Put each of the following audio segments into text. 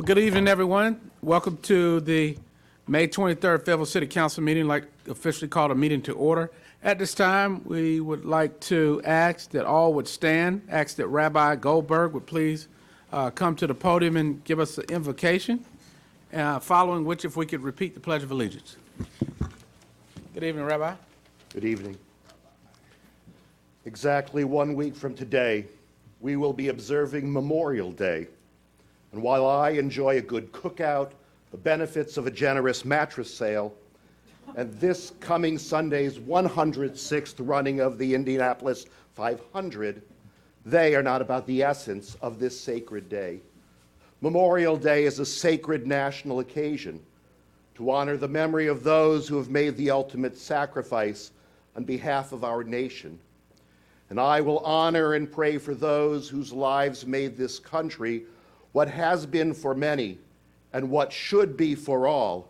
Well, good evening, everyone. Welcome to the May 23rd Fayetteville City Council meeting, officially called a meeting to order. At this time, we would like to ask that all would stand, ask that Rabbi Goldberg would please come to the podium and give us an invocation, following which, if we could repeat the Pledge of Allegiance. Good evening, Rabbi. Good evening. Exactly 1 week from today, we will be observing Memorial Day. And while I enjoy a good cookout, the benefits of a generous mattress sale, and this coming Sunday's 106th running of the Indianapolis 500, they are not about the essence of this sacred day. Memorial Day is a sacred national occasion to honor the memory of those who have made the ultimate sacrifice on behalf of our nation. And I will honor and pray for those whose lives made this country what has been for many and what should be for all,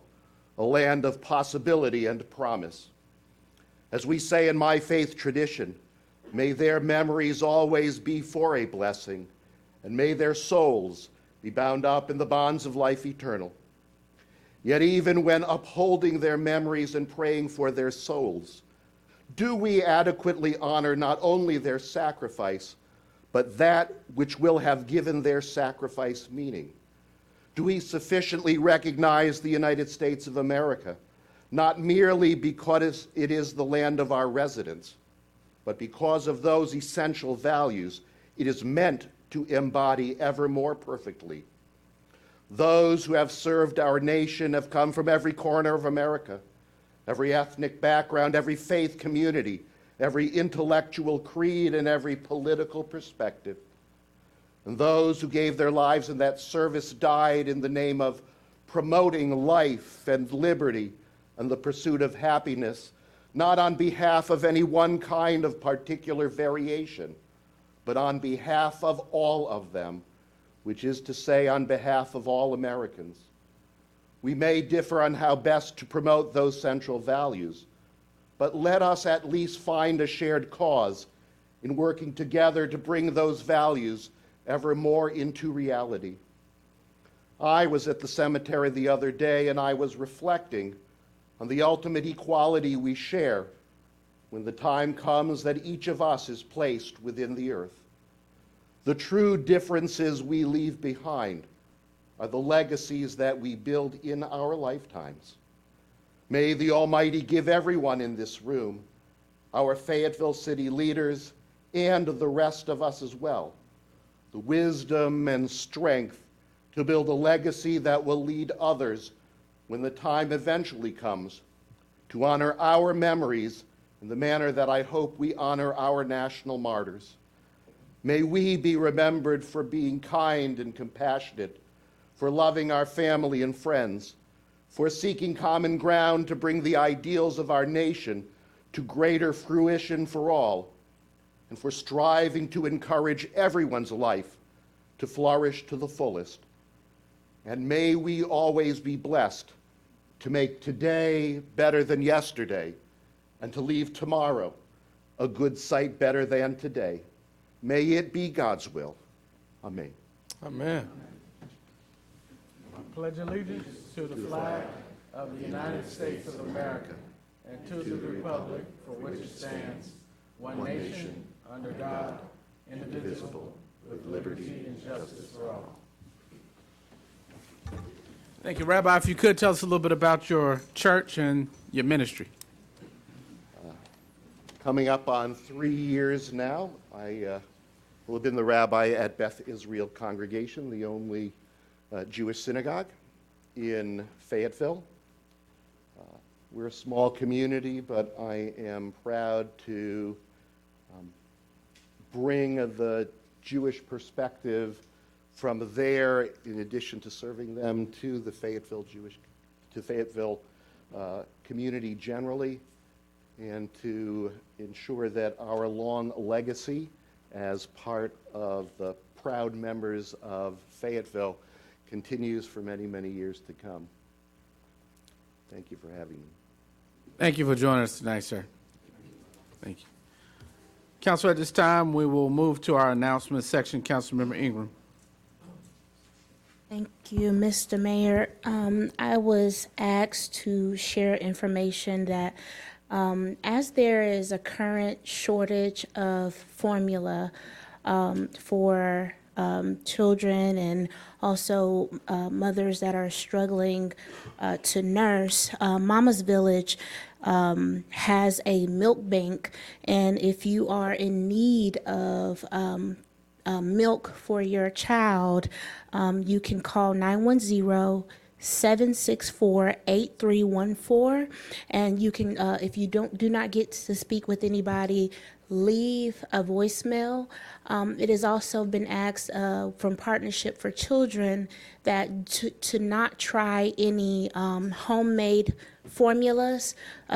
a land of possibility and promise. As we say in my faith tradition, may their memories always be for a blessing, and may their souls be bound up in the bonds of life eternal. Yet even when upholding their memories and praying for their souls, do we adequately honor not only their sacrifice, but that which will have given their sacrifice meaning? Do we sufficiently recognize the United States of America, not merely because it is the land of our residence, but because of those essential values it is meant to embody ever more perfectly? Those who have served our nation have come from every corner of America, every ethnic background, every faith community, every intellectual creed, and every political perspective. And those who gave their lives in that service died in the name of promoting life and liberty and the pursuit of happiness, not on behalf of any one kind of particular variation, but on behalf of all of them, which is to say, on behalf of all Americans. We may differ on how best to promote those central values, but let us at least find a shared cause in working together to bring those values ever more into reality. I was at the cemetery the other day, and I was reflecting on the ultimate equality we share when the time comes that each of us is placed within the earth. The true differences we leave behind are the legacies that we build in our lifetimes. May the Almighty give everyone in this room, our Fayetteville City leaders, and the rest of us as well, the wisdom and strength to build a legacy that will lead others when the time eventually comes to honor our memories in the manner that I hope we honor our national martyrs. May we be remembered for being kind and compassionate, for loving our family and friends, for seeking common ground to bring the ideals of our nation to greater fruition for all, and for striving to encourage everyone's life to flourish to the fullest. And may we always be blessed to make today better than yesterday, and to leave tomorrow a good sight better than today. May it be God's will. Amen. Amen. I pledge allegiance to the flag of the United States of America and to the republic for which it stands, one nation, under God, indivisible, with liberty and justice for all. Thank you, Rabbi. If you could tell us a little bit about your church and your ministry. Coming up on 3 years now, I will have been the rabbi at Beth Israel Congregation, the only Jewish synagogue in Fayetteville. We're a small community, but I am proud to bring the Jewish perspective from there, in addition to serving them, to the Fayetteville community generally, and to ensure that our long legacy as part of the proud members of Fayetteville continues for many, many years to come. Thank you for having me. Thank you for joining us tonight, sir. Thank you. Council, at this time, we will move to our announcement section. Councilmember Ingram. Thank you, Mr. Mayor. I was asked to share information that as there is a current shortage of formula for children and also mothers that are struggling to nurse, Mama's Village has a milk bank, and if you are in need of milk for your child, you can call 910-764-8314, and you can, if you do not get to speak with anybody, leave a voicemail. It has also been asked from Partnership for Children that to not try any homemade formulas.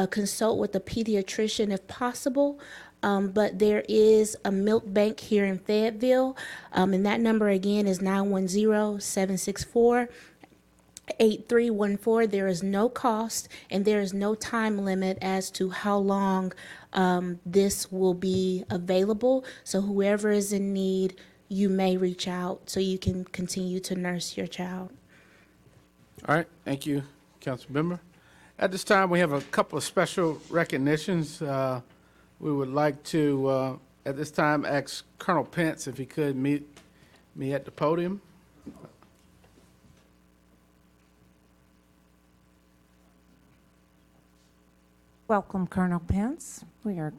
Consult with a pediatrician if possible. But there is a milk bank here in Fayetteville, and that number again is 910-764-8314. There is no cost and there is no time limit as to how long this will be available. So whoever is in need, you may reach out so you can continue to nurse your child. All right, thank you, Council Member. At this time, we have a couple of special recognitions. We would like to, at this time, ask Colonel Pence if he could meet me at the podium. Welcome, Colonel Pence. We are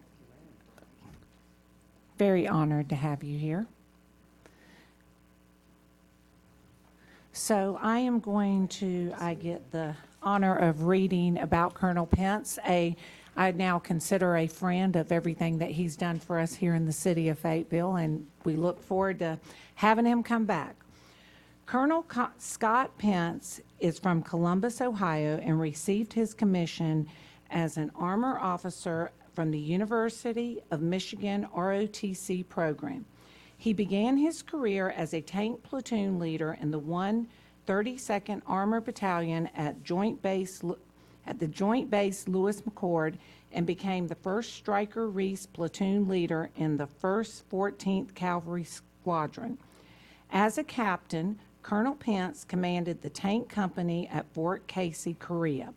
very honored to have you here. So I get the honor of reading about Colonel Pence, I now consider a friend of everything that he's done for us here in the city of Fayetteville, and we look forward to having him come back. Colonel Scott Pence is from Columbus, Ohio, and received his commission as an armor officer from the University of Michigan ROTC program. He began his career as a tank platoon leader in the 132nd Armor Battalion at the Joint Base Lewis McChord, and became the first Stryker Reese platoon leader in the 1st 14th Cavalry Squadron. As a captain, Colonel Pence commanded the tank company at Fort Casey, Korea.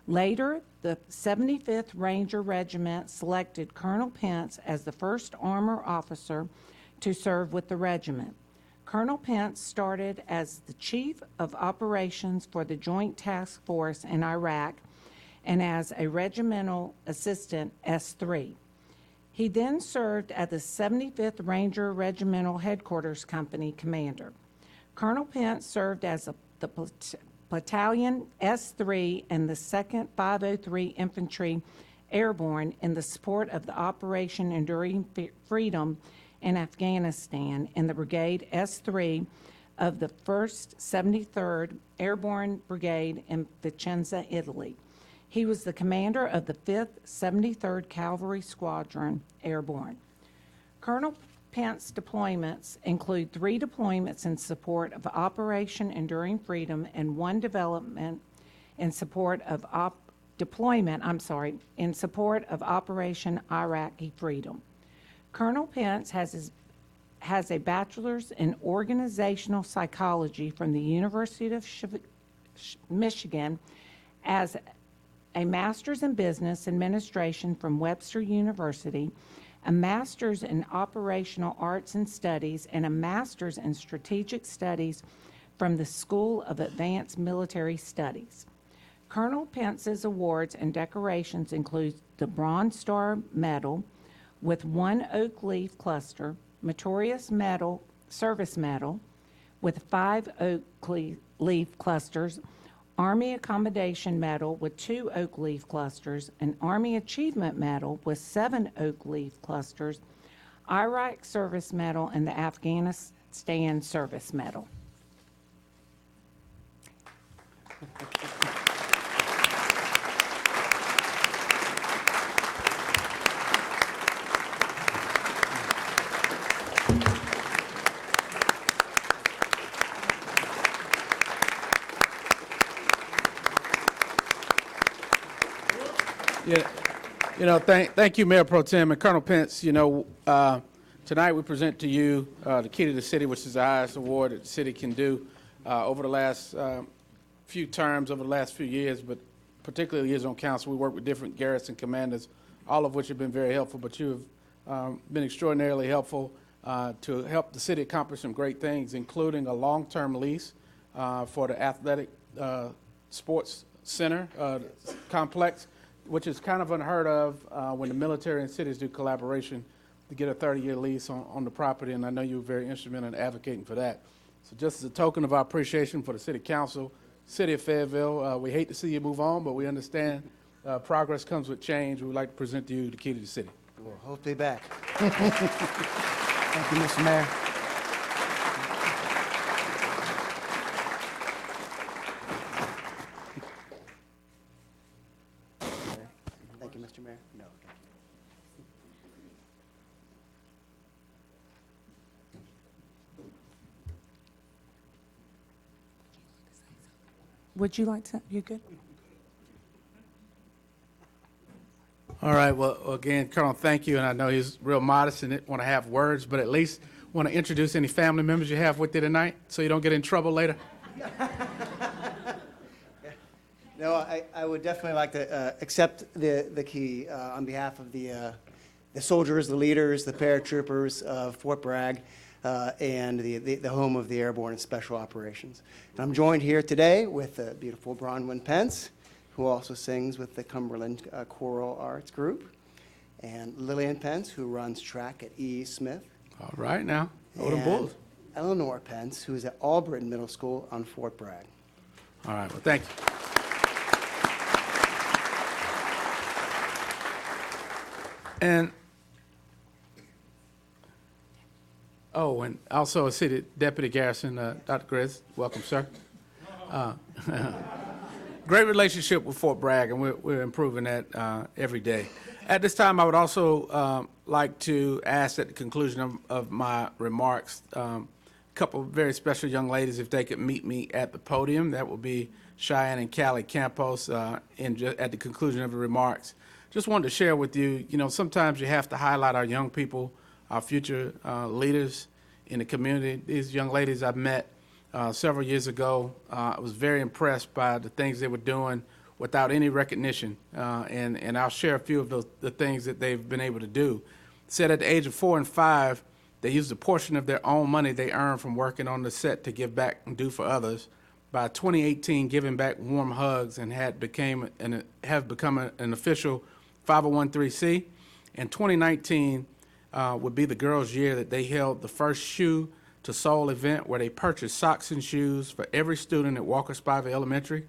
Later, the 75th Ranger Regiment selected Colonel Pence as the first armor officer to serve with the regiment. Colonel Pence started as the Chief of Operations for the Joint Task Force in Iraq and as a regimental assistant S3. He then served as the 75th Ranger Regimental Headquarters Company commander. Colonel Pence served as the Battalion S3 and the 2nd 503 Infantry Airborne in the support of the Operation Enduring Freedom in Afghanistan, and the Brigade S3 of the 1st 73rd Airborne Brigade in Vicenza, Italy. He was the commander of the 5th 73rd Cavalry Squadron Airborne. Colonel Pence deployments include 3 deployments in support of Operation Enduring Freedom and 1 development in support of in support of Operation Iraqi Freedom. Colonel Pence has a bachelor's in organizational psychology from the University of Michigan, as a master's in business administration from Webster University, a master's in operational arts and studies, and a master's in strategic studies from the School of Advanced Military Studies. Colonel Pence's awards and decorations include the Bronze Star Medal with 1 oak leaf cluster, Meritorious Medal, Service Medal with 5 oak leaf clusters, Army Accommodation Medal with 2 oak leaf clusters, an Army Achievement Medal with 7 oak leaf clusters, Iraq Service Medal, and the Afghanistan Service Medal. Yeah, thank you, Mayor Pro Tem and Colonel Pence. Tonight we present to you the Key to the City, which is the highest award that the city can do over the last few terms, over the last few years, but particularly years on council. We work with different garrison commanders, all of which have been very helpful, but you have been extraordinarily helpful to help the city accomplish some great things, including a long-term lease for the athletic sports center complex, which is kind of unheard of when the military and cities do collaboration to get a 30-year lease on the property, and I know you were very instrumental in advocating for that. So just as a token of our appreciation for the city council, city of Fayetteville, we hate to see you move on, but we understand progress comes with change. We would like to present to you the key to the city. We'll hope to be back. Thank you, Mr. Mayor. Thank you, Mr. Mayor. No, thank you. Would you like to, you good? All right, well, again, Colonel, thank you, and I know he's real modest and didn't want to have words, but at least want to introduce any family members you have with you tonight so you don't get in trouble later. No, I would definitely like to accept the key on behalf of the soldiers, the leaders, the paratroopers of Fort Bragg, and the home of the Airborne and Special Operations. And I'm joined here today with the beautiful Bronwyn Pence, who also sings with the Cumberland Choral Arts Group, and Lillian Pence, who runs track at E. Smith. All right, now, go to and Bulls. Eleanor Pence, who is at Albritton Middle School on Fort Bragg. All right, well, thank you. And, oh, and also a city deputy garrison, Dr. Grizz, welcome, sir. Great relationship with Fort Bragg, and we're improving that every day. At this time, I would also like to ask at the conclusion of my remarks, a couple of very special young ladies, if they could meet me at the podium. That will be Cheyenne and Callie Campos at the conclusion of the remarks. Just wanted to share with you, sometimes you have to highlight our young people, our future leaders in the community. These young ladies I've met several years ago. I was very impressed by the things they were doing without any recognition, and I'll share a few of the things that they've been able to do. Said at the age of 4 and 5, they used a portion of their own money they earned from working on the set to give back and do for others. By 2018, giving back warm hugs and have become an official 501(c). And 2019 would be the girls' year that they held the first Shoe to Soul event where they purchased socks and shoes for every student at Walker Spivey Elementary,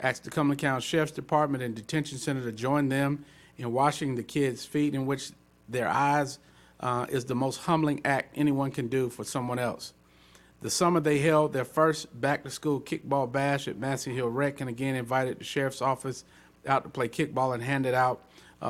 asked the Cumberland County Sheriff's Department and Detention Center to join them in washing the kids' feet, in which their eyes is the most humbling act anyone can do for someone else. The summer they held their first back-to-school kickball bash at Massey Hill Rec, and again invited the sheriff's office out to play kickball and handed out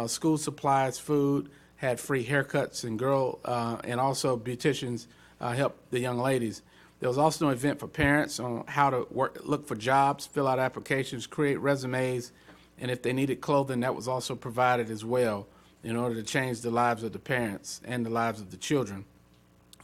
school supplies, food, had free haircuts, and also beauticians helped the young ladies. There was also an event for parents on how to look for jobs, fill out applications, create resumes, and if they needed clothing, that was also provided as well in order to change the lives of the parents and the lives of the children.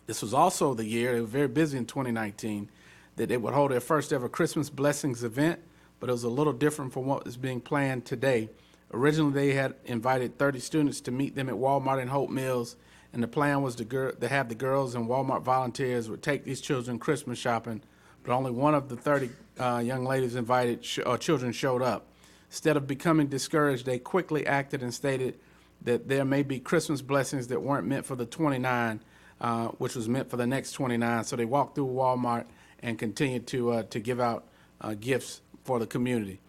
This was also the year, they were very busy in 2019, that they would hold their first ever Christmas Blessings event, but it was a little different from what is being planned today. Originally, they had invited 30 students to meet them at Walmart in Hope Mills, and the plan was to have the girls and Walmart volunteers would take these children Christmas shopping, but only one of the 30 young ladies invited children showed up. Instead of becoming discouraged, they quickly acted and stated that there may be Christmas blessings that weren't meant for the 29, which was meant for the next 29. So they walked through Walmart and continued to give out gifts for the community.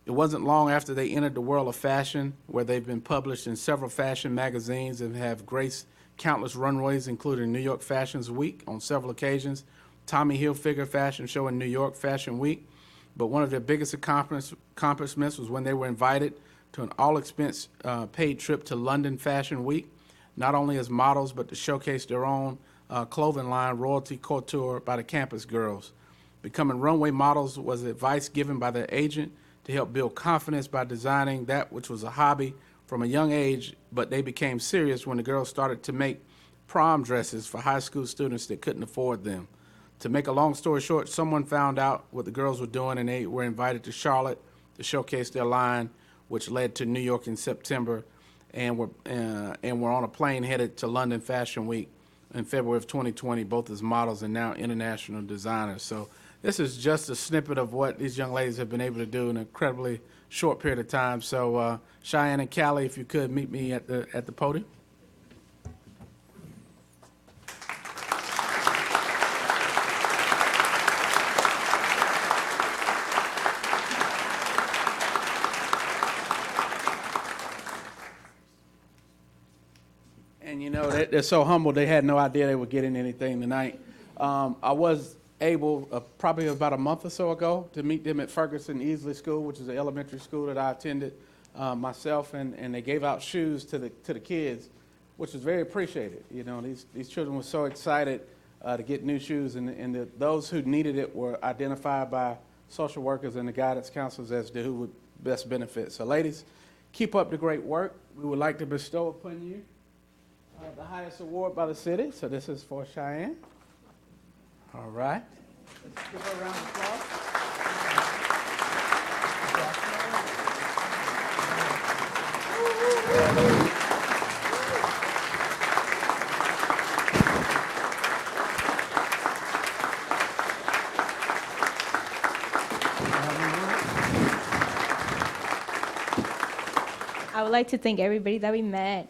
It wasn't long after they entered the world of fashion, where they've been published in several fashion magazines and have graced countless runways, including New York Fashions Week on several occasions, Tommy Hilfiger Fashion Show in New York Fashion Week. But one of their biggest accomplishments was when they were invited to an all-expense paid trip to London Fashion Week, not only as models, but to showcase their own clothing line, Royalty Couture, by the campus girls. Becoming runway models was advice given by their agent to help build confidence by designing that which was a hobby from a young age, but they became serious when the girls started to make prom dresses for high school students that couldn't afford them. To make a long story short, someone found out what the girls were doing, and they were invited to Charlotte to showcase their line, which led to New York in September, and were on a plane headed to London Fashion Week in February of 2020, both as models and now international designers. So this is just a snippet of what these young ladies have been able to do in an incredibly short period of time. So Cheyenne and Callie, if you could meet me at the podium. And you know, they're so humble, they had no idea they were getting anything tonight. I was able, probably about a month or so ago, to meet them at Ferguson Easley School, which is an elementary school that I attended myself, and they gave out shoes to the kids, which was very appreciated. You know, these children were so excited to get new shoes, and those who needed it were identified by social workers and the guidance counselors as to who would best benefit. So ladies, keep up the great work. We would like to bestow upon you the highest award by the city. So this is for Cheyenne. All right. Let's give her a round of applause. I would like to thank everybody that we met,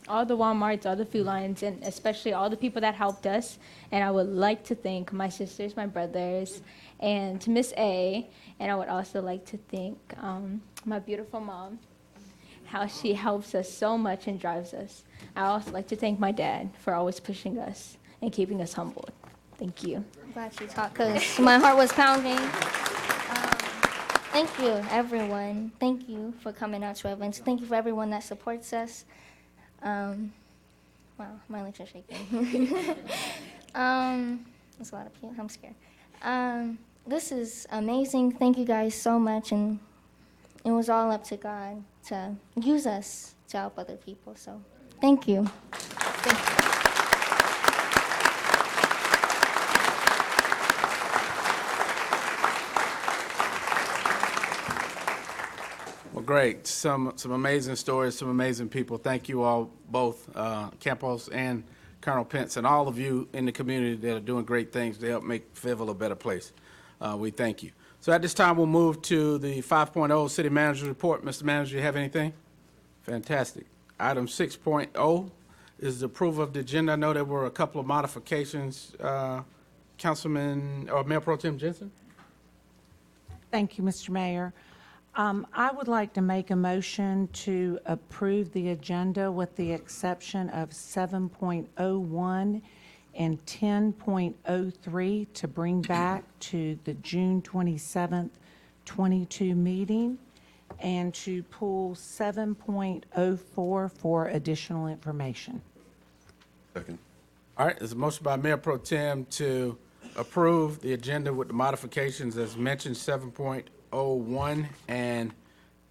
all the Walmarts, all the Food Lions, and especially all the people that helped us. And I would like to thank my sisters, my brothers, and Miss A. And I would also like to thank my beautiful mom, how she helps us so much and drives us. I also like to thank my dad for always pushing us and keeping us humbled. Thank you. I'm glad you talked because my heart was pounding. Thank you, everyone. Thank you for coming out to our events. Thank you for everyone that supports us. Wow, my legs are shaking. There's a lot of people. I'm scared. This is amazing. Thank you guys so much. And it was all up to God to use us to help other people. So thank you. Thank you. Well, great. Some amazing stories, some amazing people. Thank you all, both Campos and Colonel Pence, and all of you in the community that are doing great things to help make Fayetteville a better place. We thank you. So at this time, we'll move to the 5.0 City Manager's Report. Mr. Manager, you have anything? Fantastic. Item 6.0 is the approval of the agenda. I know there were a couple of modifications. Councilman, or Mayor Pro Tem Jensen? Thank you, Mr. Mayor. I would like to make a motion to approve the agenda with the exception of 7.01 and 10.03 to bring back to the June 27th, 22 meeting, and to pull 7.04 for additional information. Second. All right, there's a motion by Mayor Pro Tem to approve the agenda with the modifications as mentioned, 7.01 and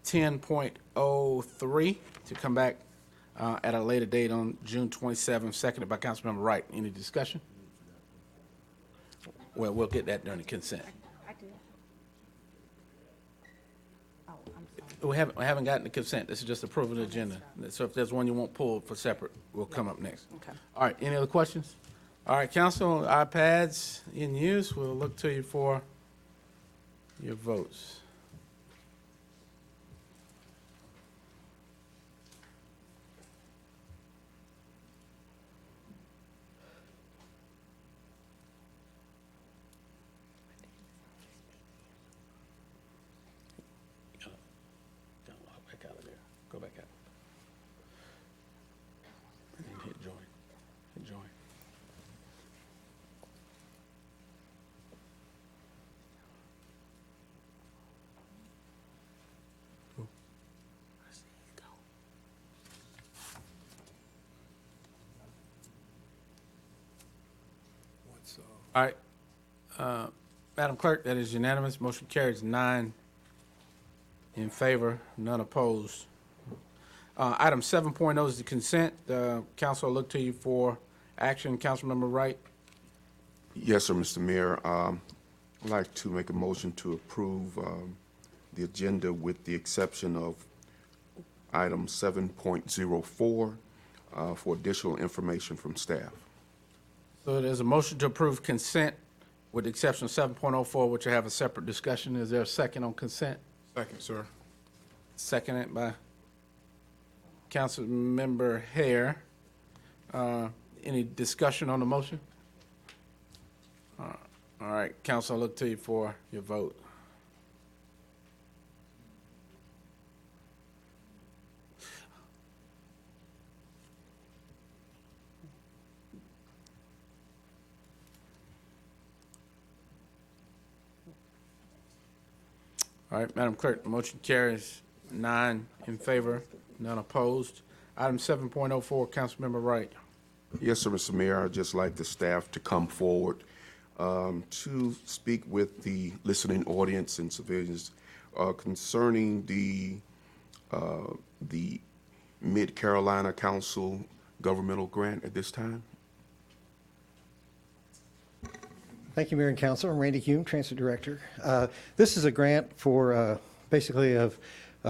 10.03 to come back at a later date on June 27th, seconded by Councilmember Wright. Any discussion? Well, we'll get that during the consent. We haven't gotten the consent. This is just approving the agenda. So if there's one you want pulled for separate, we'll come up next. Okay. All right, any other questions? All right, council, iPads in use. We'll look to you for your votes. Gotta walk back out of there. Go back out. And then hit join. Hit join. Ooh. I see you go. All right. Madam Clerk, that is unanimous. Motion carries 9 in favor, none opposed. Item 7.0 is the consent. Council will look to you for action. Councilmember Wright, Yes, sir, Mr. Mayor. I'd like to make a motion to approve the agenda with the exception of item 7.04 for additional information from staff. So there's a motion to approve consent with the exception of 7.04, which will have a separate discussion. Is there a second on consent? Second, sir. Seconded by Councilmember Hare. Any discussion on the motion? All right, council, I'll look to you for your vote. All right, Madam Clerk, the motion carries 9 in favor, none opposed. Item 7.04, Councilmember Wright. Yes, sir, Mr. Mayor. I'd just like the staff to come forward to speak with the listening audience and civilians concerning the Mid-Carolina Council governmental grant at this time. Thank you, Mayor and Council. I'm Randy Hume, Transit Director. This is a grant for basically of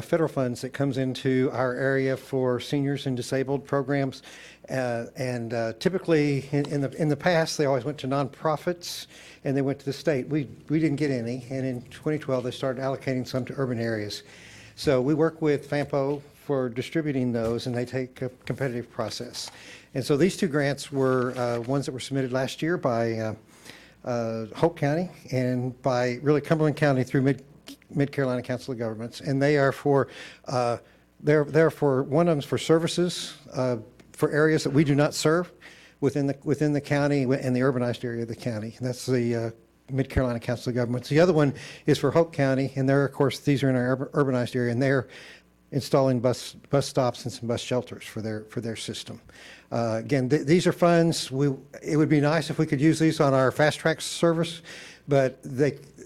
federal funds that comes into our area for seniors and disabled programs. Typically, in the past, they always went to nonprofits and they went to the state. We didn't get any, and in 2012, they started allocating some to urban areas. So we work with FAMPO for distributing those, and they take a competitive process. And so these two grants were ones that were submitted last year by Hope County and by really Cumberland County through Mid-Carolina Council of Governments, and they are for they're for one of them's for services for areas that we do not serve within the county and the urbanized area of the county. And that's the Mid-Carolina Council of Governments. The other one is for Hope County, and they're, of course, these are in our urbanized area, and they're installing bus stops and some bus shelters for their system. Again, these are funds. It would be nice if we could use these on our fast track service, but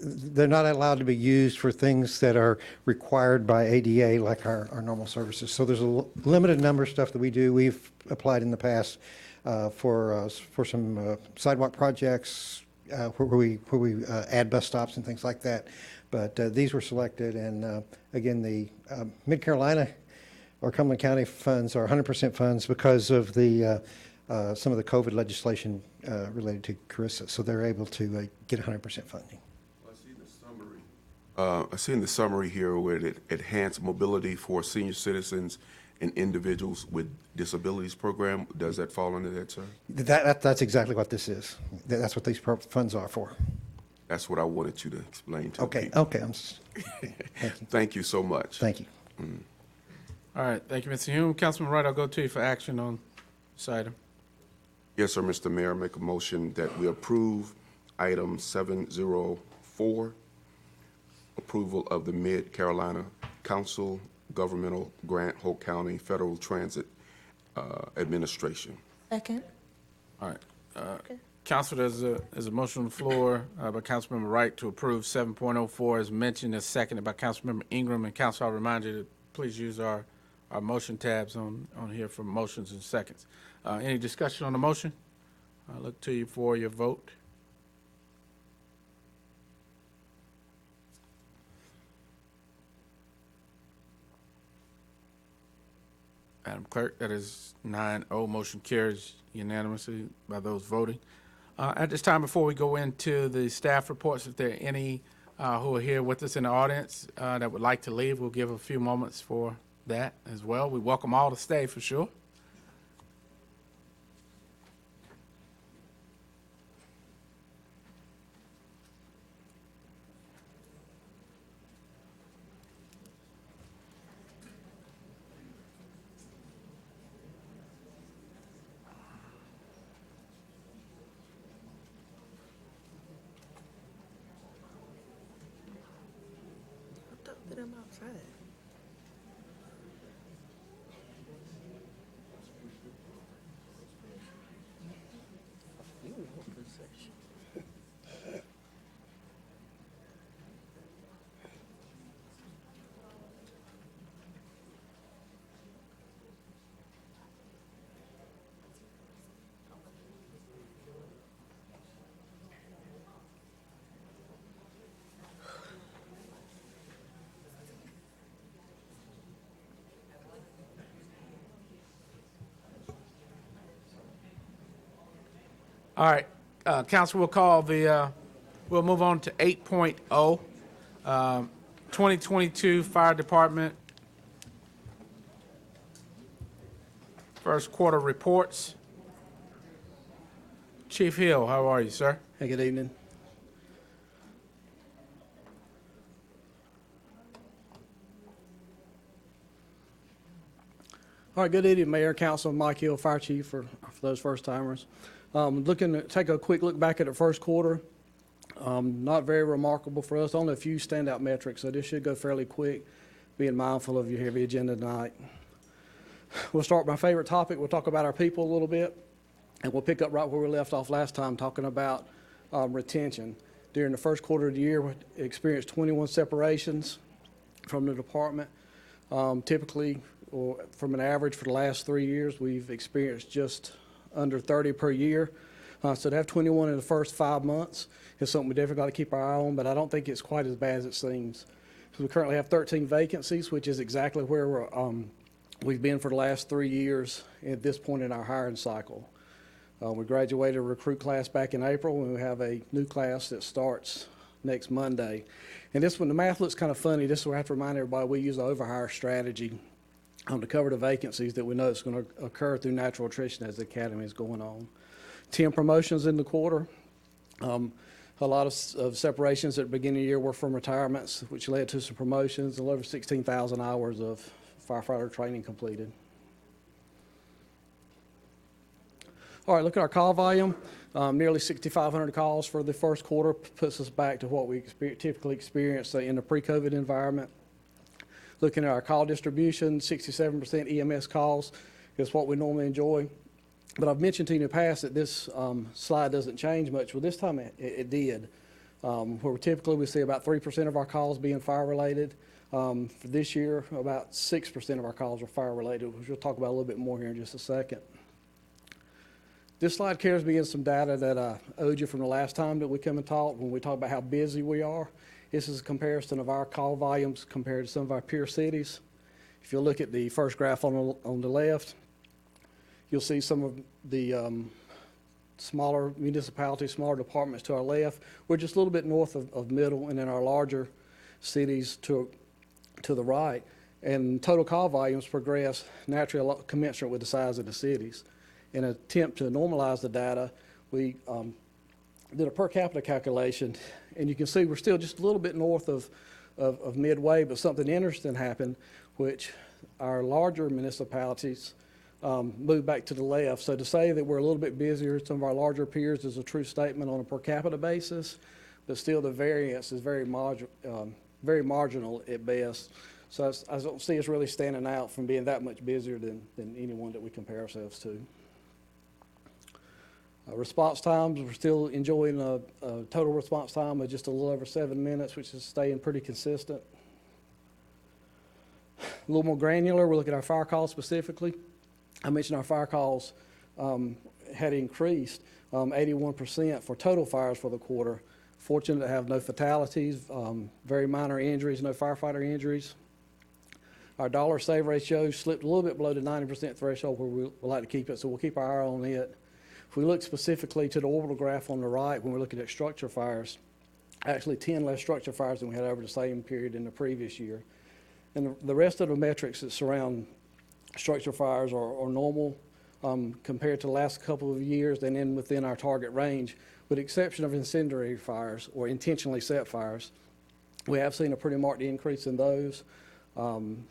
they're not allowed to be used for things that are required by ADA, like our normal services. So there's a limited number of stuff that we do. We've applied in the past for some sidewalk projects where we add bus stops and things like that. But these were selected, and again, the Mid-Carolina or Cumberland County funds are 100% funds because of the some of the COVID legislation related to Carissa, so they're able to get 100% funding. I see the summary. I see in the summary here where it enhanced mobility for senior citizens and individuals with disabilities program. Does that fall under that, sir? That's exactly what this is. That's what these funds are for. That's what I wanted you to explain to Okay. people. Okay. Thank you. Thank you so much. Thank you. All right, thank you, Mr. Hume. Councilman Wright, I'll go to you for action on this item. Yes, sir, Mr. Mayor. Make a motion that we approve item 704, approval of the Mid-Carolina Council Governmental Grant, Hope County Federal Transit Administration. Second. All right. Council, there's a motion on the floor by Councilmember Wright to approve 7.04 as mentioned, as seconded by Councilmember Ingram. And Council, I'll remind you to please use our motion tabs on here for motions and seconds. Any discussion on the motion? I'll look to you for your vote. Madam Clerk, that is 9-0. Motion carries unanimously by those voting. At this time, before we go into the staff reports, if there are any who are here with us in the audience that would like to leave, we'll give a few moments for that as well. We welcome all to stay for sure. All right, council, we'll move on to 8.0, 2022 Fire Department first quarter reports. Chief Hill, how are you, sir? Hey, good evening. All right, good evening, Mayor, Council, Mike Hill, Fire Chief, for those first timers. Looking to take a quick look back at the first quarter. Not very remarkable for us, only a few standout metrics, so this should go fairly quick, being mindful of your heavy agenda tonight. We'll start with my favorite topic. We'll talk about our people a little bit, and we'll pick up right where we left off last time, talking about retention. During the first quarter of the year, we experienced 21 separations from the department. Typically, or from an average for the last 3 years, we've experienced just under 30 per year. So to have 21 in the first 5 months is something we definitely got to keep our eye on, but I don't think it's quite as bad as it seems. So we currently have 13 vacancies, which is exactly where we've been for the last 3 years at this point in our hiring cycle. We graduated a recruit class back in April, and we have a new class that starts next Monday. And this one, the math looks kind of funny. This is where I have to remind everybody we use the overhire strategy to cover the vacancies that we know is going to occur through natural attrition as the academy is going on. 10 promotions in the quarter. A lot of separations at the beginning of the year were from retirements, which led to some promotions, and over 16,000 hours of firefighter training completed. All right, look at our call volume. Nearly 6,500 calls for the first quarter puts us back to what we typically experience in a pre-COVID environment. Looking at our call distribution, 67% EMS calls is what we normally enjoy. But I've mentioned to you in the past that this slide doesn't change much. Well, this time it did. Where typically we see about 3% of our calls being fire-related. For this year, about 6% of our calls are fire-related, which we'll talk about a little bit more here in just a second. This slide carries me in some data that I owed you from the last time that we come and talk, when we talk about how busy we are. This is a comparison of our call volumes compared to some of our peer cities. If you look at the first graph on the left, you'll see some of the smaller municipalities, smaller departments to our left. We're just a little bit north of middle, and then our larger cities to the right. And total call volumes progress naturally a lot commensurate with the size of the cities. In an attempt to normalize the data, we did a per capita calculation, and you can see we're still just a little bit north of midway, but something interesting happened, which our larger municipalities moved back to the left. So to say that we're a little bit busier than some of our larger peers is a true statement on a per capita basis, but still the variance is very marginal at best. So I don't see us really standing out from being that much busier than anyone that we compare ourselves to. Response times, we're still enjoying a total response time of just a little over 7 minutes, which is staying pretty consistent. A little more granular, we're looking at our fire calls specifically. I mentioned our fire calls had increased 81% for total fires for the quarter. Fortunate to have no fatalities, very minor injuries, no firefighter injuries. Our dollar save ratio slipped a little bit below the 90% threshold where we like to keep it, so we'll keep our eye on it. If we look specifically to the orbital graph on the right, when we're looking at structure fires, actually 10 less structure fires than we had over the same period in the previous year. And the rest of the metrics that surround structure fires are normal compared to the last couple of years and then within our target range, with the exception of incendiary fires or intentionally set fires. We have seen a pretty marked increase in those.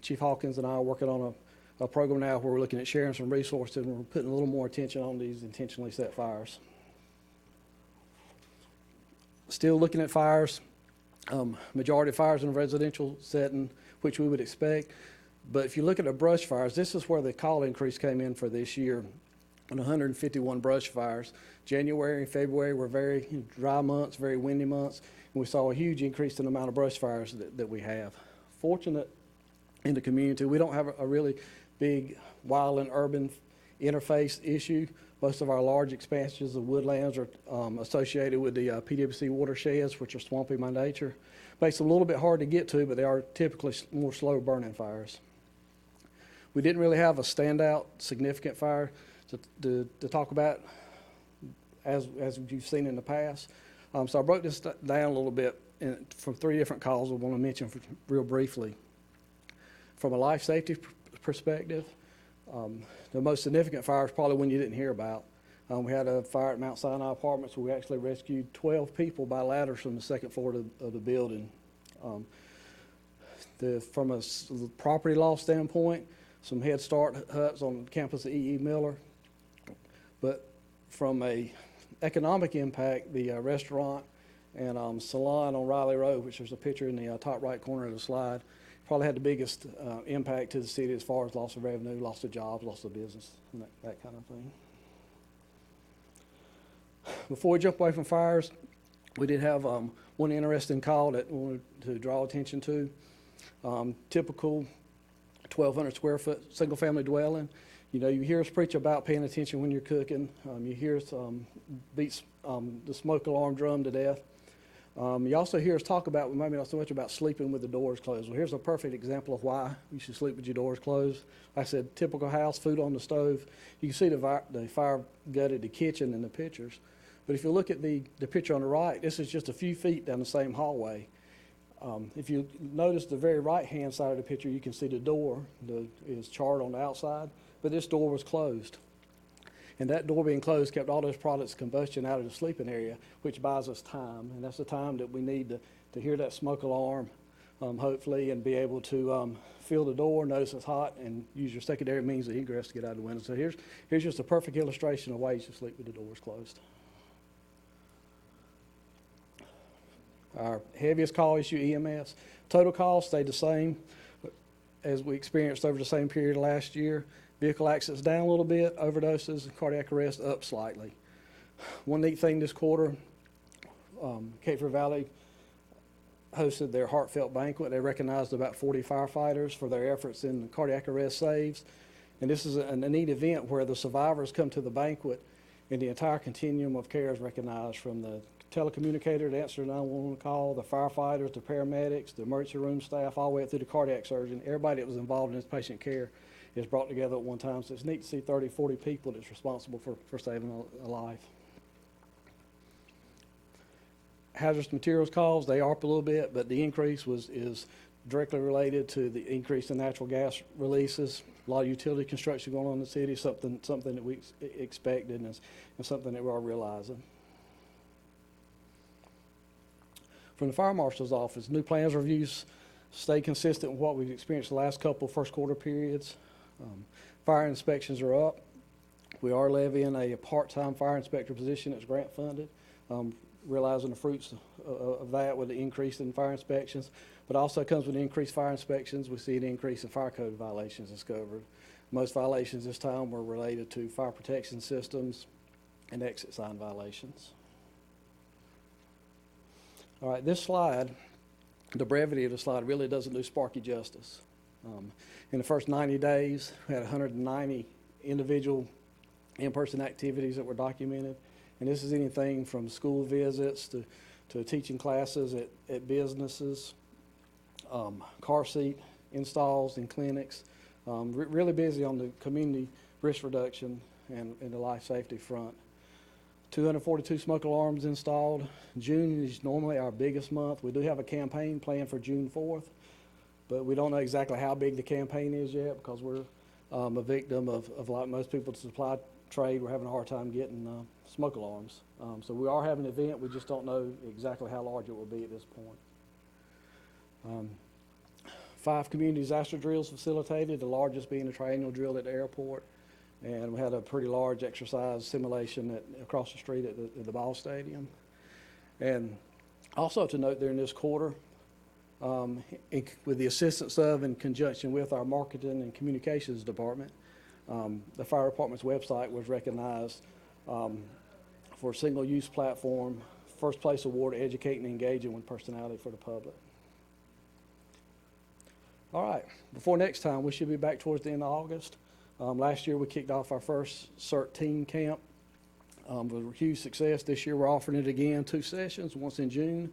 Chief Hawkins and I are working on a program now where we're looking at sharing some resources, and we're putting a little more attention on these intentionally set fires. Still looking at fires, majority of fires in a residential setting, which we would expect. But if you look at the brush fires, this is where the call increase came in for this year on 151 brush fires. January and February were very dry months, very windy months, and we saw a huge increase in the amount of brush fires that we have. Fortunate in the community, we don't have a really big wild and urban interface issue. Most of our large expansions of woodlands are associated with the PWC watersheds, which are swampy by nature. Makes them a little bit hard to get to, but they are typically more slow burning fires. We didn't really have a standout significant fire to talk about as you've seen in the past. So I broke this down a little bit from 3 different calls I want to mention real briefly. From a life safety perspective, the most significant fire is probably one you didn't hear about. We had a fire at Mount Sinai Apartments where we actually rescued 12 people by ladders from the second floor of the building. From a property loss standpoint, some Head Start huts on campus of E.E. Miller. But from a economic impact, the restaurant and salon on Riley Road, which there's a picture in the top right corner of the slide, probably had the biggest impact to the city as far as loss of revenue, loss of jobs, loss of business, and that kind of thing. Before we jump away from fires, we did have one interesting call that we wanted to draw attention to. Typical 1,200 square foot single family dwelling. You know, you hear us preach about paying attention when you're cooking. You hear us beat the smoke alarm drum to death. You also hear us talk about, maybe not so much about sleeping with the doors closed. Well, here's a perfect example of why you should sleep with your doors closed. Like I said, typical house, food on the stove. You can see the fire gutted the kitchen in the pictures. But if you look at the picture on the right, this is just a few feet down the same hallway. If you notice the very right-hand side of the picture, you can see the door is charred on the outside, but this door was closed. And that door being closed kept all those products of combustion out of the sleeping area, which buys us time. And that's the time that we need to hear that smoke alarm, hopefully, and be able to feel the door, notice it's hot, and use your secondary means of egress to get out of the window. So here's just a perfect illustration of why you should sleep with the doors closed. Our heaviest call issue, EMS. Total calls stayed the same as we experienced over the same period last year. Vehicle accidents down a little bit, overdoses and cardiac arrest up slightly. One neat thing this quarter, Cape Fear Valley hosted their heartfelt banquet. They recognized about 40 firefighters for their efforts in cardiac arrest saves. And this is a neat event where the survivors come to the banquet and the entire continuum of care is recognized, from the telecommunicator to answer 911 call, the firefighters, the paramedics, the emergency room staff, all the way up through the cardiac surgeon. Everybody that was involved in this patient care is brought together at one time. So it's neat to see 30, 40 people that's responsible for saving a life. Hazardous materials calls, they are up a little bit, but the increase is directly related to the increase in natural gas releases. A lot of utility construction going on in the city, something that we expected and something that we are realizing. From the fire marshal's office, new plans reviews stay consistent with what we've experienced the last couple first quarter periods. Fire inspections are up. We are levying a part-time fire inspector position that's grant funded, realizing the fruits of that with the increase in fire inspections, but also comes with increased fire inspections. We see an increase in fire code violations discovered. Most violations this time were related to fire protection systems and exit sign violations. All right, this slide, the brevity of the slide really doesn't do Sparky justice. In the first 90 days, we had 190 individual in-person activities that were documented. And this is anything from school visits to teaching classes at businesses, car seat installs in clinics. Really busy on the community risk reduction and the life safety front. 242 smoke alarms installed. June is normally our biggest month. We do have a campaign planned for June 4th, but we don't know exactly how big the campaign is yet because we're a victim of like most people, the supply trade. We're having a hard time getting smoke alarms. So we are having an event. We just don't know exactly how large it will be at this point. 5 community disaster drills facilitated, the largest being a triennial drill at the airport. And we had a pretty large exercise simulation across the street at the ball stadium. And also to note during this quarter, with the assistance of, in conjunction with our marketing and communications department, the fire department's website was recognized for single-use platform, first place award, educating and engaging with personality for the public. All right, before next time, we should be back towards the end of August. Last year, we kicked off our first CERT Teen Camp with a huge success. This year, we're offering it again, 2 sessions, once in June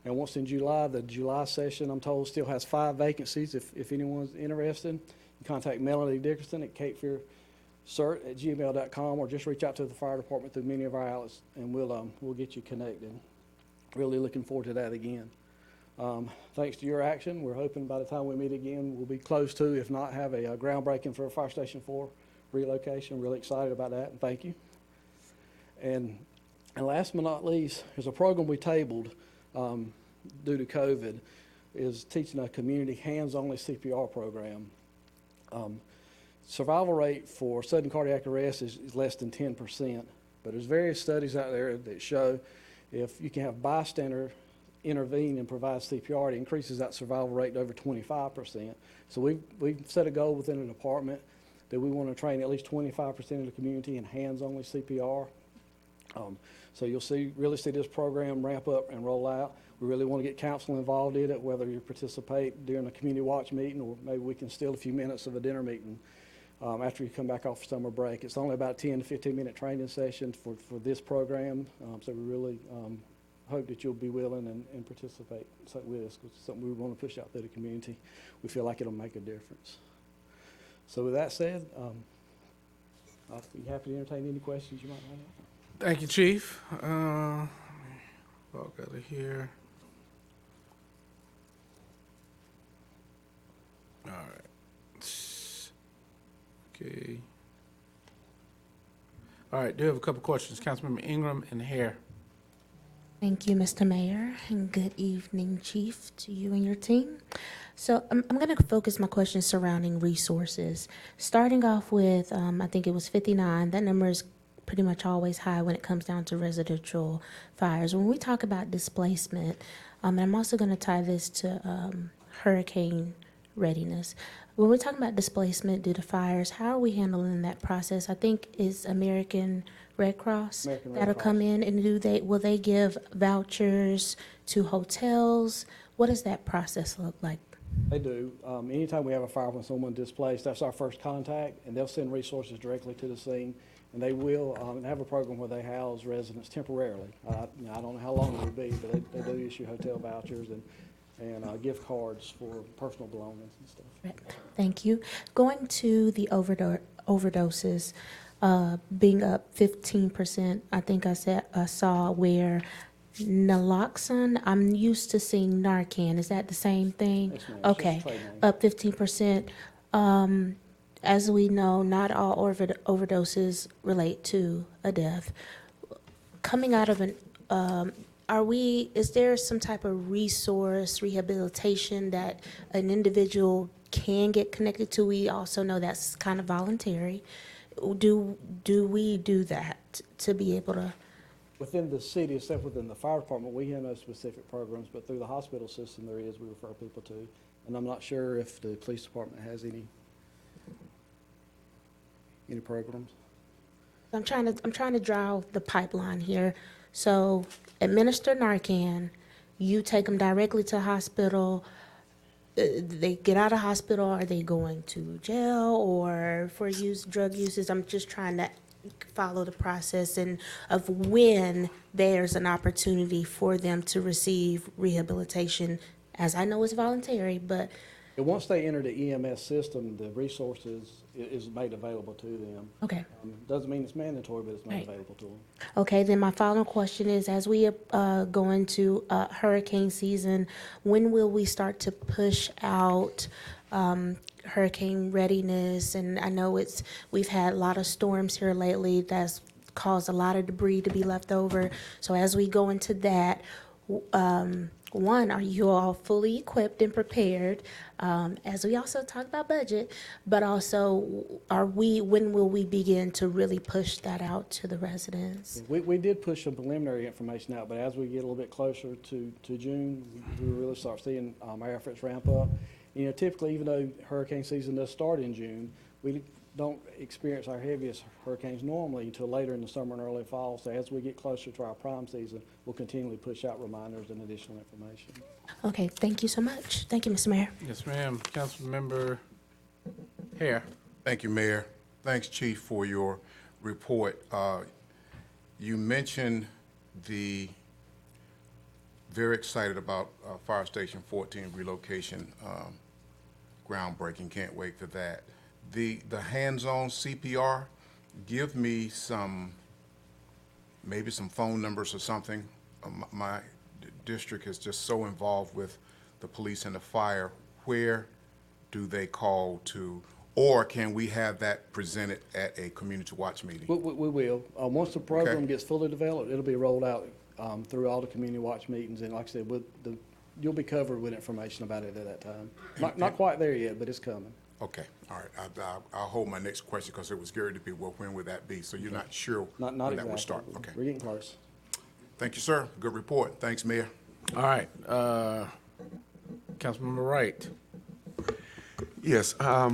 and once in July. The July session, I'm told, still has 5 vacancies. If anyone's interested, you contact Melanie Dickerson at Cape Fear cert@gmail.com, or just reach out to the fire department through many of our outlets, and we'll get you connected. Really looking forward to that again. Thanks to your action, we're hoping by the time we meet again, we'll be close to, if not have a groundbreaking for Fire Station 4 relocation. Really excited about that, and thank you. And last but not least, there's a program we tabled due to COVID, is teaching a community hands-only CPR program. Survival rate for sudden cardiac arrest is less than 10%, but there's various studies out there that show if you can have bystander intervene and provide CPR, it increases that survival rate to over 25%. So we've set a goal within the department that we want to train at least 25% of the community in hands-only CPR. So you'll really see this program ramp up and roll out. We really want to get council involved in it, whether you participate during a community watch meeting, or maybe we can steal a few minutes of a dinner meeting after you come back off summer break. It's only about 10 to 15-minute training sessions for this program, so we really hope that you'll be willing and participate with us, because it's something we want to push out to the community. We feel like it'll make a difference. So with that said, I'll be happy to entertain any questions you might have. Thank you, Chief. Walk out of here. All right. Okay. All right, do have a couple questions. Councilmember Ingram and Hare. Thank you, Mr. Mayor, and good evening, Chief, to you and your team. So I'm going to focus my questions surrounding resources. Starting off with, I think it was 59. That number is pretty much always high when it comes down to residential fires. When we talk about displacement, and I'm also going to tie this to hurricane readiness. When we're talking about displacement due to fires, how are we handling that process? I think it's American Red Cross that'll come in, and will they give vouchers to hotels? What does that process look like? They do. Anytime we have a fire when someone displaced, that's our first contact, and they'll send resources directly to the scene. And they will have a program where they house residents temporarily. I don't know how long it will be, but they do issue hotel vouchers and gift cards for personal belongings and stuff. Right. Thank you. Going to the overdoses, being up 15%, I think I saw where naloxone, I'm used to seeing Narcan. Is that the same thing? Yes, ma'am. Okay, up 15%. As we know, not all overdoses relate to a death. Coming out of is there some type of resource, rehabilitation that an individual can get connected to? We also know that's kind of voluntary. Do we do that to be able to? Within the city, except within the fire department, we have no specific programs, but through the hospital system there is, we refer people to. And I'm not sure if the police department has any programs. I'm trying to draw the pipeline here. So administer Narcan, you take them directly to hospital. They get out of hospital. Are they going to jail or for drug uses? I'm just trying to follow the process and of when there's an opportunity for them to receive rehabilitation. As I know, it's voluntary, but once they enter the EMS system, the resources is made available to them. okay. Doesn't mean it's mandatory, but it's made Right. available to them. Okay, then my final question is, as we go into hurricane season, when will we start to push out hurricane readiness? And I know we've had a lot of storms here lately that's caused a lot of debris to be left over. So as we go into that, one, are you all fully equipped and prepared? As we also talk about budget, but also when will we begin to really push that out to the residents? We did push some preliminary information out, but as we get a little bit closer to June, we really start seeing our efforts ramp up. Typically, even though hurricane season does start in June, we don't experience our heaviest hurricanes normally until later in the summer and early fall. So as we get closer to our prime season, we'll continually push out reminders and additional information. Okay, thank you so much. Thank you, Mr. Mayor. Yes, ma'am. Councilmember Hare. Thank you, Mayor. Thanks, Chief, for your report. You mentioned very excited about Fire Station 14 relocation groundbreaking. Can't wait for that. The hands-on CPR, give me maybe some phone numbers or something? My district is just so involved with the police and the fire. Where do they call to, or can we have that presented at a community watch meeting? We will. Once the program gets fully developed, it'll be rolled out through all the community watch meetings. And like I said, you'll be covered with information about it at that time. Not quite there yet, but it's coming. Okay, all right. I'll hold my next question because it was scary to be, well, when would that be? So you're not sure Not when that exactly. would start? Okay. We're getting close. Thank you, sir. Good report. Thanks, Mayor. All right, Councilmember Wright. Yes, I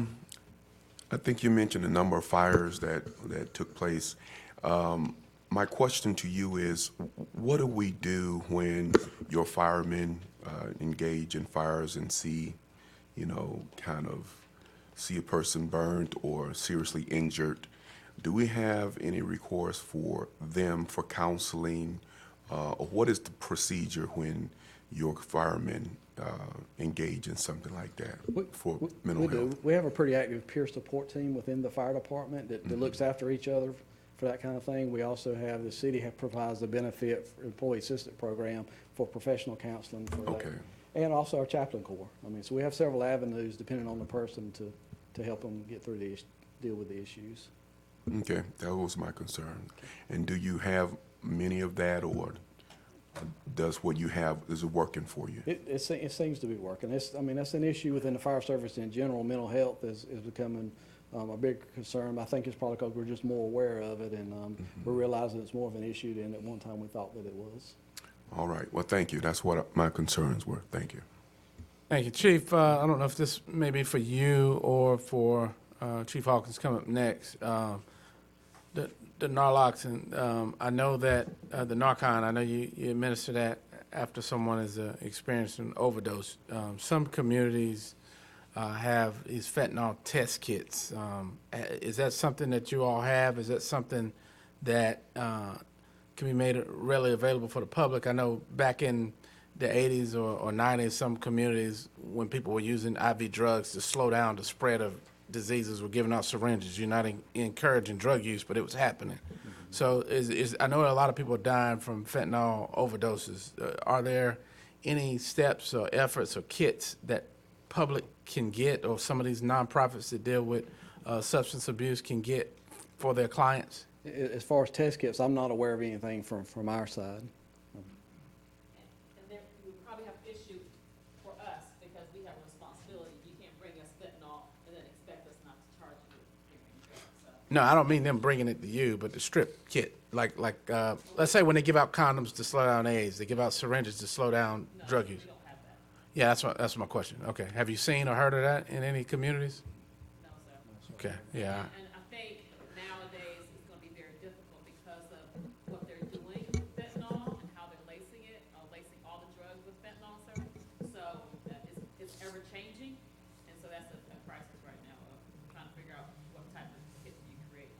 think you mentioned a number of fires that took place. My question to you is, what do we do when your firemen engage in fires and see a person burned or seriously injured? Do we have any recourse for them for counseling? Or what is the procedure when your firemen engage in something like that for mental health? We have a pretty active peer support team within the fire department that looks after each other for that kind of thing. We also have, the city provides the benefit for employee assistance program for professional counseling for that. Okay. And also our chaplain corps. So we have several avenues depending on the person to help them get through deal with the issues. Okay, that was my concern. And do you have many of that, or does what you have, is it working for you? It seems to be working. That's an issue within the fire service in general. Mental health is becoming a big concern. I think it's probably because we're just more aware of it, and we're realizing it's more of an issue than at one time we thought that it was. All right, well, thank you. That's what my concerns were. Thank you. Thank you, Chief. I don't know if this may be for you or for Chief Hawkins coming up next. The naloxone, I know that the Narcan, I know you administer that after someone has experienced an overdose. Some communities have these fentanyl test kits. Is that something that you all have? Is that something that can be made readily available for the public? I know back in the 80s or 90s, some communities, when people were using IV drugs to slow down the spread of diseases, were giving out syringes. You're not encouraging drug use, but it was happening. So I know a lot of people are dying from fentanyl overdoses. Are there any steps or efforts or kits that public can get, or some of these nonprofits that deal with substance abuse can get for their clients? As far as test kits, I'm not aware of anything from our side. And there, you would probably have issue for us because we have a responsibility. You can't bring us fentanyl and then expect us not to charge you. So. No, I don't mean them bringing it to you, but the strip kit. Like let's say when they give out condoms to slow down AIDS, they give out syringes to slow down drug use. We don't have that. Yeah, that's my question. Okay. Have you seen or heard of that in any communities? No, sir. Okay, yeah. And I think nowadays it's going to be very difficult because of what they're doing with fentanyl and how they're lacing it, lacing all the drugs with fentanyl, sir. So it's ever changing, and so that's a crisis right now of trying to figure out what type of kit you create.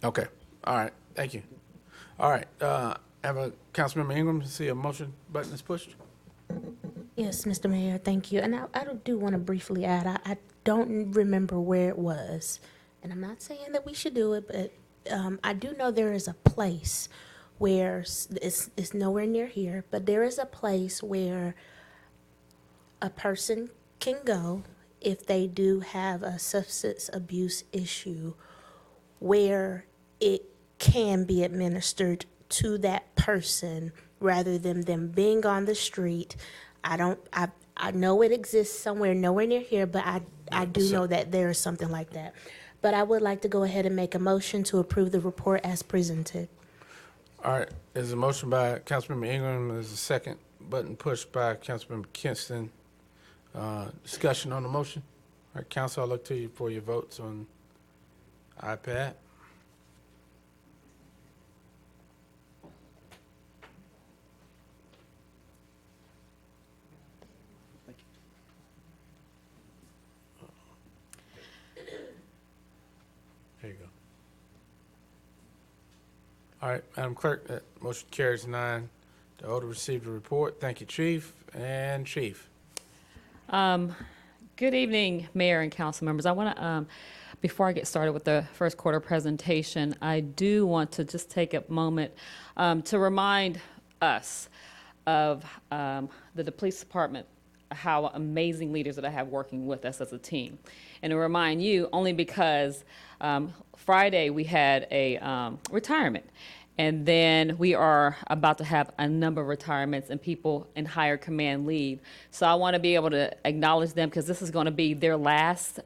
Okay. All right. Thank you. All right. Have a Councilmember Ingram see a motion button is pushed. Yes, Mr. Mayor, thank you. And I do want to briefly add, I don't remember where it was, and I'm not saying that we should do it, but I do know there is a place where it's nowhere near here, but there is a place where a person can go if they do have a substance abuse issue, where it can be administered to that person rather than them being on the street. I know it exists somewhere, nowhere near here, but I do know that there is something like that. But I would like to go ahead and make a motion to approve the report as presented. All right. There's a motion by Councilmember Ingram. There's a second button pushed by Councilmember Kinston. Discussion on the motion. All right, Council, I'll look to you for your votes on iPad. There you go. All right, Madam Clerk, that motion carries 9. The order received a report. Thank you, Chief. And Chief. Good evening, Mayor and council members. I want to before I get started with the first quarter presentation, I do want to just take a moment to remind us of the police department, how amazing leaders that I have working with us as a team. And to remind you, only because Friday we had a retirement. And then we are about to have a number of retirements and people in higher command leave. So I want to be able to acknowledge them because this is going to be their last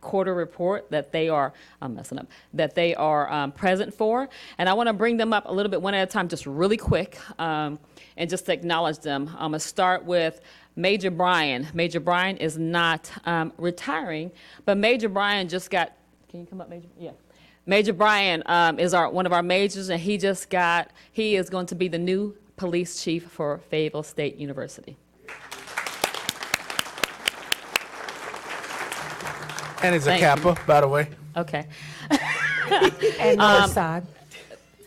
quarter report that they are, I'm messing up, that they are present for. And I want to bring them up a little bit one at a time, just really quick, and just to acknowledge them. I'm going to start with Major Brian. Major Brian is not retiring, but Major Brian just got, can you come up, Major? Yeah. Major Brian is one of our majors, and he is going to be the new police chief for Fayetteville State University. And he's a Thank Kappa, by the way. Okay. And north side.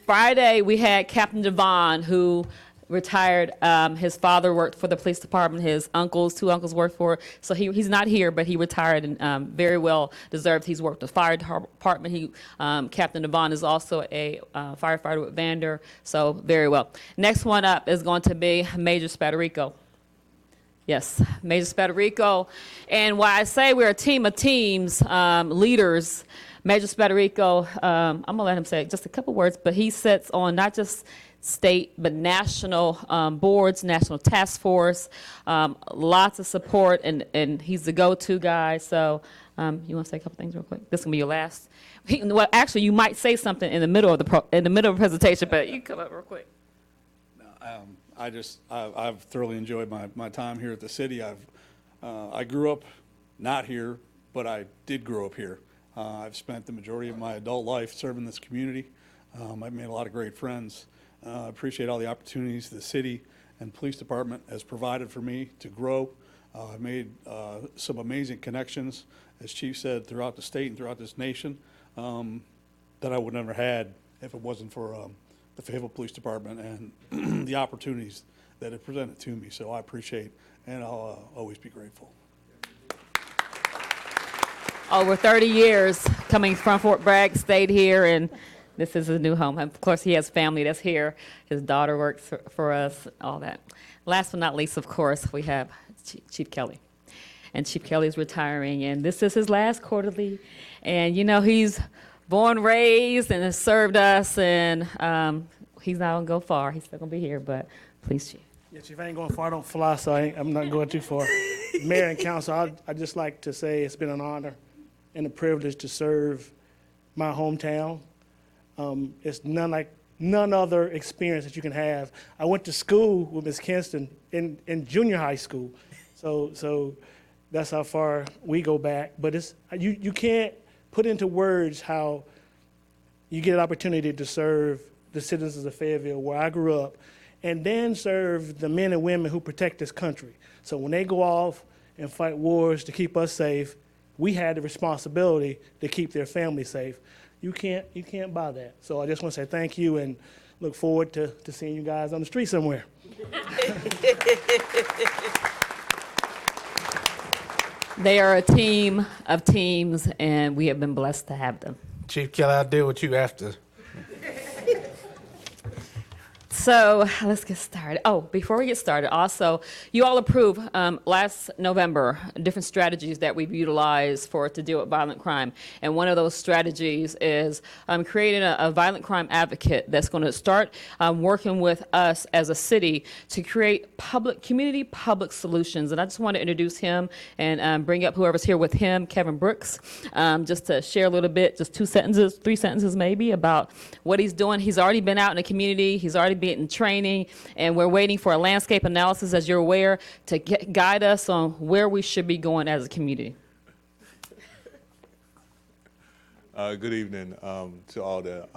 Friday, we had Captain Devon, who retired. His father worked for the police department. His two uncles worked for it. So he's not here, but he retired and very well deserved. He's worked with the fire department. Captain Devon is also a firefighter with Vander, so very well. Next one up is going to be Major Spadarico. Yes, Major Spadarico. And why I say we're a team of teams, leaders, Major Spadarico, I'm going to let him say just a couple words, but he sits on not just state, but national boards, national task force, lots of support, and he's the go-to guy. So you want to say a couple things real quick? This is going to be your last. Well, actually, you might say something in the middle of the presentation, but you come up real quick. I've thoroughly enjoyed my time here at the city. I grew up not here, but I did grow up here. I've spent the majority of my adult life serving this community. I've made a lot of great friends. I appreciate all the opportunities the city and police department has provided for me to grow. I've made some amazing connections, as Chief said, throughout the state and throughout this nation that I would never had if it wasn't for the Fayetteville Police Department and the opportunities that it presented to me. So I appreciate, and I'll always be grateful. Over 30 years coming from Fort Bragg, stayed here, and this is his new home. Of course, he has family that's here. His daughter works for us, all that. Last but not least, of course, we have Chief Kelly. And Chief Kelly is retiring, and this is his last quarterly. And, you know, he's born, raised, and has served us, and he's not going to go far. He's still going to be here, but please, Chief. Yeah, Chief, I ain't going far, I don't fly, so I'm not going too far. Mayor and council, I'd just like to say it's been an honor and a privilege to serve my hometown. It's none other experience that you can have. I went to school with Ms. Kinston in junior high school, so that's how far we go back. But you can't put into words how you get an opportunity to serve the citizens of Fayetteville, where I grew up, and then serve the men and women who protect this country. So when they go off and fight wars to keep us safe, we had the responsibility to keep their family safe. You can't buy that. So I just want to say thank you and look forward to seeing you guys on the street somewhere. They are a team of teams, and we have been blessed to have them. Chief Kelly, I'll deal with you after. So let's get started. Oh, before we get started, also, you all approved last November different strategies that we've utilized to deal with violent crime. And one of those strategies is creating a violent crime advocate that's going to start working with us as a city to create community public solutions. And I just want to introduce him and bring up whoever's here with him, Kevin Brooks, just to share a little bit, just 3 sentences maybe, about what he's doing. He's already been out in the community. He's already been in training, and we're waiting for a landscape analysis, as you're aware, to guide us on where we should be going as a community. Good evening to all the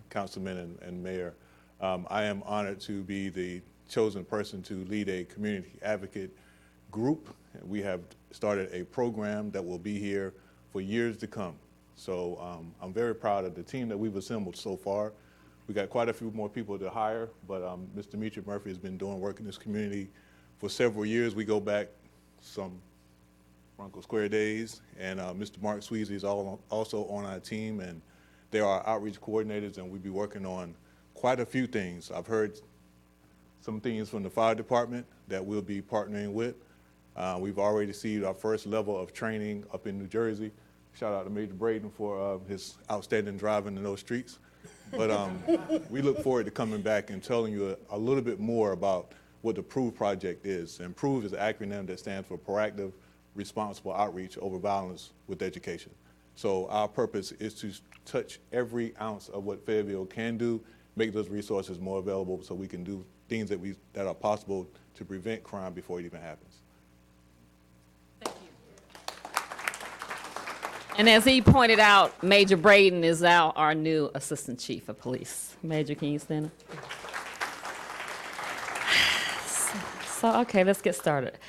councilmen and mayor. I am honored to be the chosen person to lead a community advocate group. We have started a program that will be here for years to come. So I'm very proud of the team that we've assembled so far. We got quite a few more people to hire, but Mr. Demetri Murphy has been doing work in this community for several years. We go back Uncle Square Days, and Mr. Mark Sweezy is also on our team, and they are outreach coordinators, and we'll be working on quite a few things. I've heard some things from the fire department that we'll be partnering with. We've already received our first level of training up in New Jersey. Shout out to Major Braden for his outstanding driving in those streets. But we look forward to coming back and telling you a little bit more about what the PROVE project is. And PROVE is an acronym that stands for Proactive Responsible Outreach Over Violence with Education. So our purpose is to touch every ounce of what Fayetteville can do, make those resources more available so we can do things that are possible to prevent crime before it even happens. Thank you. And as he pointed out, Major Braden is now our new Assistant Chief of Police. Major, can you stand up? So, okay, let's get started.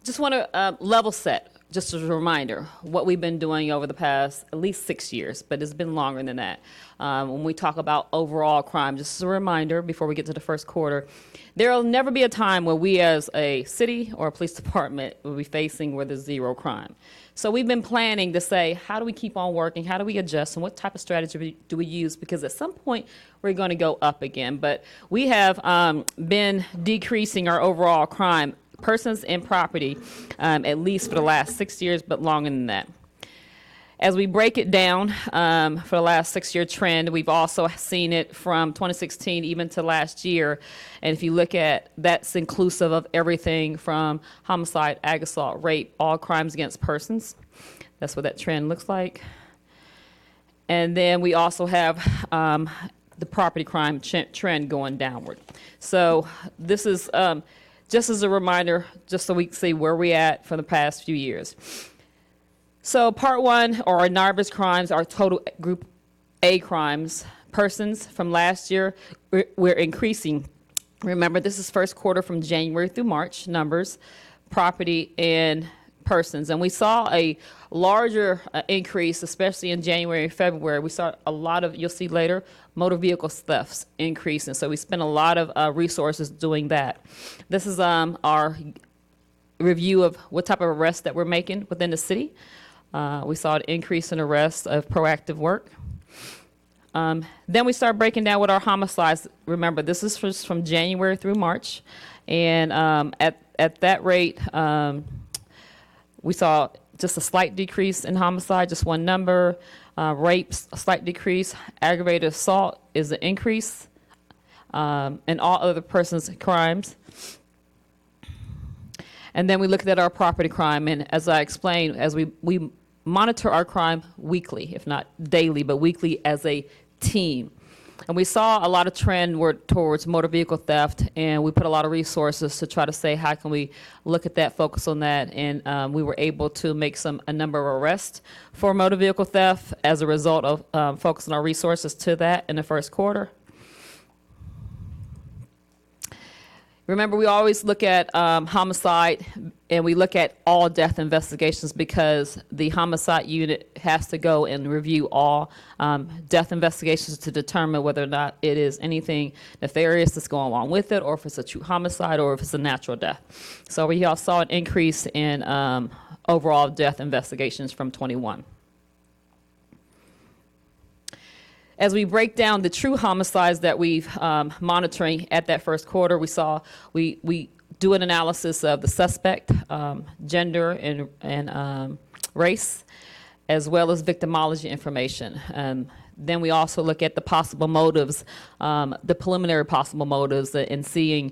Just want to level set, just as a reminder, what we've been doing over the past at least 6 years, but it's been longer than that. When we talk about overall crime, just as a reminder before we get to the first quarter, there will never be a time where we as a city or a police department will be facing where there's zero crime. So we've been planning to say, how do we keep on working? How do we adjust? And what type of strategy do we use? Because at some point, we're going to go up again. But we have been decreasing our overall crime, persons and property, at least for the last 6 years, but longer than that. As we break it down for the last 6-year trend, we've also seen it from 2016 even to last year. And if you look at, that's inclusive of everything from homicide, ag assault, rape, all crimes against persons. That's what that trend looks like. And then we also have the property crime trend going downward. So this is just as a reminder, just so we can see where we're at for the past few years. So part one, or our NARBIS crimes, our total group A crimes, persons from last year, we're increasing. Remember, this is first quarter from January through March numbers, property and persons. And we saw a larger increase, especially in January and February. We saw a lot of, you'll see later, motor vehicle thefts increasing. So we spent a lot of resources doing that. This is our review of what type of arrests that we're making within the city. We saw an increase in arrests of proactive work. Then we start breaking down what our homicides. Remember, this is from January through March. And at that rate, we saw just a slight decrease in homicide, just one number. Rapes, a slight decrease. Aggravated assault is an increase. And all other persons' crimes. And then we looked at our property crime, and as I explained, as we monitor our crime weekly, if not daily, but weekly as a team. And we saw a lot of trend towards motor vehicle theft, and we put a lot of resources to try to say, how can we look at that, focus on that, and we were able to make a number of arrests for motor vehicle theft as a result of focusing our resources to that in the first quarter. Remember, we always look at homicide, and we look at all death investigations because the homicide unit has to go and review all death investigations to determine whether or not it is anything nefarious that's going along with it, or if it's a true homicide, or if it's a natural death. So we all saw an increase in overall death investigations from 21. As we break down the true homicides that we've monitoring at that first quarter, we saw we do an analysis of the suspect, gender and race, as well as victimology information. Then we also look at the possible motives, the preliminary possible motives, and seeing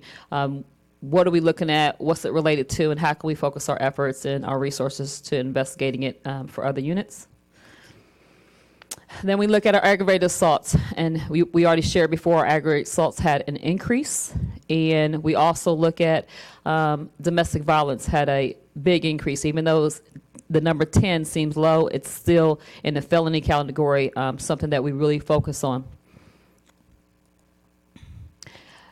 what are we looking at, what's it related to, and how can we focus our efforts and our resources to investigating it for other units. Then we look at our aggravated assaults, and we already shared before, our aggravated assaults had an increase, and we also look at domestic violence had a big increase. Even though the number 10 seems low, it's still in the felony category, something that we really focus on.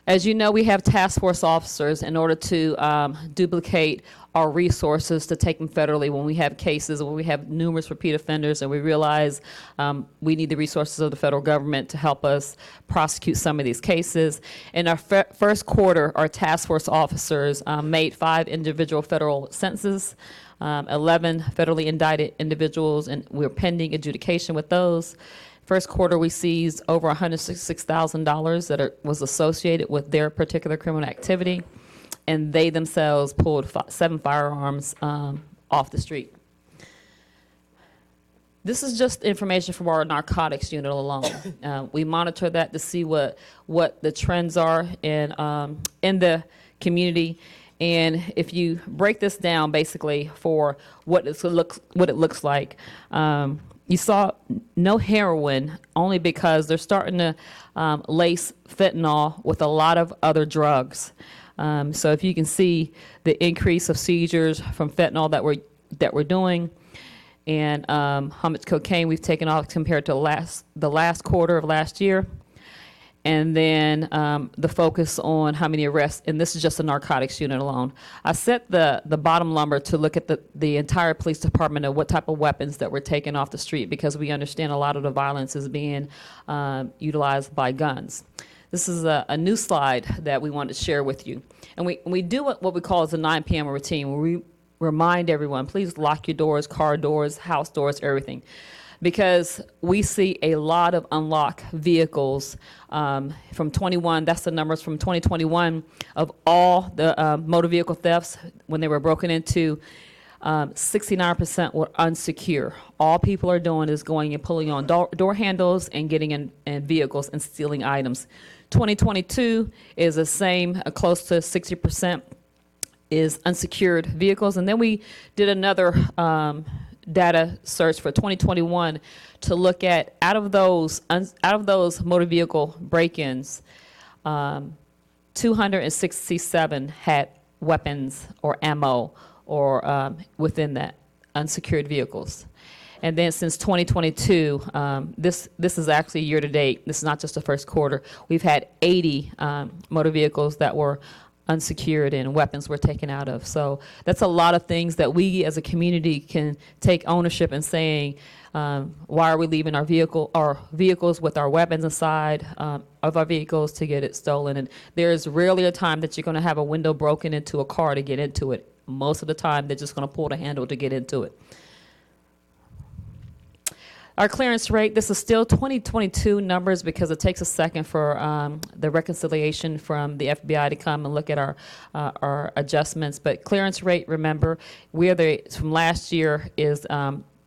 As you know, we have task force officers in order to duplicate our resources to take them federally when we have cases, when we have numerous repeat offenders, and we realize we need the resources of the federal government to help us prosecute some of these cases. In our first quarter, our task force officers made 5 individual federal sentences, 11 federally indicted individuals, and we're pending adjudication with those. First quarter, we seized over $166,000 that was associated with their particular criminal activity, and they themselves pulled 7 firearms off the street. This is just information from our narcotics unit alone. We monitor that to see what the trends are in the community. And if you break this down, basically for what it looks like, you saw no heroin only because they're starting to lace fentanyl with a lot of other drugs. So if you can see the increase of seizures from fentanyl that we're doing, and how much cocaine we've taken off compared to the last quarter of last year. And then the focus on how many arrests, and this is just the narcotics unit alone. I set the bottom number to look at the entire police department and what type of weapons that were taken off the street, because we understand a lot of the violence is being utilized by guns. This is a new slide that we wanted to share with you. And we do what we call as a 9 p.m. routine, where we remind everyone, please lock your doors, car doors, house doors, everything. Because we see a lot of unlocked vehicles from 21, that's the numbers from 2021 of all the motor vehicle thefts when they were broken into. 69% were unsecure. All people are doing is going and pulling on door handles and getting in vehicles and stealing items. 2022 is the same, close to 60% is unsecured vehicles. And then we did another data search for 2021 to look at out of those motor vehicle break-ins, 267 had weapons or ammo or within that unsecured vehicles. And then since 2022, this is actually year to date. This is not just the first quarter. We've had 80 motor vehicles that were unsecured and weapons were taken out of. So that's a lot of things that we as a community can take ownership in saying, why are we leaving our vehicles with our weapons inside of our vehicles to get it stolen? And there's rarely a time that you're going to have a window broken into a car to get into it. Most of the time, they're just going to pull the handle to get into it. Our clearance rate, this is still 2022 numbers because it takes a second for the reconciliation from the FBI to come and look at our adjustments. But clearance rate, remember, from last year is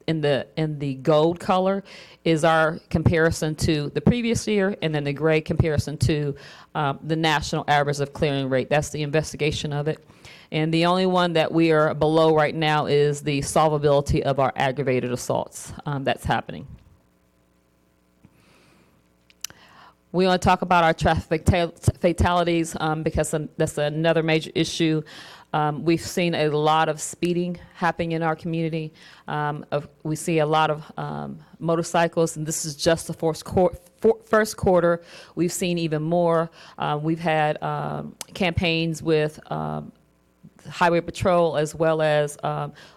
in the gold color is our comparison to the previous year, and then the gray comparison to the national average of clearing rate. That's the investigation of it. And the only one that we are below right now is the solvability of our aggravated assaults that's happening. We want to talk about our traffic fatalities because that's another major issue. We've seen a lot of speeding happening in our community. We see a lot of motorcycles, and this is just the first quarter. We've seen even more. We've had campaigns with Highway Patrol as well as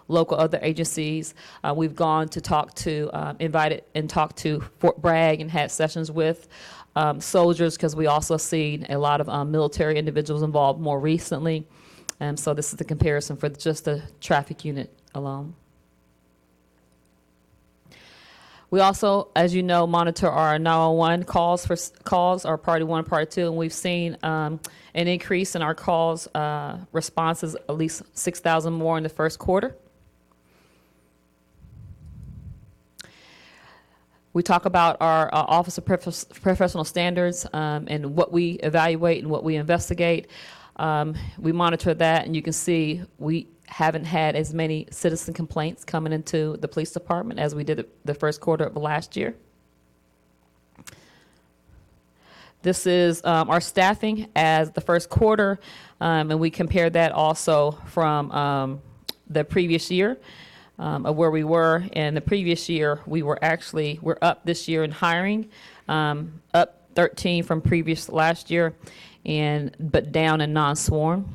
local other agencies. We've gone to talk to, invited and talked to Fort Bragg and had sessions with soldiers, because we also seen a lot of military individuals involved more recently. So this is the comparison for just the traffic unit alone. We also, as you know, monitor our 911 calls, our Party 1, Party 2, and we've seen an increase in our calls responses, at least 6,000 more in the first quarter. We talk about our Office of Professional Standards and what we evaluate and what we investigate. We monitor that, and you can see we haven't had as many citizen complaints coming into the police department as we did the first quarter of last year. This is our staffing as the first quarter, and we compare that also from the previous year of where we were. In the previous year, we're up this year in hiring, up 13 from previous last year, but down in non-sworn.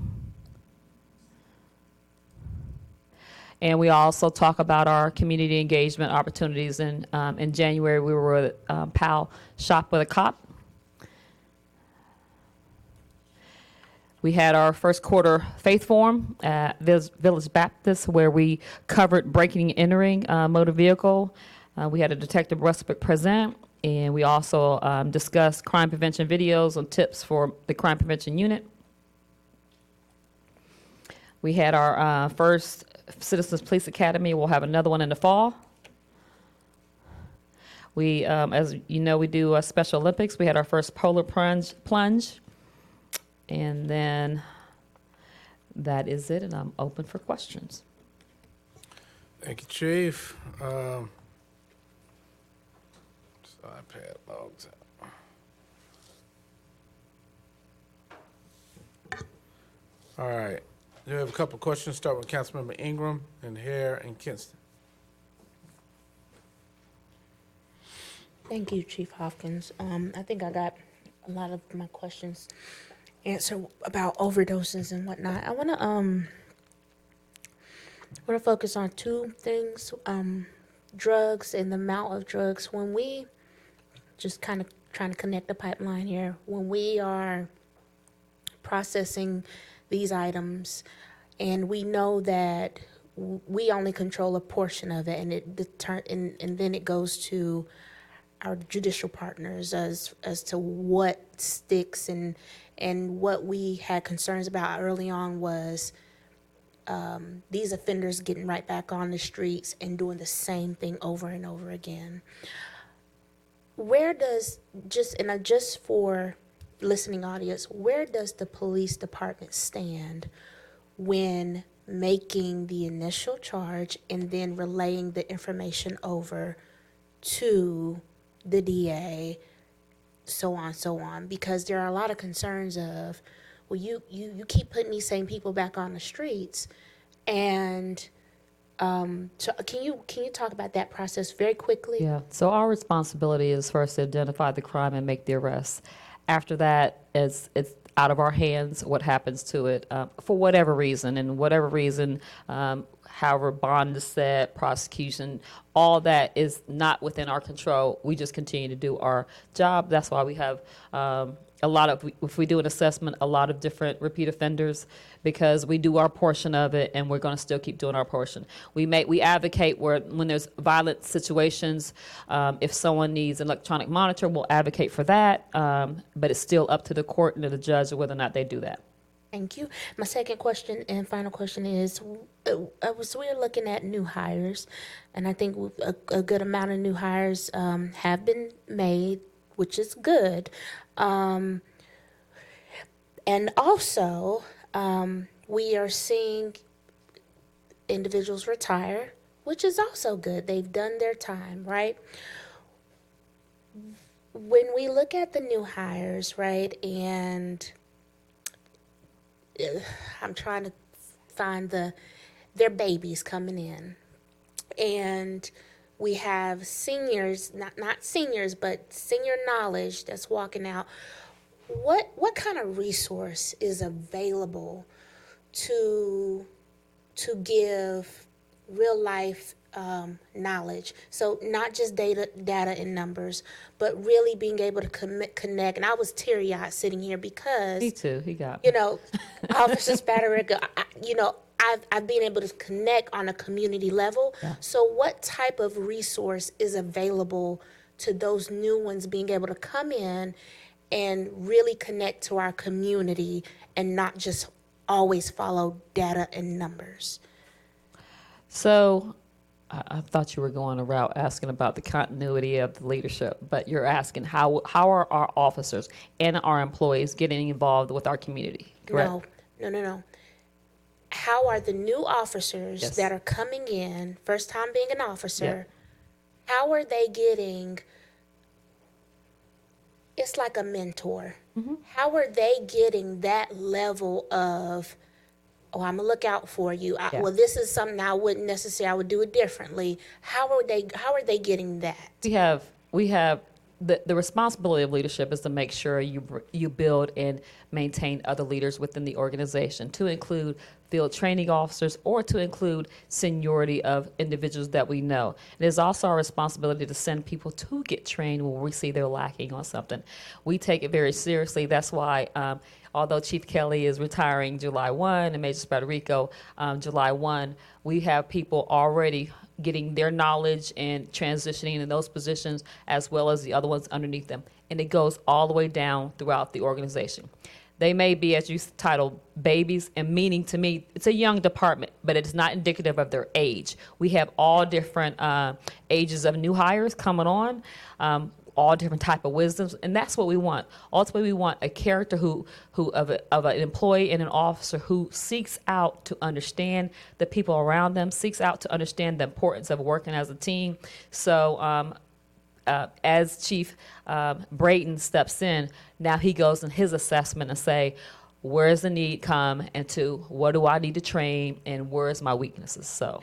And we also talk about our community engagement opportunities. In January, we were at PAL Shop with a Cop. We had our first quarter faith forum at Village Baptist, where we covered breaking and entering motor vehicle. We had a detective respite present, and we also discussed crime prevention videos and tips for the crime prevention unit. We had our first Citizens Police Academy. We'll have another one in the fall. We, as you know, we do Special Olympics. We had our first polar plunge. And then that is it, and I'm open for questions. Thank you, Chief. This iPad logs out. All right. We have a couple of questions. Start with Councilmember Ingram and Hare and Kinston. Thank you, Chief Hopkins. I think I got a lot of my questions answered about overdoses and whatnot. I want to focus on two things: drugs and the amount of drugs. When we just kind of trying to connect the pipeline here, when we are processing these items, and we know that we only control a portion of it, and then it goes to our judicial partners as to what sticks, and what we had concerns about early on was these offenders getting right back on the streets and doing the same thing over and over again. Where does, just for listening audience, where does the police department stand when making the initial charge and then relaying the information over to the DA, so on? Because there are a lot of concerns of, well, you keep putting these same people back on the streets, and so can you talk about that process very quickly? Yeah, so our responsibility is first to identify the crime and make the arrest. After that, it's out of our hands what happens to it for whatever reason, however bond is set, prosecution, all that is not within our control. We just continue to do our job. That's why we have if we do an assessment, a lot of different repeat offenders, because we do our portion of it, and we're going to still keep doing our portion. We advocate when there's violent situations. If someone needs an electronic monitor, we'll advocate for that. But it's still up to the court and to the judge whether or not they do that. Thank you. My second question and final question is, we're looking at new hires, and I think a good amount of new hires have been made, which is good. And also, we are seeing individuals retire, which is also good. They've done their time, right? When we look at the new hires, right, and I'm trying to find their babies coming in, and we have seniors, not seniors, but senior knowledge that's walking out. What kind of resource is available to give real life knowledge? So not just data and numbers, but really being able to connect. And I was teary-eyed sitting here because Me too. He got Officer Spadarica, I've been able to connect on a community level. Yeah. So what type of resource is available to those new ones being able to come in and really connect to our community and not just always follow data and numbers? So I thought you were going a route asking about the continuity of the leadership, but you're asking how are our officers and our employees getting involved with our community, correct? No. How are the new officers Yes. that are coming in, first time being an officer, Yeah. how are they getting, it's like a mentor. Mm-hmm. How are they getting that level of, oh, I'm gonna look out for you. Yeah. Well, this is something I wouldn't necessarily, I would do it differently. How are they getting that? We have the responsibility of leadership is to make sure you build and maintain other leaders within the organization, to include field training officers or to include seniority of individuals that we know. It is also our responsibility to send people to get trained when we see they're lacking on something. We take it very seriously. That's why, although Chief Kelly is retiring July 1 and Major Spadarico July 1, we have people already getting their knowledge and transitioning in those positions as well as the other ones underneath them. And it goes all the way down throughout the organization. They may be, as you titled, babies, and meaning to me, it's a young department, but it's not indicative of their age. We have all different ages of new hires coming on, all different type of wisdoms, and that's what we want. Ultimately, we want a character who of an employee and an officer who seeks out to understand the people around them, seeks out to understand the importance of working as a team. So as Chief Brayton steps in, now he goes in his assessment and say, where's the need come, and to what do I need to train, and where's my weaknesses? So,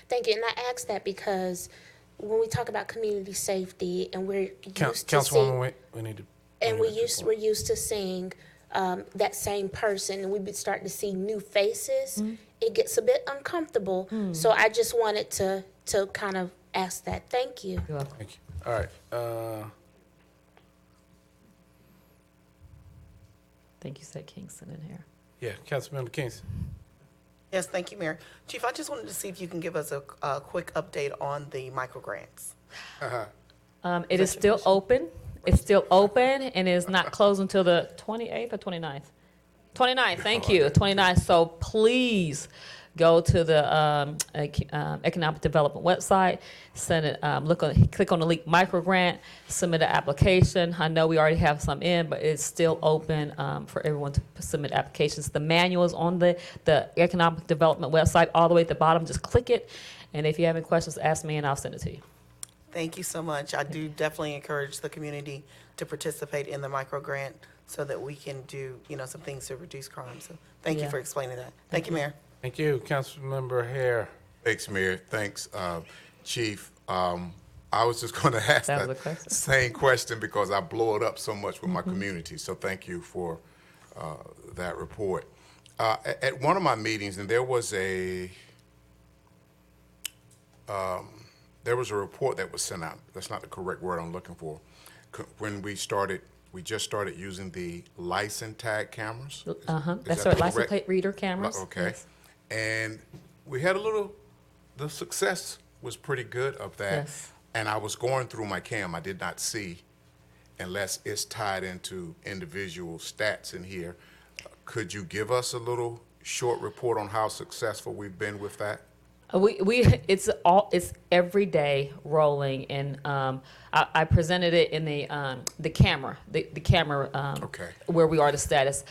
Thank you. And I ask that because when we talk about community safety, and we're used to seeing, Councilwoman, we need to. and we're used to seeing that same person, and we start to see new faces, it gets a bit uncomfortable. So I just wanted to kind of ask that. Thank you. you're welcome. Thank you. All right. I think you said Kingston in here. Yeah, Councilmember Kingston. Yes, thank you, Mayor. Chief, I just wanted to see if you can give us a quick update on the micro grants. It is still open. It's still open and is not closed until the 28th or 29th? 29th, thank you, 29th. So please go to the Economic Development website, send it, click on the link micro grant, submit an application. I know we already have some in, but it's still open for everyone to submit applications. The manual is on the Economic Development website all the way at the bottom. Just click it, and if you have any questions, ask me and I'll send it to you. Thank you so much. I do definitely encourage the community to participate in the micro grant so that we can do, some things to reduce crime. So thank you Yeah. for explaining that. Thank you, Mayor. Thank you, Councilmember Hare. Thanks, Mayor. Thanks, Chief. I was just going to ask That was a that question. same question because I blow it up so much with my community. So thank you for that report. At one of my meetings, and there was a report that was sent out. That's not the correct word I'm looking for. When we just started using the license tag cameras. That's that right, license correct? plate reader cameras. Okay. Yes. And we had the success was pretty good of that. Yes. And I was going through my cam. I did not see, unless it's tied into individual stats in here. Could you give us a little short report on how successful we've been with that? It's every day rolling, and I presented it in the camera, the camera Okay. where we are, the status.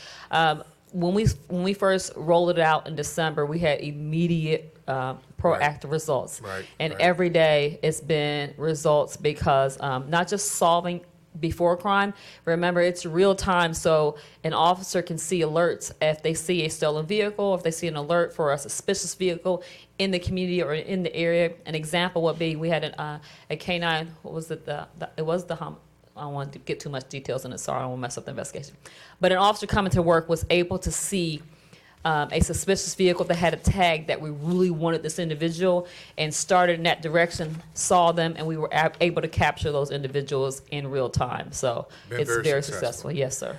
When we first rolled it out in December, we had immediate proactive results, Right, and right. every day it's been results because not just solving before crime. Remember, it's real time, so an officer can see alerts if they see a stolen vehicle, if they see an alert for a suspicious vehicle in the community or in the area. An example would be we had a K9. What was it? It was the I don't want to get too much details in it. Sorry, I don't want to mess up the investigation. But an officer coming to work was able to see a suspicious vehicle that had a tag that we really wanted this individual, and started in that direction, saw them, and we were able to capture those individuals in real time. So Been it's very very successful. successful. Yes, sir.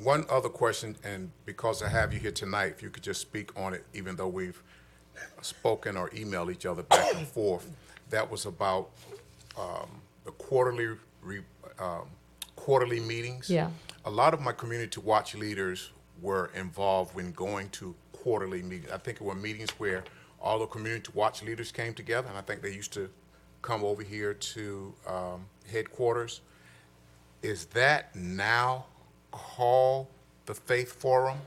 One other question, and because I have you here tonight, if you could just speak on it, even though we've spoken or emailed each other back and forth, that was about the quarterly meetings. Yeah. A lot of my community watch leaders were involved when going to quarterly meetings. I think it were meetings where all the community watch leaders came together, and I think they used to come over here to headquarters. Is that now called the Faith Forum?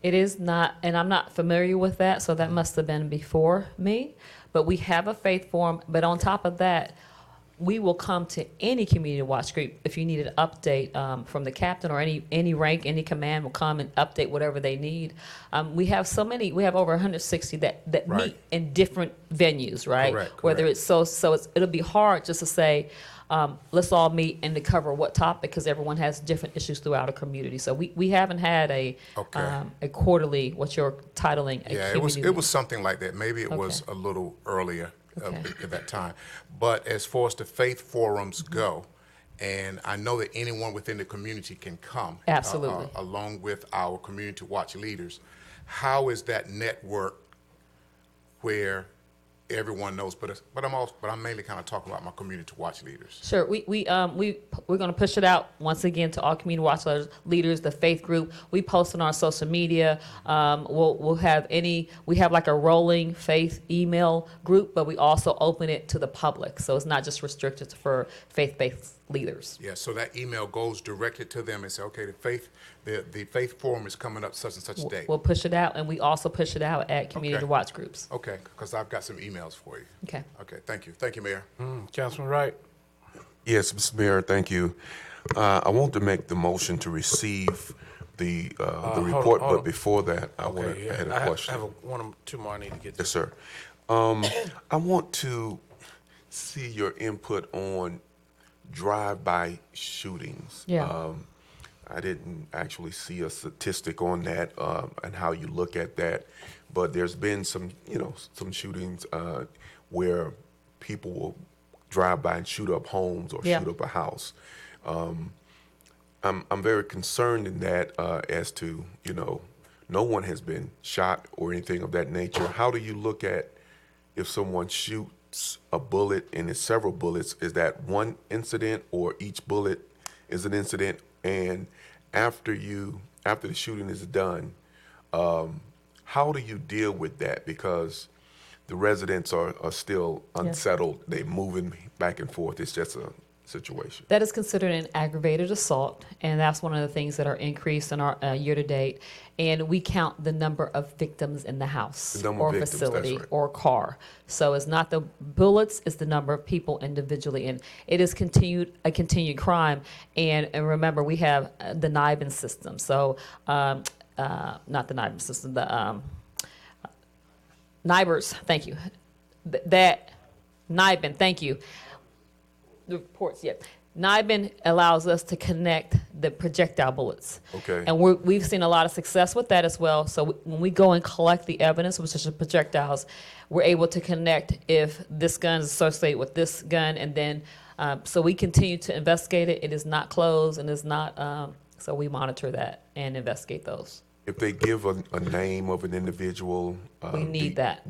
It is not, and I'm not familiar with that, so that must have been before me. But we have a faith forum. But on top of that, we will come to any community watch group if you need an update from the captain or any rank, any command will come and update whatever they need. We have so many. We have over 160 that Right. meet in different venues, right? Correct, Whether correct. it's it'll be hard just to say. let's all meet and to cover what topic, because everyone has different issues throughout a community. So we haven't had a quarterly, what you're titling a Yeah, community. it was something like that. Maybe it was a little earlier at that time. But as far as the faith forums go, and I know that anyone within the community can come. Absolutely. Along with our community watch leaders. How is that network where everyone knows? But I'm mainly kind of talking about my community watch leaders. Sure. We're going to push it out once again to all community watch leaders, the faith group. We post on our social media. We have like a rolling faith email group, but we also open it to the public. So it's not just restricted for faith-based leaders. Yeah, so that email goes directly to them and say, okay, the faith forum is coming up such and such date. We'll push it out, and we also push it out at community watch groups. Okay, because I've got some emails for you. Okay. Okay, thank you. Thank you, Mayor. Councilman Wright. Yes, Mr. Mayor, thank you. I want to make the motion to receive the report, but before that, I had a question. I have one or two more I need to get to. Yes, sir. I want to see your input on drive-by shootings. Yeah. I didn't actually see a statistic on that and how you look at that, but there's been some shootings where people will drive by and shoot up homes or shoot up a house. I'm very concerned in that as to, no one has been shot or anything of that nature. How do you look at if someone shoots a bullet and it's several bullets? Is that one incident, or each bullet is an incident? And after the shooting is done, how do you deal with that? Because the residents are still unsettled. They're moving back and forth. It's just a situation. That is considered an aggravated assault, and that's one of the things that are increased in our year-to-date. And we count the number of victims in the house or facility or car. So it's not the bullets, it's the number of people individually. And it is a continued crime. And remember, we have the NIBIN system. So not the NIBIN system, the NIBRS, thank you. That NIBIN, thank you. The reports, yeah. NIBIN allows us to connect the projectile bullets. Okay. And we've seen a lot of success with that as well. So when we go and collect the evidence, which is the projectiles, we're able to connect if this gun is associated with this gun, and then so we continue to investigate it. It is not closed, and it's not. So we monitor that and investigate those. If they give a name of an individual, We need that.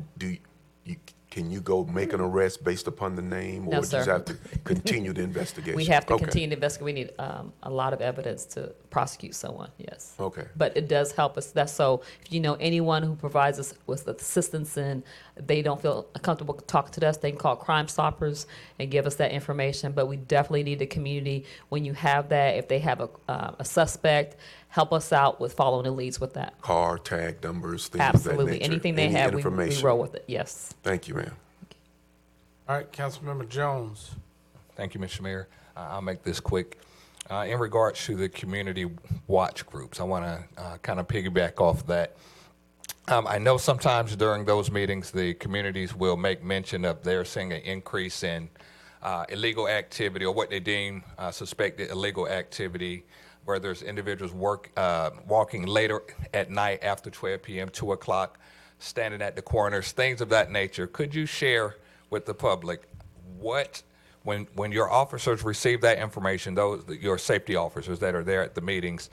Can you go make an arrest based upon the name, or No, just sir. have to continue the investigation? We have to Okay. continue to investigate. We need a lot of evidence to prosecute someone, yes. Okay. But it does help us. That's so if you know anyone who provides us with assistance and they don't feel comfortable talking to us, they can call Crime Stoppers and give us that information. But we definitely need the community, when you have that, if they have a suspect, help us out with following the leads with that. Car tag numbers, things of that Absolutely. nature. Anything they Any have, we information. roll with it, yes. Thank you, ma'am. All right, Councilmember Jones. Thank you, Mr. Mayor. I'll make this quick. In regards to the community watch groups, I want to kind of piggyback off that. I know sometimes during those meetings, the communities will make mention of they're seeing an increase in illegal activity, or what they deem suspected illegal activity, where there's individuals walking later at night after 12 p.m., 2 o'clock, standing at the corners, things of that nature. Could you share with the public when your officers receive that information, your safety officers that are there at the meetings,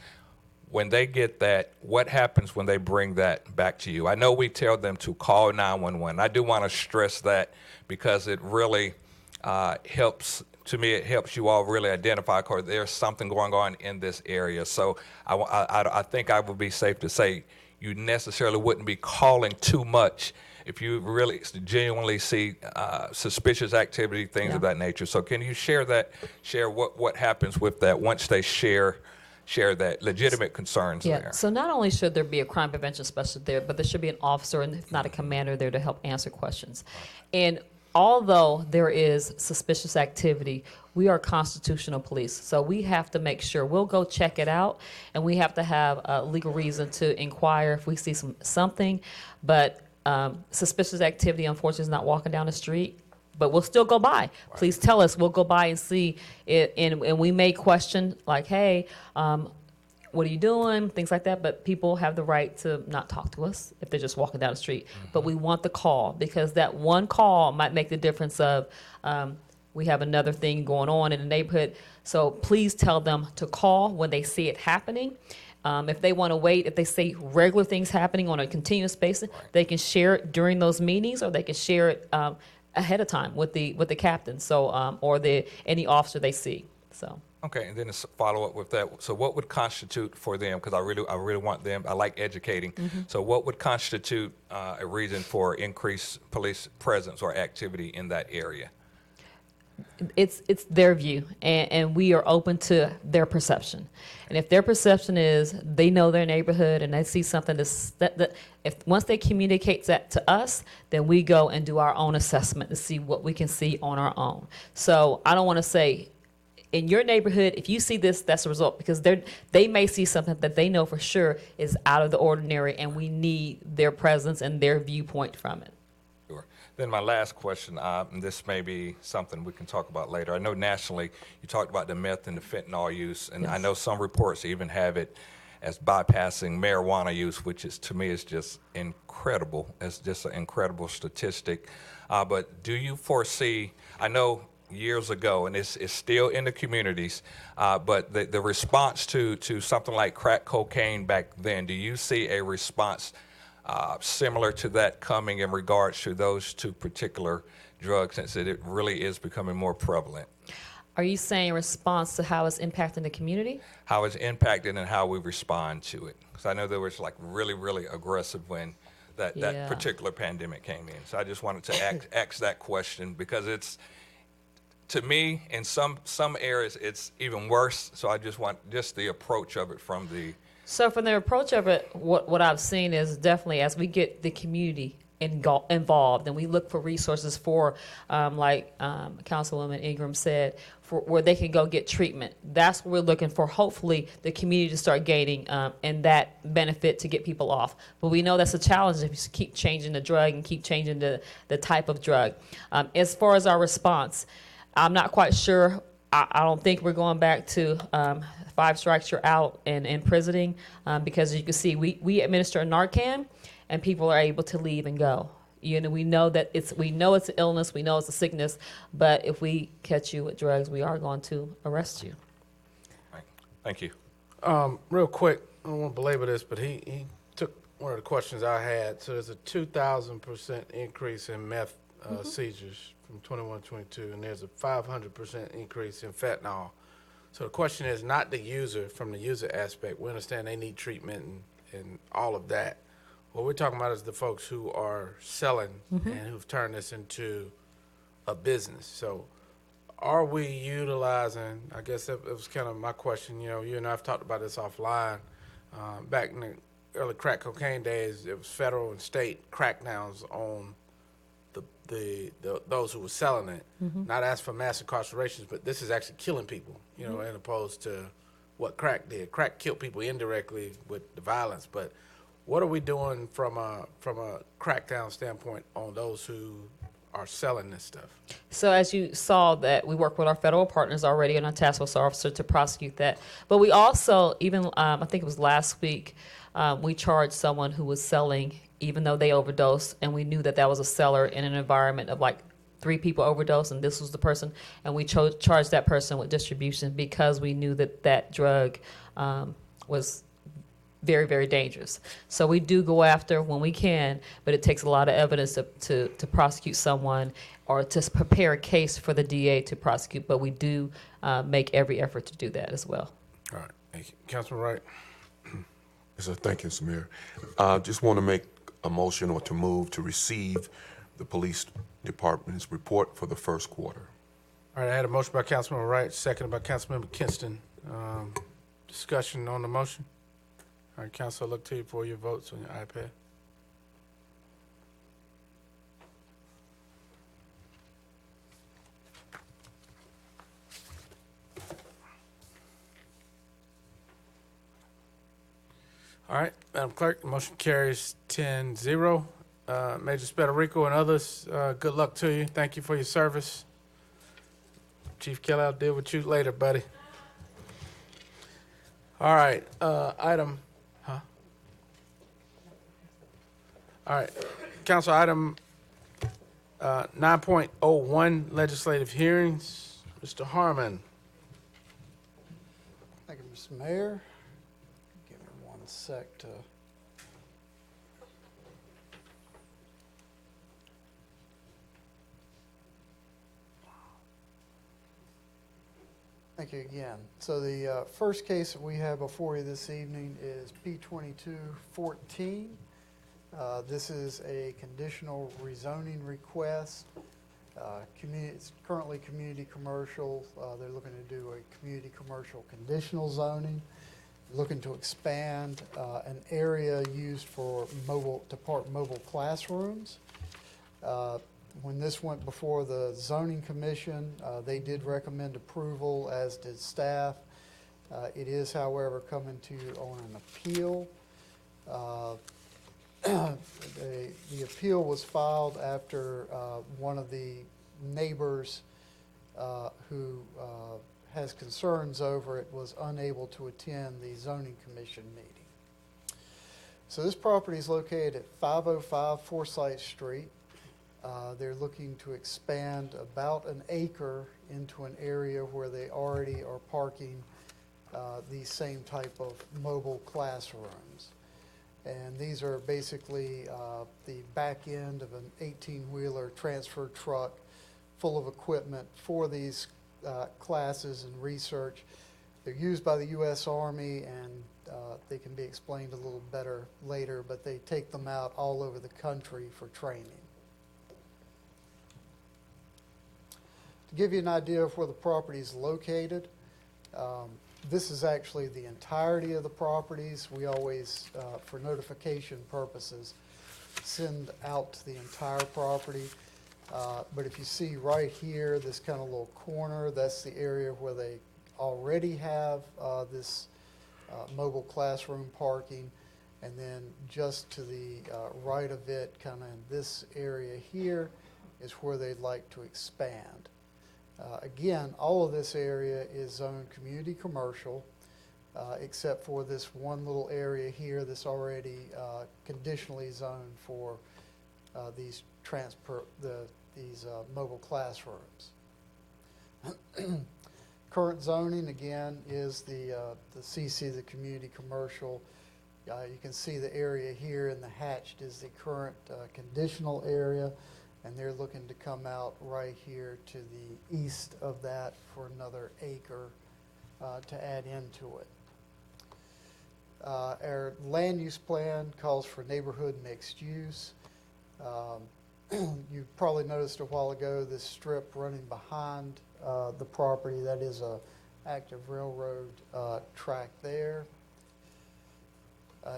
when they get that, what happens when they bring that back to you? I know we tell them to call 911. I do want to stress that, because it really helps. To me, it helps you all really identify, because there's something going on in this area. So I think I would be safe to say you necessarily wouldn't be calling too much if you really genuinely see suspicious activity, things of that nature. So can you share what happens with that once they share that legitimate concerns there? So not only should there be a crime prevention specialist there, but there should be an officer, and if not a commander, there to help answer questions. And although there is suspicious activity, we are constitutional police, so we have to make sure we'll go check it out, and we have to have a legal reason to inquire if we see something. But suspicious activity, unfortunately, is not walking down the street. but we'll still go by. Please tell us. We'll go by and see it, and we may question like, hey, what are you doing? Things like that. But people have the right to not talk to us if they're just walking down the street. But we want the call, because that one call might make the difference of we have another thing going on in the neighborhood. So please tell them to call when they see it happening. If they want to wait, if they see regular things happening on a continuous basis, they can share it during those meetings, or they can share it ahead of time with the captain, so or any officer they see. So. Okay, and then to follow up with that, so what would constitute for them, because I really want them, I like educating, so what would constitute a reason for increased police presence or activity in that area? It's their view, and we are open to their perception. And if their perception is they know their neighborhood and they see something that if once they communicate that to us, then we go and do our own assessment to see what we can see on our own. So I don't want to say, in your neighborhood, if you see this, that's a result, because they may see something that they know for sure is out of the ordinary, and we need their presence and their viewpoint from it. Sure. Then my last question, and this may be something we can talk about later. I know nationally you talked about the meth and the fentanyl use, and I know some reports even have it as bypassing marijuana use, which is, to me, is just incredible. It's just an incredible statistic. But do you foresee, I know years ago, and it's still in the communities, but the response to something like crack cocaine back then, do you see a response similar to that coming in regards to those two particular drugs, since it really is becoming more prevalent? Are you saying response to how it's impacting the community? How it's impacted and how we respond to it. Because I know there was like really aggressive when that particular pandemic came in. So I just wanted to ask that question, because it's, to me, in some areas, it's even worse. So I just want the approach of it from the. So from the approach of it, what I've seen is definitely as we get the community involved and we look for resources for, like Councilwoman Ingram said, for where they can go get treatment. That's what we're looking for. Hopefully, the community to start gaining and that benefit to get people off. But we know that's a challenge if you keep changing the drug and keep changing the type of drug. As far as our response, I'm not quite sure. I don't think we're going back to 5 strikes you're out and imprisoning, because you can see we administer Narcan and people are able to leave and go. You know, we know it's an illness, we know it's a sickness, but if we catch you with drugs, we are going to arrest you. Right. Thank you. Real quick, I don't want to belabor this, but he took one of the questions I had. So there's a 2,000% increase in meth seizures from 21 to 22, and there's a 500% increase in fentanyl. So the question is not the user, from the user aspect. We understand they need treatment and all of that. What we're talking about is the folks who are selling and who've turned this into a business. So are we utilizing, I guess that was kind of my question, you know, you and I have talked about this offline. Back in the early crack cocaine days, it was federal and state crackdowns on those who were selling it, not asking for mass incarcerations, but this is actually killing people, you know, as opposed to what crack did. Crack killed people indirectly with the violence, but what are we doing from a crackdown standpoint on those who are selling this stuff? So as you saw, that we work with our federal partners already and our task force officer to prosecute that. But we also, even I think it was last week, we charged someone who was selling, even though they overdosed, and we knew that was a seller in an environment of like 3 people overdosed, and this was the person, and we charged that person with distribution because we knew that drug was very, very dangerous. So we do go after when we can, but it takes a lot of evidence to prosecute someone or to prepare a case for the DA to prosecute, but we do make every effort to do that as well. All right, thank you. Councilman Wright. Yes, sir. Thank you, Mr. Mayor. Just want to make a motion or to move to receive the police department's report for the first quarter. All right, I had a motion by Councilman Wright, seconded by Councilmember Kinston. Discussion on the motion? All right, Council, I look to you for your votes on your iPad. All right, Madam Clerk, the motion carries 10-0. Major Spederico and others, good luck to you. Thank you for your service. Chief Kelly, I'll deal with you later, buddy. All right, All right, council item 9.01, legislative hearings. Mr. Harmon. Thank you, Mr. Mayor. Give me one sec to. Thank you again. So the first case that we have before you this evening is P2214. This is a conditional rezoning request. It's currently community commercial. They're looking to do a community commercial conditional zoning, looking to expand an area used for to park mobile classrooms. When this went before the zoning commission, they did recommend approval, as did staff. It is, however, coming to you on an appeal. The appeal was filed after one of the neighbors who has concerns over it was unable to attend the zoning commission meeting. So this property is located at 505 Forsyth Street. They're looking to expand about an acre into an area where they already are parking these same type of mobile classrooms. And these are basically the back end of an 18-wheeler transfer truck full of equipment for these classes and research. They're used by the U.S. Army, and they can be explained a little better later, but they take them out all over the country for training. To give you an idea of where the property is located, this is actually the entirety of the properties. We always, for notification purposes, send out the entire property. But if you see right here, this kind of little corner, that's the area where they already have this mobile classroom parking. And then just to the right of it, kind of in this area here, is where they'd like to expand. Again, all of this area is zoned community commercial, except for this one little area here that's already conditionally zoned for these mobile classrooms. Current zoning, again, is the CC, the community commercial. You can see the area here in the hatched is the current conditional area. And they're looking to come out right here to the east of that for another acre to add into it. Our land use plan calls for neighborhood mixed use. You probably noticed a while ago this strip running behind the property. That is a active railroad track there.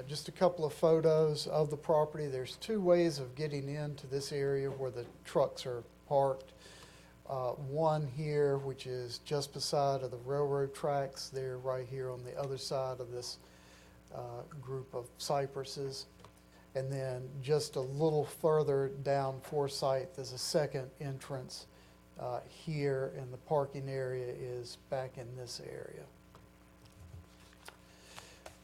Just a couple of photos of the property. There's two ways of getting into this area where the trucks are parked. One here, which is just beside of the railroad tracks. They're right here on the other side of this group of cypresses. And then just a little further down Forsyth, there's a second entrance here, and the parking area is back in this area.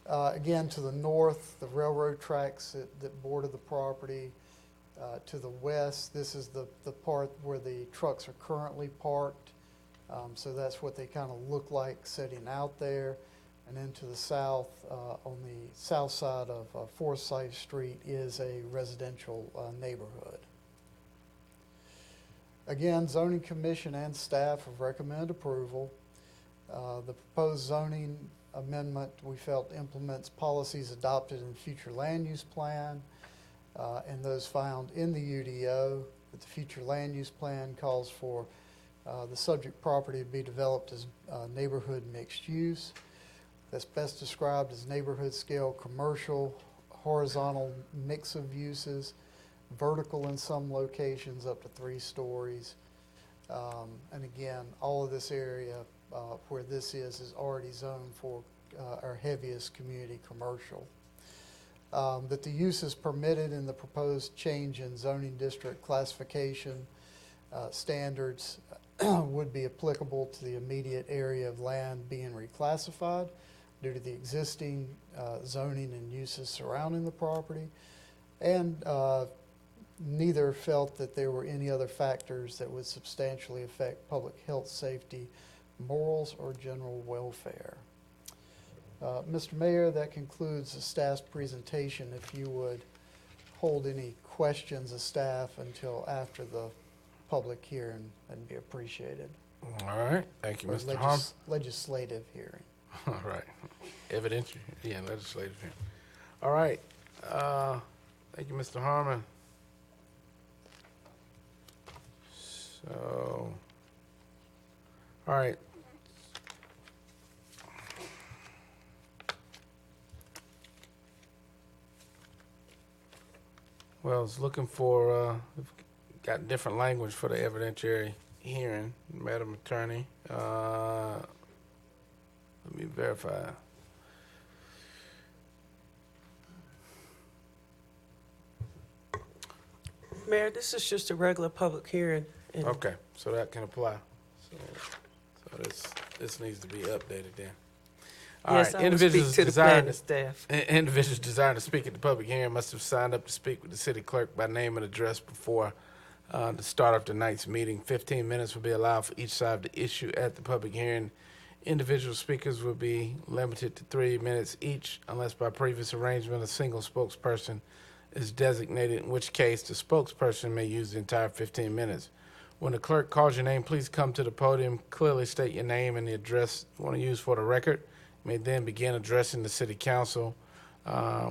Again, to the north, the railroad tracks that border the property. To the west, this is the part where the trucks are currently parked. So that's what they kind of look like sitting out there. And then to the south, on the south side of Forsyth Street is a residential neighborhood. Again, Zoning Commission and staff have recommended approval. The proposed zoning amendment, we felt, implements policies adopted in the future land use plan and those found in the UDO. But the future land use plan calls for the subject property to be developed as neighborhood mixed use. That's best described as neighborhood scale commercial, horizontal mix of uses, vertical in some locations up to 3 stories. And again, all of this area where this is already zoned for our heaviest community commercial. that the uses permitted in the proposed change in zoning district classification standards would be applicable to the immediate area of land being reclassified due to the existing zoning and uses surrounding the property, and neither felt that there were any other factors that would substantially affect public health, safety, morals, or general welfare. Mr. Mayor, that concludes the staff's presentation. If you would hold any questions of staff until after the public hearing, that'd be appreciated. All right, thank you, Or Mr. Harm. legislative hearing. All right, evidentiary, yeah, legislative hearing. All right, thank you, Mr. Harmon. So, all right. Well, I was looking for, we've got different language for the evidentiary hearing, Madam Attorney. Let me verify. Mayor, this is just a regular public hearing. and- Okay, so that can apply. So this needs to be updated then. All Yes, right, I will speak to the planning staff. Individuals desiring to speak at the public hearing must have signed up to speak with the city clerk by name and address before the start of tonight's meeting. 15 minutes will be allowed for each side to issue at the public hearing. Individual speakers will be limited to 3 minutes each unless by previous arrangement a single spokesperson is designated, in which case the spokesperson may use the entire 15 minutes. When the clerk calls your name, please come to the podium, clearly state your name and the address you want to use for the record. You may then begin addressing the city council.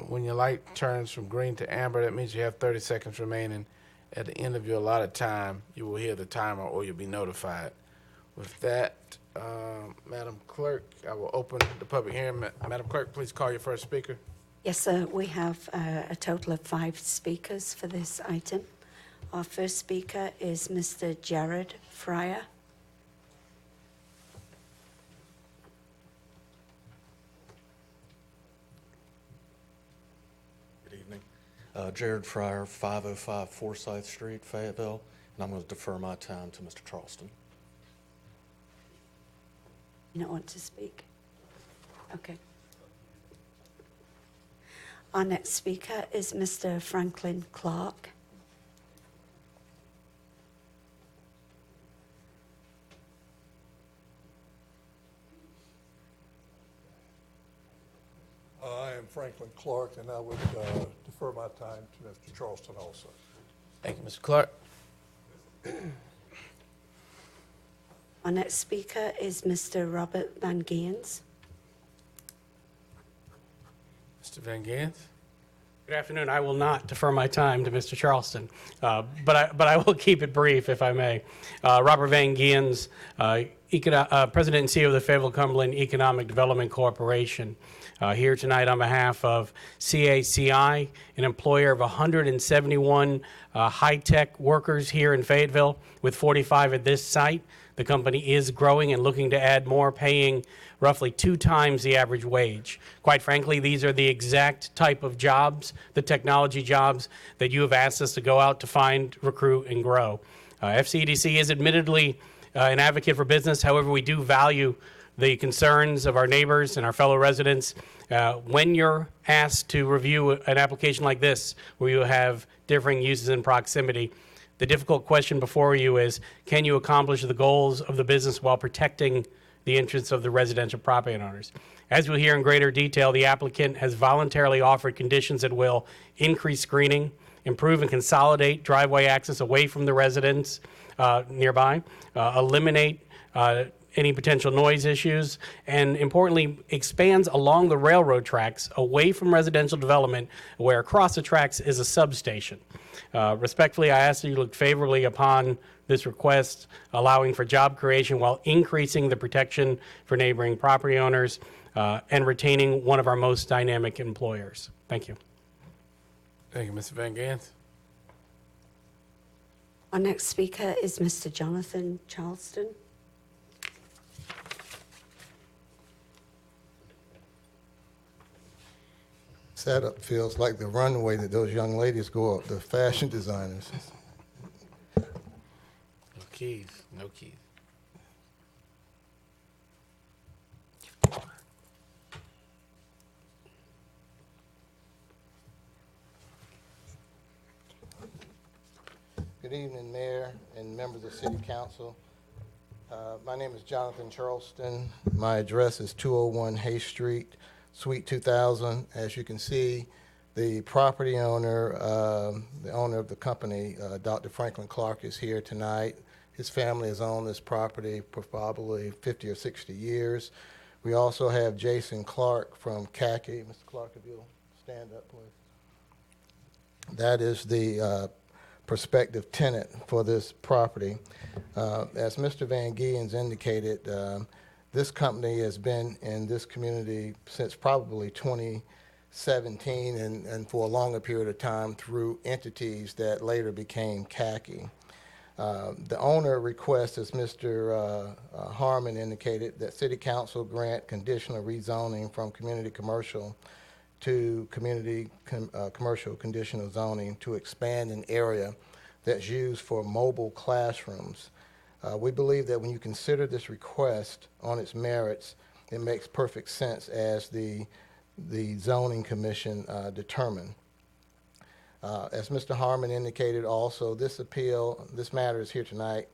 When your light turns from green to amber, that means you have 30 seconds remaining. At the end of your allotted time, you will hear the timer or you'll be notified. With that, Madam Clerk, I will open the public hearing. Madam Clerk, please call your first speaker. Yes, sir. We have a total of 5 speakers for this item. Our first speaker is Mr. Jared Fryer. Good evening. Jared Fryer, 505 Forsyth Street, Fayetteville, and I'm going to defer my time to Mr. Charleston. You don't want to speak? Okay. Our next speaker is Mr. Franklin Clark. I am Franklin Clark, and I would defer my time to Mr. Charleston also. Thank you, Mr. Clark. Our next speaker is Mr. Robert Van Geens. Mr. Van Gans. Good afternoon. I will not defer my time to Mr. Charleston, but I will keep it brief, if I may. Robert Van Geens, President and CEO of the Fayetteville Cumberland Economic Development Corporation, here tonight on behalf of CACI, an employer of 171 high-tech workers here in Fayetteville, with 45 at this site. The company is growing and looking to add more, paying roughly 2 times the average wage. Quite frankly, these are the exact type of jobs, the technology jobs, that you have asked us to go out to find, recruit, and grow. FCDC is admittedly an advocate for business. However, we do value the concerns of our neighbors and our fellow residents. When you're asked to review an application like this, where you have differing uses in proximity, the difficult question before you is, can you accomplish the goals of the business while protecting the interests of the residential property owners? As we'll hear in greater detail, the applicant has voluntarily offered conditions that will increase screening, improve and consolidate driveway access away from the residents nearby, eliminate any potential noise issues, and importantly, expands along the railroad tracks away from residential development, where across the tracks is a substation. Respectfully, I ask that you look favorably upon this request, allowing for job creation while increasing the protection for neighboring property owners and retaining one of our most dynamic employers. Thank you. Thank you, Mr. Van Gans. Our next speaker is Mr. Jonathan Charleston. setup feels like the runway that those young ladies go up, the fashion designers. No keys, no keys. Good evening, Mayor and members of City Council. My name is Jonathan Charleston. My address is 201 Hay Street, Suite 2000. As you can see, the property owner, the owner of the company, Dr. Franklin Clark, is here tonight. His family has owned this property for probably 50 or 60 years. We also have Jason Clark from Khaki. Mr. Clark, if you'll stand up, please. That is the prospective tenant for this property. As Mr. Van Giens indicated, this company has been in this community since probably 2017 and for a longer period of time through entities that later became Khaki. The owner requests, as Mr. Harmon indicated, that City Council grant conditional rezoning from community commercial to community commercial conditional zoning to expand an area that's used for mobile classrooms. We believe that when you consider this request on its merits, it makes perfect sense as the zoning commission determined. As Mr. Harmon indicated also, this matter is here tonight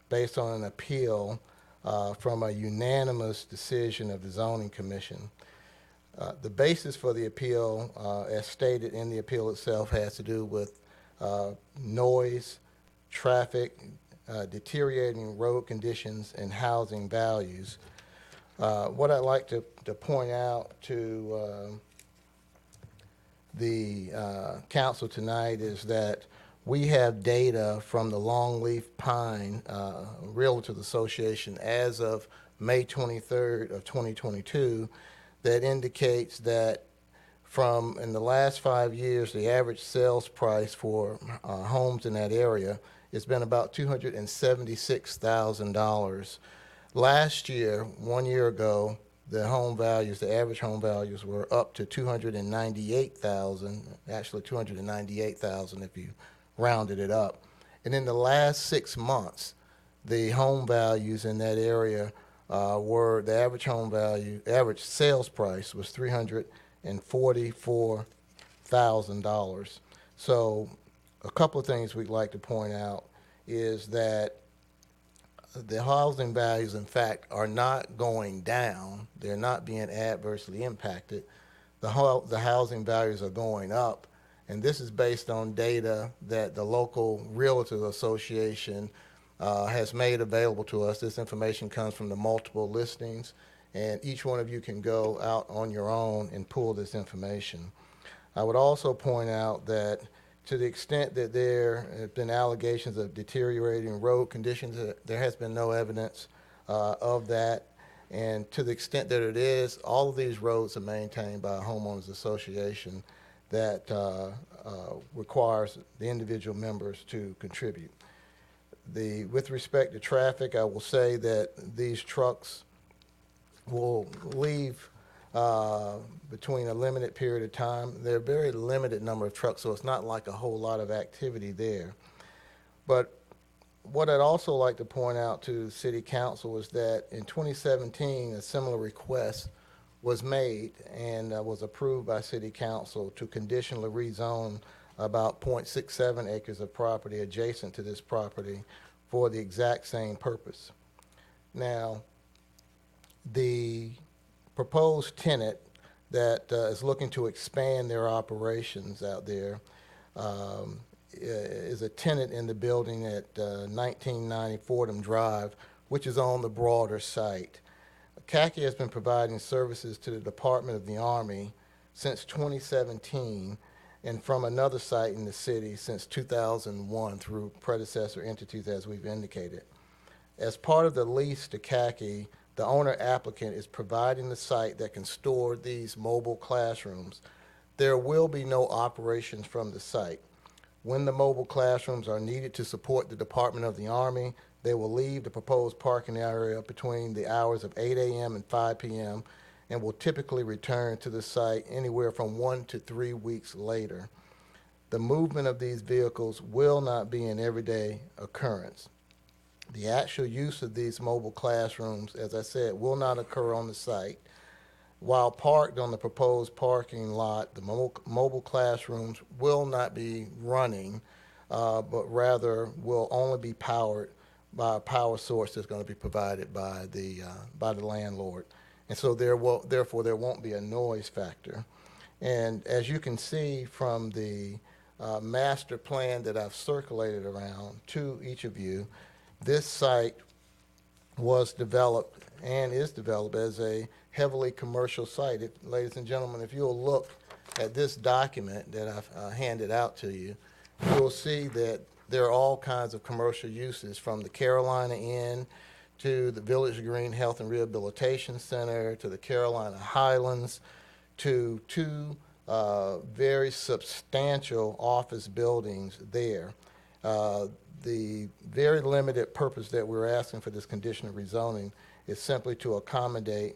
based on an appeal from a unanimous decision of the zoning commission. The basis for the appeal, as stated in the appeal itself, has to do with noise, traffic, deteriorating road conditions, and housing values. What I'd like to point out to the council tonight is that we have data from the Longleaf Pine Realtors Association as of May 23rd of 2022 that indicates that in the last 5 years, the average sales price for homes in that area has been about $276,000. Last year, 1 year ago, the average home values were up to $298,000, actually $298,000 if you rounded it up. And in the last 6 months, the home values in that area the average sales price was $344,000. So a couple of things we'd like to point out is that the housing values, in fact, are not going down. They're not being adversely impacted. The housing values are going up, and this is based on data that the local Realtors Association has made available to us. This information comes from the multiple listings, and each one of you can go out on your own and pull this information. I would also point out that to the extent that there have been allegations of deteriorating road conditions, there has been no evidence of that. And to the extent that it is, all of these roads are maintained by a homeowners association that requires the individual members to contribute. With respect to traffic, I will say that these trucks will leave between a limited period of time. They're a very limited number of trucks, so it's not like a whole lot of activity there. But what I'd also like to point out to City Council is that in 2017, a similar request was made and was approved by City Council to conditionally rezone about 0.67 acres of property adjacent to this property for the exact same purpose. Now, the proposed tenant that is looking to expand their operations out there is a tenant in the building at 1990 Fordham Drive, which is on the broader site. Khaki has been providing services to the Department of the Army since 2017 and from another site in the city since 2001 through predecessor entities, as we've indicated. As part of the lease to Khaki, the owner applicant is providing the site that can store these mobile classrooms. There will be no operations from the site. When the mobile classrooms are needed to support the Department of the Army, they will leave the proposed parking area between the hours of 8 a.m. and 5 p.m. and will typically return to the site anywhere from 1 to 3 weeks later. The movement of these vehicles will not be an everyday occurrence. The actual use of these mobile classrooms, as I said, will not occur on the site. While parked on the proposed parking lot, the mobile classrooms will not be running, but rather will only be powered by a power source that's going to be provided by the landlord. And so therefore there won't be a noise factor. And as you can see from the master plan that I've circulated around to each of you, this site was developed and is developed as a heavily commercial site. Ladies and gentlemen, if you'll look at this document that I've handed out to you, you'll see that there are all kinds of commercial uses, from the Carolina Inn to the Village Green Health and Rehabilitation Center to the Carolina Highlands to two very substantial office buildings there. The very limited purpose that we're asking for this condition of rezoning is simply to accommodate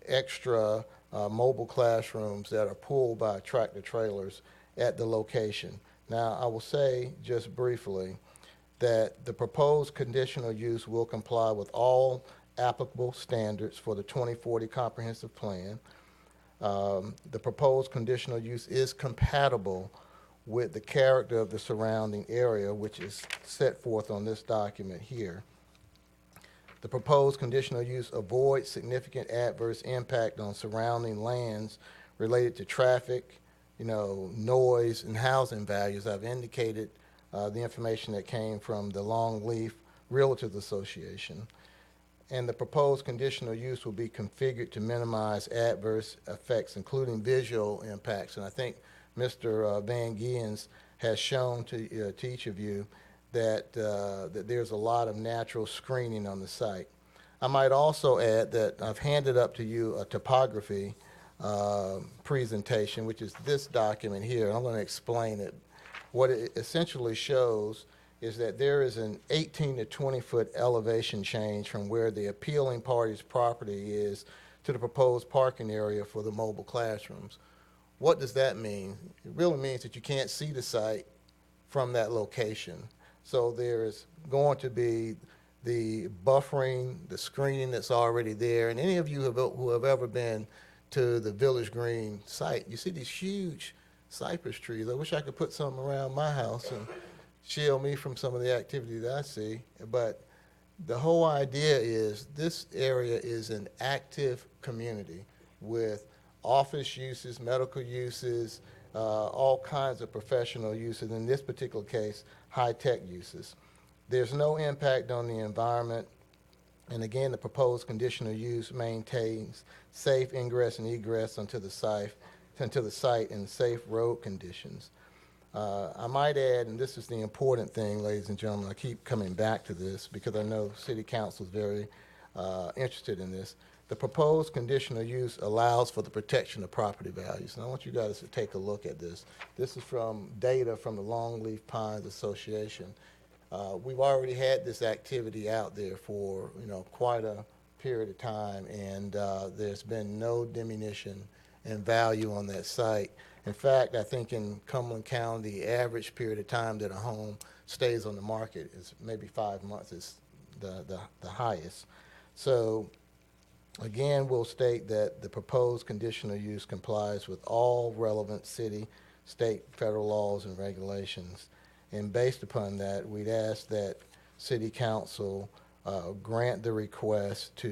extra mobile classrooms that are pulled by tractor trailers at the location. Now, I will say just briefly that the proposed conditional use will comply with all applicable standards for the 2040 Comprehensive Plan. The proposed conditional use is compatible with the character of the surrounding area, which is set forth on this document here. The proposed conditional use avoids significant adverse impact on surrounding lands related to traffic, noise, and housing values. I've indicated the information that came from the Longleaf Realtors Association. And the proposed conditional use will be configured to minimize adverse effects, including visual impacts. And I think Mr. Van Giens has shown to each of you that there's a lot of natural screening on the site. I might also add that I've handed up to you a topography presentation, which is this document here. I'm going to explain it. What it essentially shows is that there is an 18 to 20 foot elevation change from where the appealing party's property is to the proposed parking area for the mobile classrooms. What does that mean? It really means that you can't see the site from that location. So there is going to be the buffering, the screening that's already there. And any of you who have ever been to the Village Green site, you see these huge cypress trees. I wish I could put some around my house and shield me from some of the activity that I see. But the whole idea is this area is an active community with office uses, medical uses, all kinds of professional uses, in this particular case, high-tech uses. There's no impact on the environment, and again, the proposed conditional use maintains safe ingress and egress onto the site in safe road conditions. I might add, and this is the important thing, ladies and gentlemen, I keep coming back to this because I know City Council is very interested in this. The proposed conditional use allows for the protection of property values. And I want you guys to take a look at this. This is from data from the Longleaf Pines Association. We've already had this activity out there for quite a period of time, and there's been no diminution in value on that site. In fact, I think in Cumberland County, the average period of time that a home stays on the market is maybe 5 months. Is the highest. So again, we'll state that the proposed conditional use complies with all relevant city, state, federal laws and regulations. And based upon that, we'd ask that City Council grant the request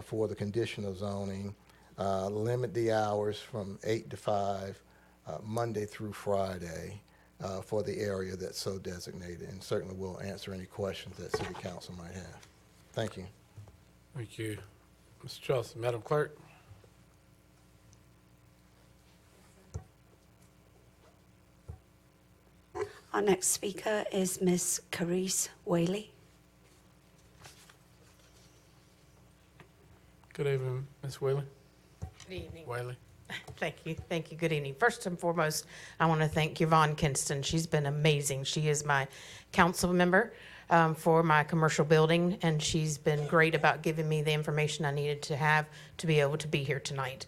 for the conditional zoning, limit the hours from 8 to 5, Monday through Friday, for the area that's so designated. And certainly we'll answer any questions that City Council might have. Thank you. Thank you. Mr. Charleston, Madam Clerk. Our next speaker is Ms. Carice Whaley. Good evening, Ms. Whaley. Good evening. Whaley. Thank you. Thank you. Good evening. First and foremost, I want to thank Yvonne Kinston. She's been amazing. She is my council member for my commercial building, and she's been great about giving me the information I needed to have to be able to be here tonight.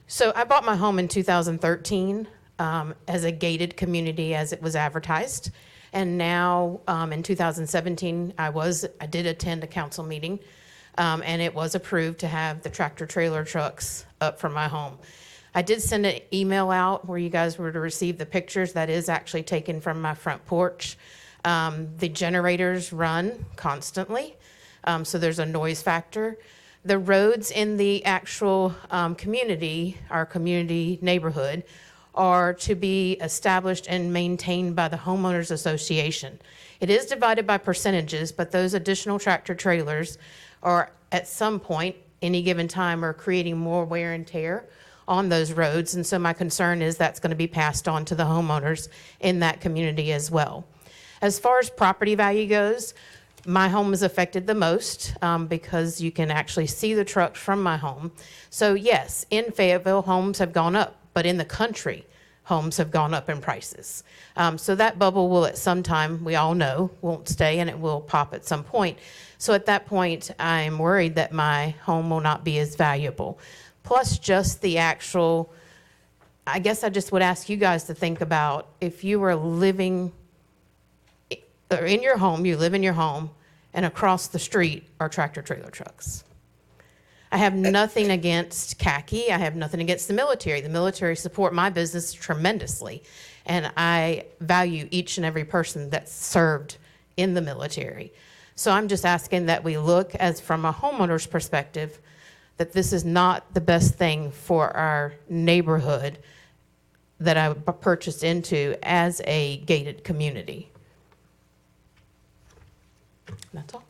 So I bought my home in 2013 as a gated community as it was advertised. And now in 2017, I did attend a council meeting, and it was approved to have the tractor trailer trucks up from my home. I did send an email out where you guys were to receive the pictures. That is actually taken from my front porch. The generators run constantly, so there's a noise factor. The roads in the actual community, our community neighborhood, are to be established and maintained by the homeowners association. It is divided by percentages, but those additional tractor trailers are at some point, any given time, are creating more wear and tear on those roads. And so my concern is that's going to be passed on to the homeowners in that community as well. As far as property value goes, my home is affected the most because you can actually see the trucks from my home. So yes, in Fayetteville, homes have gone up, but in the country, homes have gone up in prices. So that bubble will at some time, we all know, won't stay, and it will pop at some point. So at that point, I'm worried that my home will not be as valuable. Plus just the actual, I guess I just would ask you guys to think about if you were living or in your home, you live in your home, and across the street are tractor trailer trucks. I have nothing against khaki. I have nothing against the military. The military support my business tremendously, and I value each and every person that's served in the military. So I'm just asking that we look as from a homeowner's perspective that this is not the best thing for our neighborhood that I purchased into as a gated community. That's all.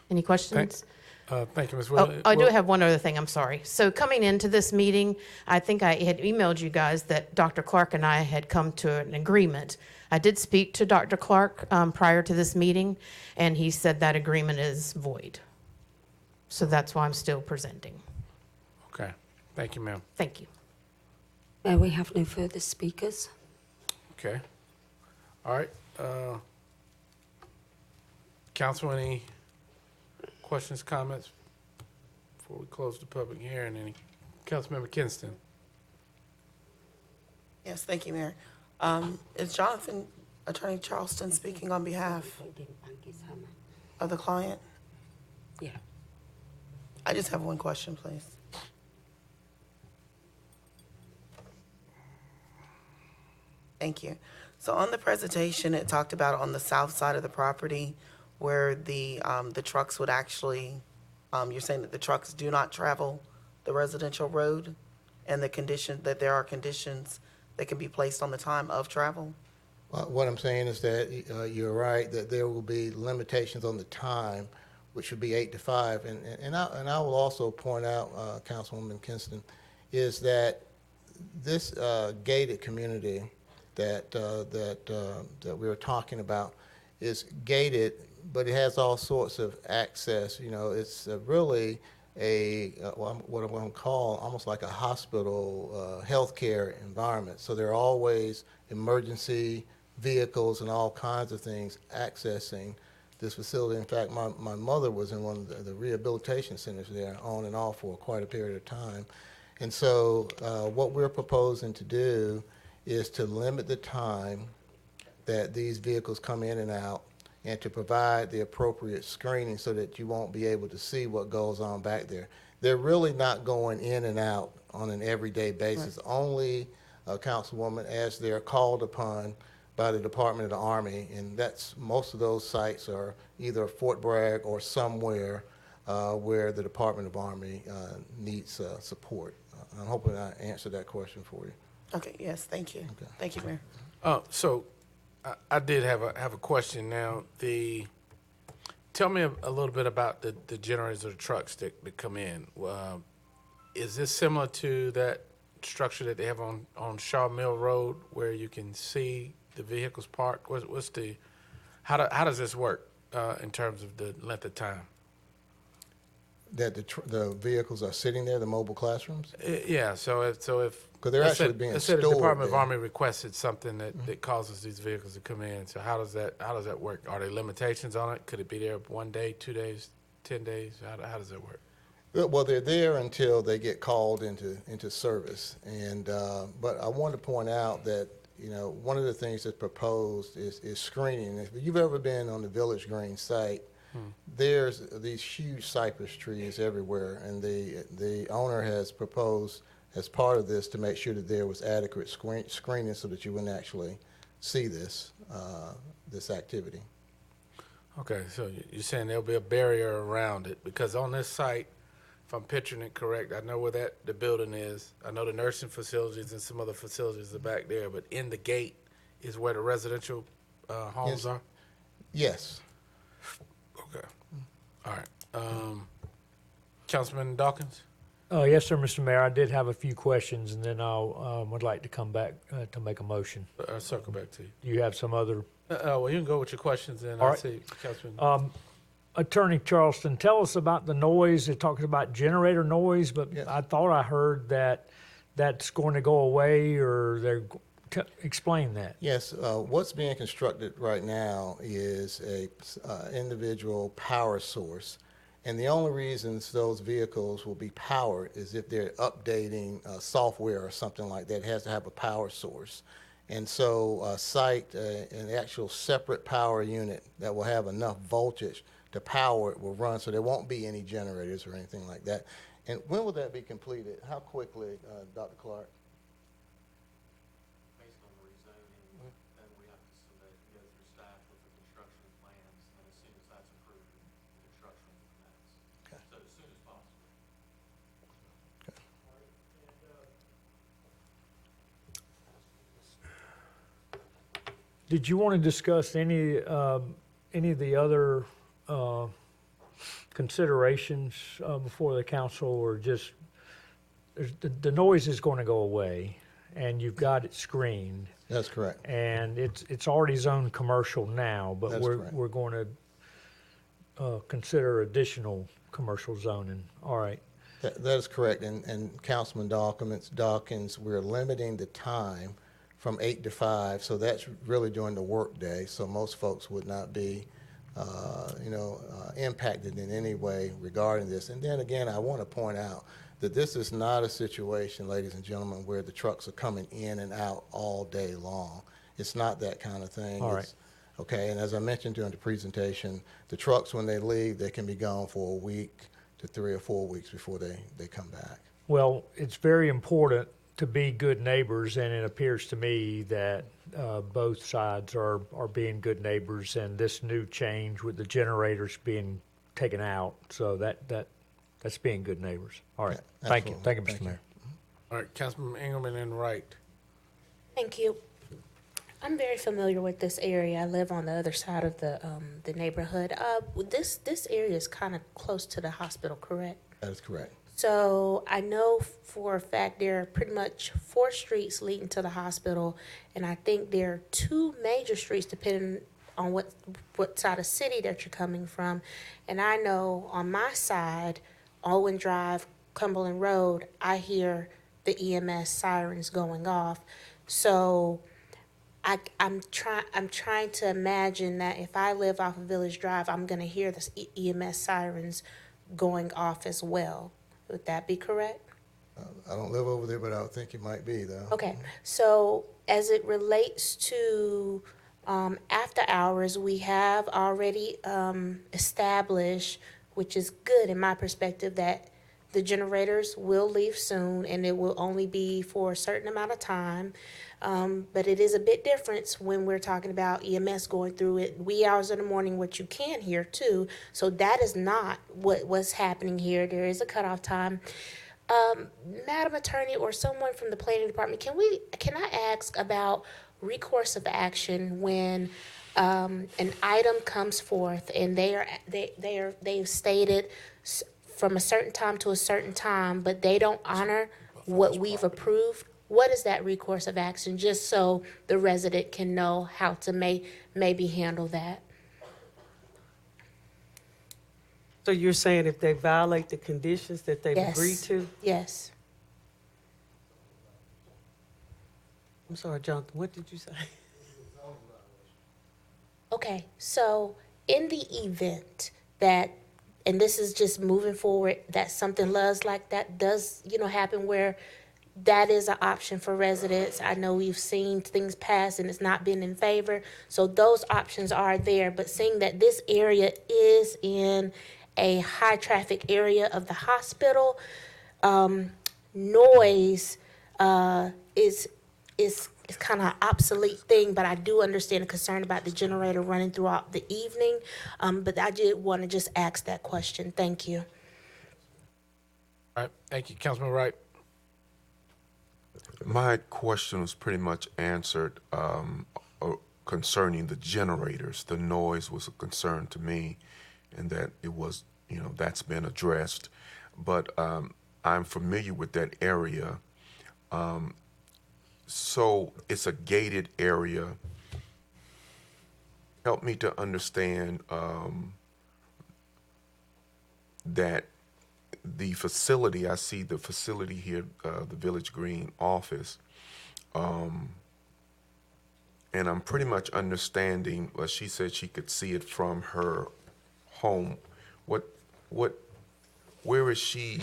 Any questions? Thank you, Ms. Oh, Williams. I do have one other thing, I'm sorry. So coming into this meeting, I think I had emailed you guys that Dr. Clark and I had come to an agreement. I did speak to Dr. Clark prior to this meeting, and he said that agreement is void. So that's why I'm still presenting. Okay. Thank you, ma'am. Thank you. We have no further speakers. Okay. All right. Council, any questions, comments before we close the public hearing? Any? Councilmember Kinston. Yes, thank you, Mayor. Is Jonathan, Attorney Charleston, speaking on behalf of the client? Yeah. I just have one question, please. Thank you. So on the presentation, it talked about on the south side of the property where the trucks would actually, you're saying that the trucks do not travel the residential road, and the condition, that there are conditions that can be placed on the time of travel? What I'm saying is that you're right, that there will be limitations on the time, which would be 8 to 5. And I will also point out, Councilwoman Kinston, is that this gated community that we were talking about is gated, but it has all sorts of access. You know, it's really what I'm going to call almost like a hospital healthcare environment. So there are always emergency vehicles and all kinds of things accessing this facility. In fact, my mother was in one of the rehabilitation centers there on and off for quite a period of time. And so what we're proposing to do is to limit the time that these vehicles come in and out, and to provide the appropriate screening so that you won't be able to see what goes on back there. They're really not going in and out on an everyday basis. Right. Only, Councilwoman, as they're called upon by the Department of the Army, and that's most of those sites are either Fort Bragg or somewhere where the Department of Army needs support. I'm hoping I answered that question for you. Okay, yes, thank you. Okay. Thank you, Mayor. So I did have a question now. Tell me a little bit about the generators of the trucks that come in. Is this similar to that structure that they have on Shaw Mill Road where you can see the vehicles parked? How does this work in terms of the length of time? That the vehicles are sitting there, the mobile classrooms? Yeah, so if, Because they're let's say- actually being let's say the stored Department of there. Army requested something that causes these vehicles to come in, so how does that work? Are there limitations on it? Could it be there 1 day, 2 days, 10 days? How does that work? Well, they're there until they get called into service. And but I want to point out that one of the things that's proposed is screening. If you've ever been on the Village Green site, there's these huge cypress trees everywhere, and the owner has proposed as part of this to make sure that there was adequate screening so that you wouldn't actually see this activity. Okay, so you're saying there'll be a barrier around it, because on this site, if I'm picturing it correct, I know where the building is. I know the nursing facilities and some other facilities are back there, but in the gate is where the residential homes Yes. are? Yes. Okay. All right. Councilman Dawkins? Yes, sir, Mr. Mayor. I did have a few questions, and then I would like to come back to make a motion. I'll circle back to you. Do you have some other? Well, you can go with your questions, and All I'll right. see, Councilman. Attorney Charleston, tell us about the noise. It talks about generator noise, but Yes. I thought I heard that that's going to go away, or explain that. Yes, what's being constructed right now is a individual power source, and the only reasons those vehicles will be powered is if they're updating software or something like that. It has to have a power source. And so an actual separate power unit that will have enough voltage to power it will run, so there won't be any generators or anything like that. And when will that be completed? How quickly, Dr. Clark? Based on the rezoning, then we have to submit, go through staff with the construction plans, and as soon as that's approved, the construction will commence. Okay. So as soon as possible. Did you want to discuss any of the other considerations before the council, or just the noise is going to go away, and you've got it screened, That's correct. and it's already zoned commercial now, but That's correct. we're going to consider additional commercial zoning. All right. That is correct, and Councilman Dawkins, we're limiting the time from 8 to 5, so that's really during the workday, so most folks would not be, impacted in any way regarding this. And then again, I want to point out that this is not a situation, ladies and gentlemen, where the trucks are coming in and out all day long. It's not that kind of thing. All right. Okay, and as I mentioned during the presentation, the trucks, when they leave, they can be gone for a week to 3 or 4 weeks before they come back. Well, it's very important to be good neighbors, and it appears to me that both sides are being good neighbors, and this new change with the generators being taken out, so that's being good neighbors. All right. Yeah, Thank you. absolutely. Thank you, Thank Mr. you. Mayor. All right, Councilman Engelmann and Wright. Thank you. I'm very familiar with this area. I live on the other side of the neighborhood. This area is kind of close to the hospital, correct? That is correct. So I know for a fact there are pretty much 4 streets leading to the hospital, and I think there are 2 major streets depending on what side of the city that you're coming from. And I know on my side, Owen Drive, Cumberland Road, I hear the EMS sirens going off. So I'm trying to imagine that if I live off of Village Drive, I'm going to hear the EMS sirens going off as well. Would that be correct? I don't live over there, but I would think it might be, though. Okay, so as it relates to after hours, we have already established, which is good in my perspective, that the generators will leave soon and it will only be for a certain amount of time. But it is a bit different when we're talking about EMS going through it wee hours in the morning, which you can hear too. So that is not what's happening here. There is a cutoff time. Madam Attorney or someone from the planning department, can I ask about recourse of action when an item comes forth and they've stated from a certain time to a certain time, but they don't honor what we've approved? What is that recourse of action, just so the resident can know how to maybe handle that? So you're saying if they violate the conditions that they've Yes. agreed to? Yes. I'm sorry, Jonathan, what did you say? Okay, so in the event that, and this is just moving forward, that something like that does, happen where that is an option for residents. I know we've seen things pass and it's not been in favor, so those options are there. But seeing that this area is in a high traffic area of the hospital, noise is kind of an obsolete thing, but I do understand the concern about the generator running throughout the evening. But I did want to just ask that question. Thank you. All right, thank you, Councilman Wright. My question was pretty much answered concerning the generators. The noise was a concern to me, and that it was, that's been addressed. But I'm familiar with that area. So it's a gated area. Help me to understand that the facility, I see the facility here, the Village Green office, and I'm pretty much understanding, she said she could see it from her home. Where is she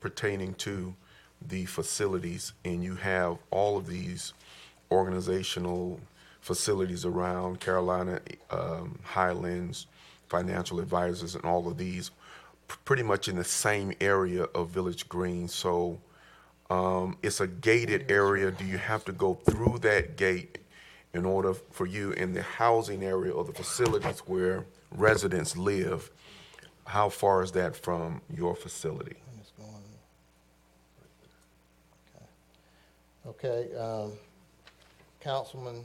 pertaining to the facilities? And you have all of these organizational facilities around Carolina, Highlands, Financial Advisors, and all of these pretty much in the same area of Village Green. So it's a gated area. Do you have to go through that gate in order for you in the housing area or the facilities where residents live? How far is that from your facility? Okay, Councilman,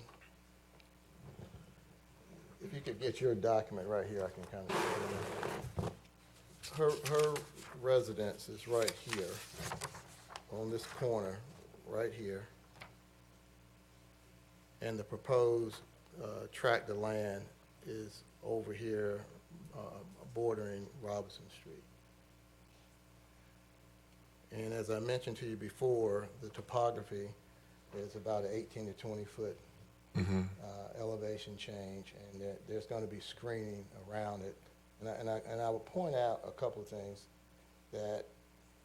if you could get your document right here, I can kind of show you. Her residence is right here, on this corner, right here. And the proposed tract of land is over here, bordering Robinson Street. And as I mentioned to you before, the topography is about an 18 to 20 foot elevation change, and there's going to be screening around it. And I would point out a couple of things that,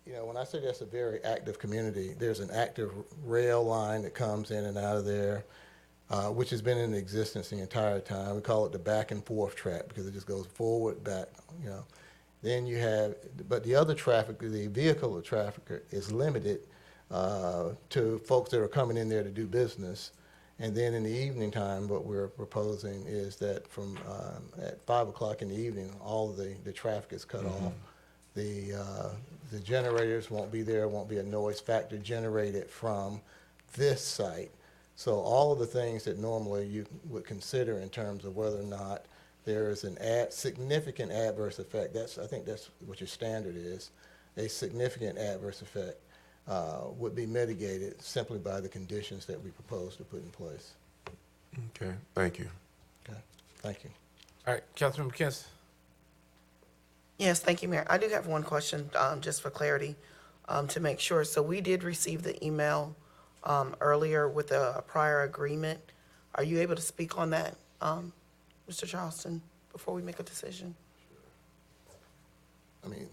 when I say that's a very active community, there's an active rail line that comes in and out of there, which has been in existence the entire time. We call it the back and forth track because it just goes forward, back, Then you have, but the other traffic, the vehicular traffic is limited to folks that are coming in there to do business. And then in the evening time, what we're proposing is that from at 5 o'clock in the evening, all of the traffic is cut off. The generators won't be there, won't be a noise factor generated from this site. So all of the things that normally you would consider in terms of whether or not there is an significant adverse effect, I think that's what your standard is, a significant adverse effect would be mitigated simply by the conditions that we propose to put in place. Okay, thank you. Okay, thank you. All right, Councilman McKenzie. Yes, thank you, Mayor. I do have one question, just for clarity, to make sure. So we did receive the email earlier with a prior agreement. Are you able to speak on that, Mr. Charleston, before we make a decision? I mean,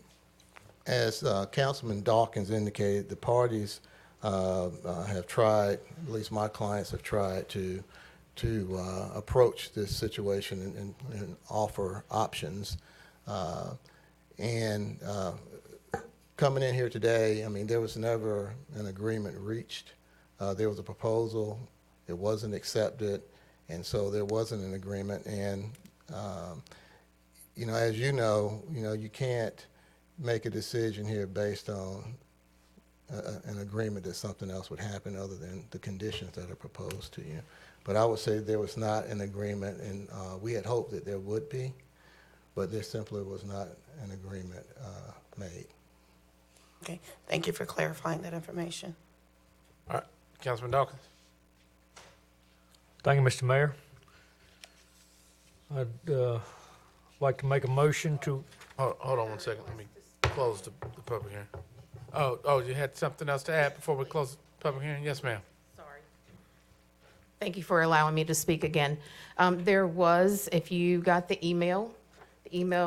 as Councilman Dawkins indicated, the parties have tried, at least my clients have tried to approach this situation and offer options. Coming in here today, I mean, there was never an agreement reached. There was a proposal, it wasn't accepted, and so there wasn't an agreement. And as you know, you can't make a decision here based on an agreement that something else would happen other than the conditions that are proposed to you. But I would say there was not an agreement, and we had hoped that there would be, but there simply was not an agreement made. Okay, thank you for clarifying that information. All right, Councilman Dawkins. Thank you, Mr. Mayor. I'd like to make a motion to Hold on one second. Let me close the public hearing. Oh, you had something else to add before we close the public hearing? Yes, ma'am. Sorry. Thank you for allowing me to speak again. There was, if you got the email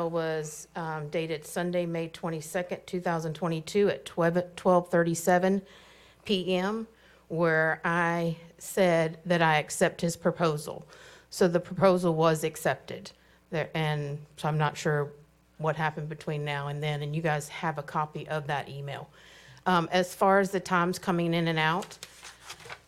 was dated Sunday, May 22nd, 2022 at 12:37 p.m., where I said that I accept his proposal. So the proposal was accepted there, and so I'm not sure what happened between now and then, and you guys have a copy of that email. As far as the times coming in and out,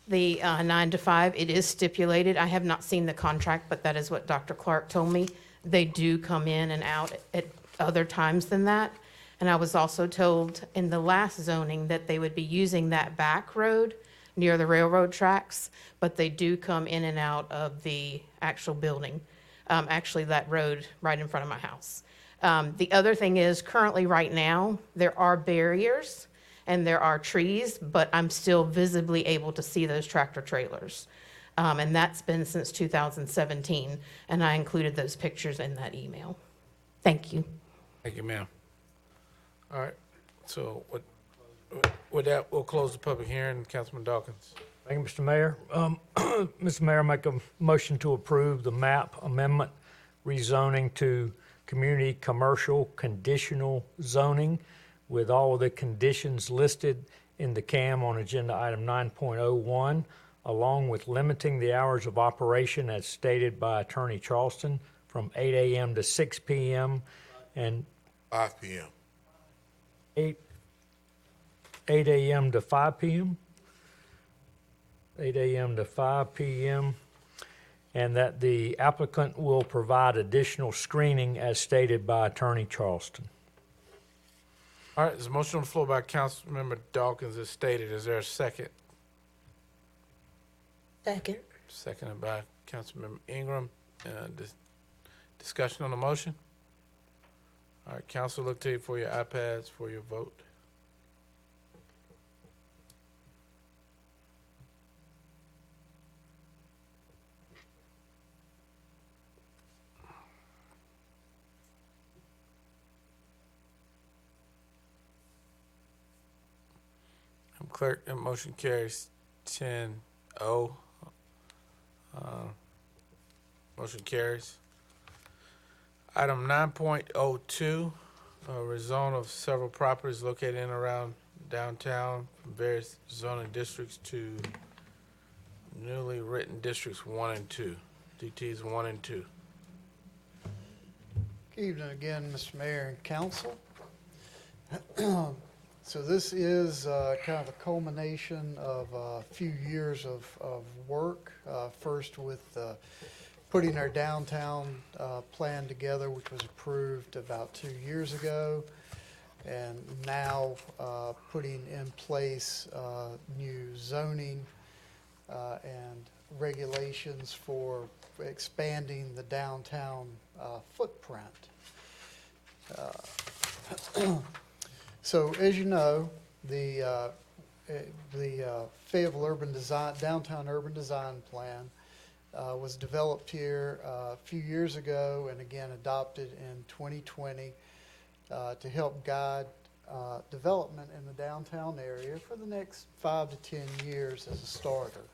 the 9 to 5, it is stipulated. I have not seen the contract, but that is what Dr. Clark told me. They do come in and out at other times than that. And I was also told in the last zoning that they would be using that back road near the railroad tracks, but they do come in and out of the actual building, actually that road right in front of my house. The other thing is currently right now, there are barriers and there are trees, but I'm still visibly able to see those tractor trailers. And that's been since 2017, and I included those pictures in that email. Thank you. Thank you, ma'am. All right, so with that, we'll close the public hearing. Councilman Dawkins. Thank you, Mr. Mayor. Mr. Mayor, I make a motion to approve the map amendment rezoning to community commercial conditional zoning with all of the conditions listed in the CAM on agenda item 9.01, along with limiting the hours of operation as stated by Attorney Charleston from 8 a.m. to 6 p.m. and 5 p.m. 8 a.m. to 5 p.m. 8 a.m. to 5 p.m. and that the applicant will provide additional screening as stated by Attorney Charleston. All right, there's a motion on the floor by Councilmember Dawkins as stated. Is there a second? Second. Seconded by Councilmember Ingram. Discussion on the motion? All right, council, look to you for your iPads for your vote. Clerk, that motion carries 10-0. Motion carries. Item 9.02, rezone of several properties located in and around downtown from various zoning districts to newly written districts 1 and 2. DTs 1 and 2. Good evening again, Mr. Mayor and Council. So this is kind of a culmination of a few years of work, first with putting our downtown plan together, which was approved about 2 years ago, and now putting in place new zoning and regulations for expanding the downtown footprint. So as you know, the Fayetteville Downtown Urban Design Plan was developed here a few years ago and again adopted in 2020 to help guide development in the downtown area for the next 5 to 10 years as a starter.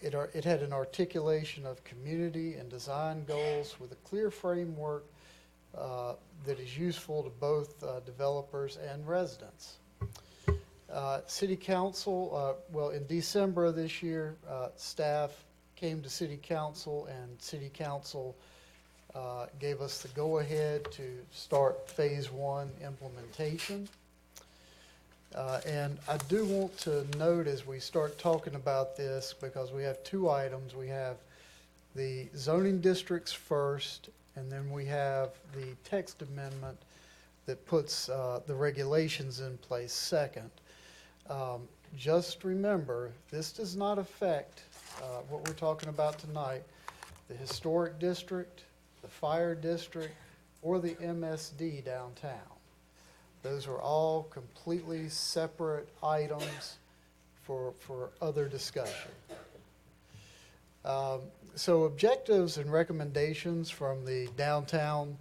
It had an articulation of community and design goals with a clear framework that is useful to both developers and residents. City Council, well, in December of this year, staff came to City Council and City Council gave us the go-ahead to start Phase 1 implementation. And I do want to note as we start talking about this, because we have two items. We have the zoning districts first, and then we have the text amendment that puts the regulations in place second. Just remember, this does not affect what we're talking about tonight, the historic district, the fire district, or the MSD downtown. Those are all completely separate items for other discussion. So objectives and recommendations from the downtown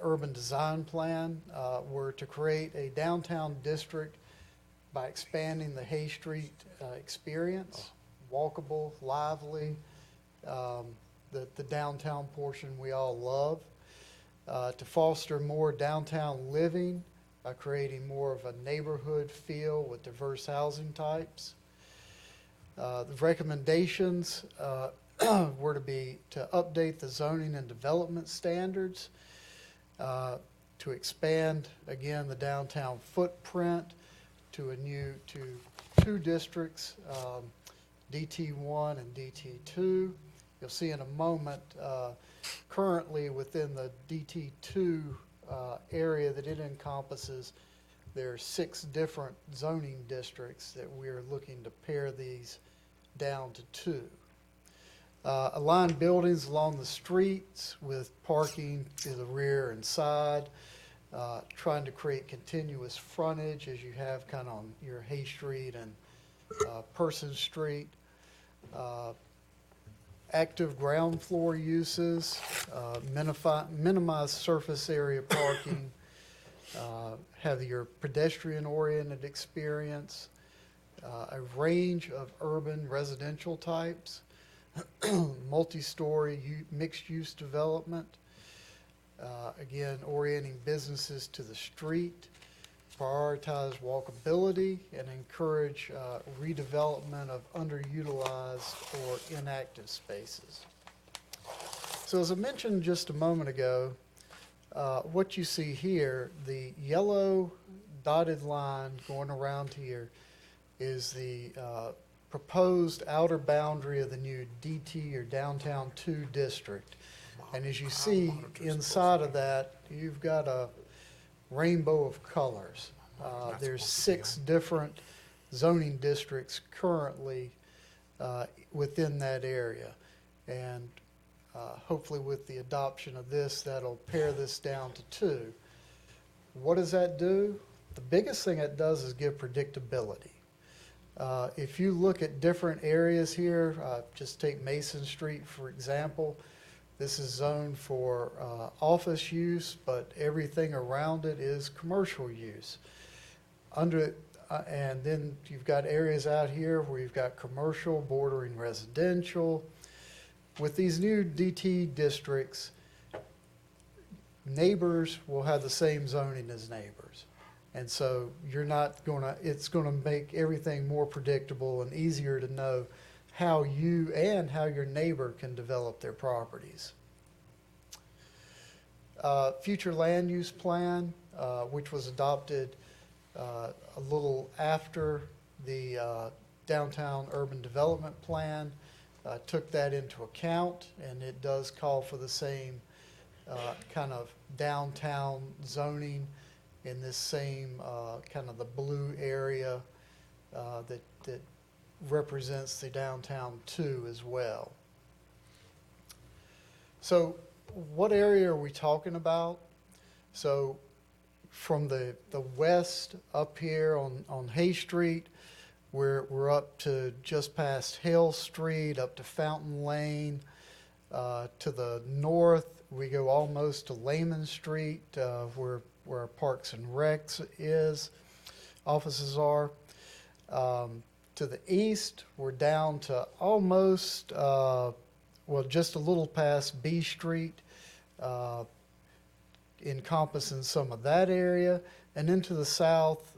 urban design plan were to create a downtown district by expanding the Hay Street experience, walkable, lively, the downtown portion we all love, to foster more downtown living by creating more of a neighborhood feel with diverse housing types. The recommendations were to update the zoning and development standards, to expand, again, the downtown footprint to two districts, DT1 and DT2. You'll see in a moment, currently within the DT2 area that it encompasses, there are 6 different zoning districts that we're looking to pare these down to 2. Align buildings along the streets with parking to the rear and side, trying to create continuous frontage as you have kind of on your Hay Street and Person Street. Active ground floor uses, minimize surface area parking, have your pedestrian-oriented experience, a range of urban residential types, multi-story mixed-use development, again, orienting businesses to the street, prioritize walkability, and encourage redevelopment of underutilized or inactive spaces. So as I mentioned just a moment ago, what you see here, the yellow dotted line going around here is the proposed outer boundary of the new DT or Downtown 2 district. And as you see inside of that, you've got a rainbow of colors. There's 6 different zoning districts currently within that area. And hopefully with the adoption of this, that'll pare this down to 2. What does that do? The biggest thing it does is give predictability. If you look at different areas here, just take Mason Street, for example. This is zoned for office use, but everything around it is commercial use. And then you've got areas out here where you've got commercial bordering residential. With these new DT districts, neighbors will have the same zoning as neighbors. And so you're not going to, it's going to make everything more predictable and easier to know how you and how your neighbor can develop their properties. Future land use plan, which was adopted a little after the downtown urban development plan, took that into account, and it does call for the same kind of downtown zoning in this same kind of the blue area that represents the downtown 2 as well. So what area are we talking about? So from the west up here on Hay Street, we're up to just past Hale Street, up to Fountain Lane. To the north, we go almost to Lehman Street, where Parks and Recs offices are. To the east, we're down to almost, just a little past B Street, encompassing some of that area, and into the south,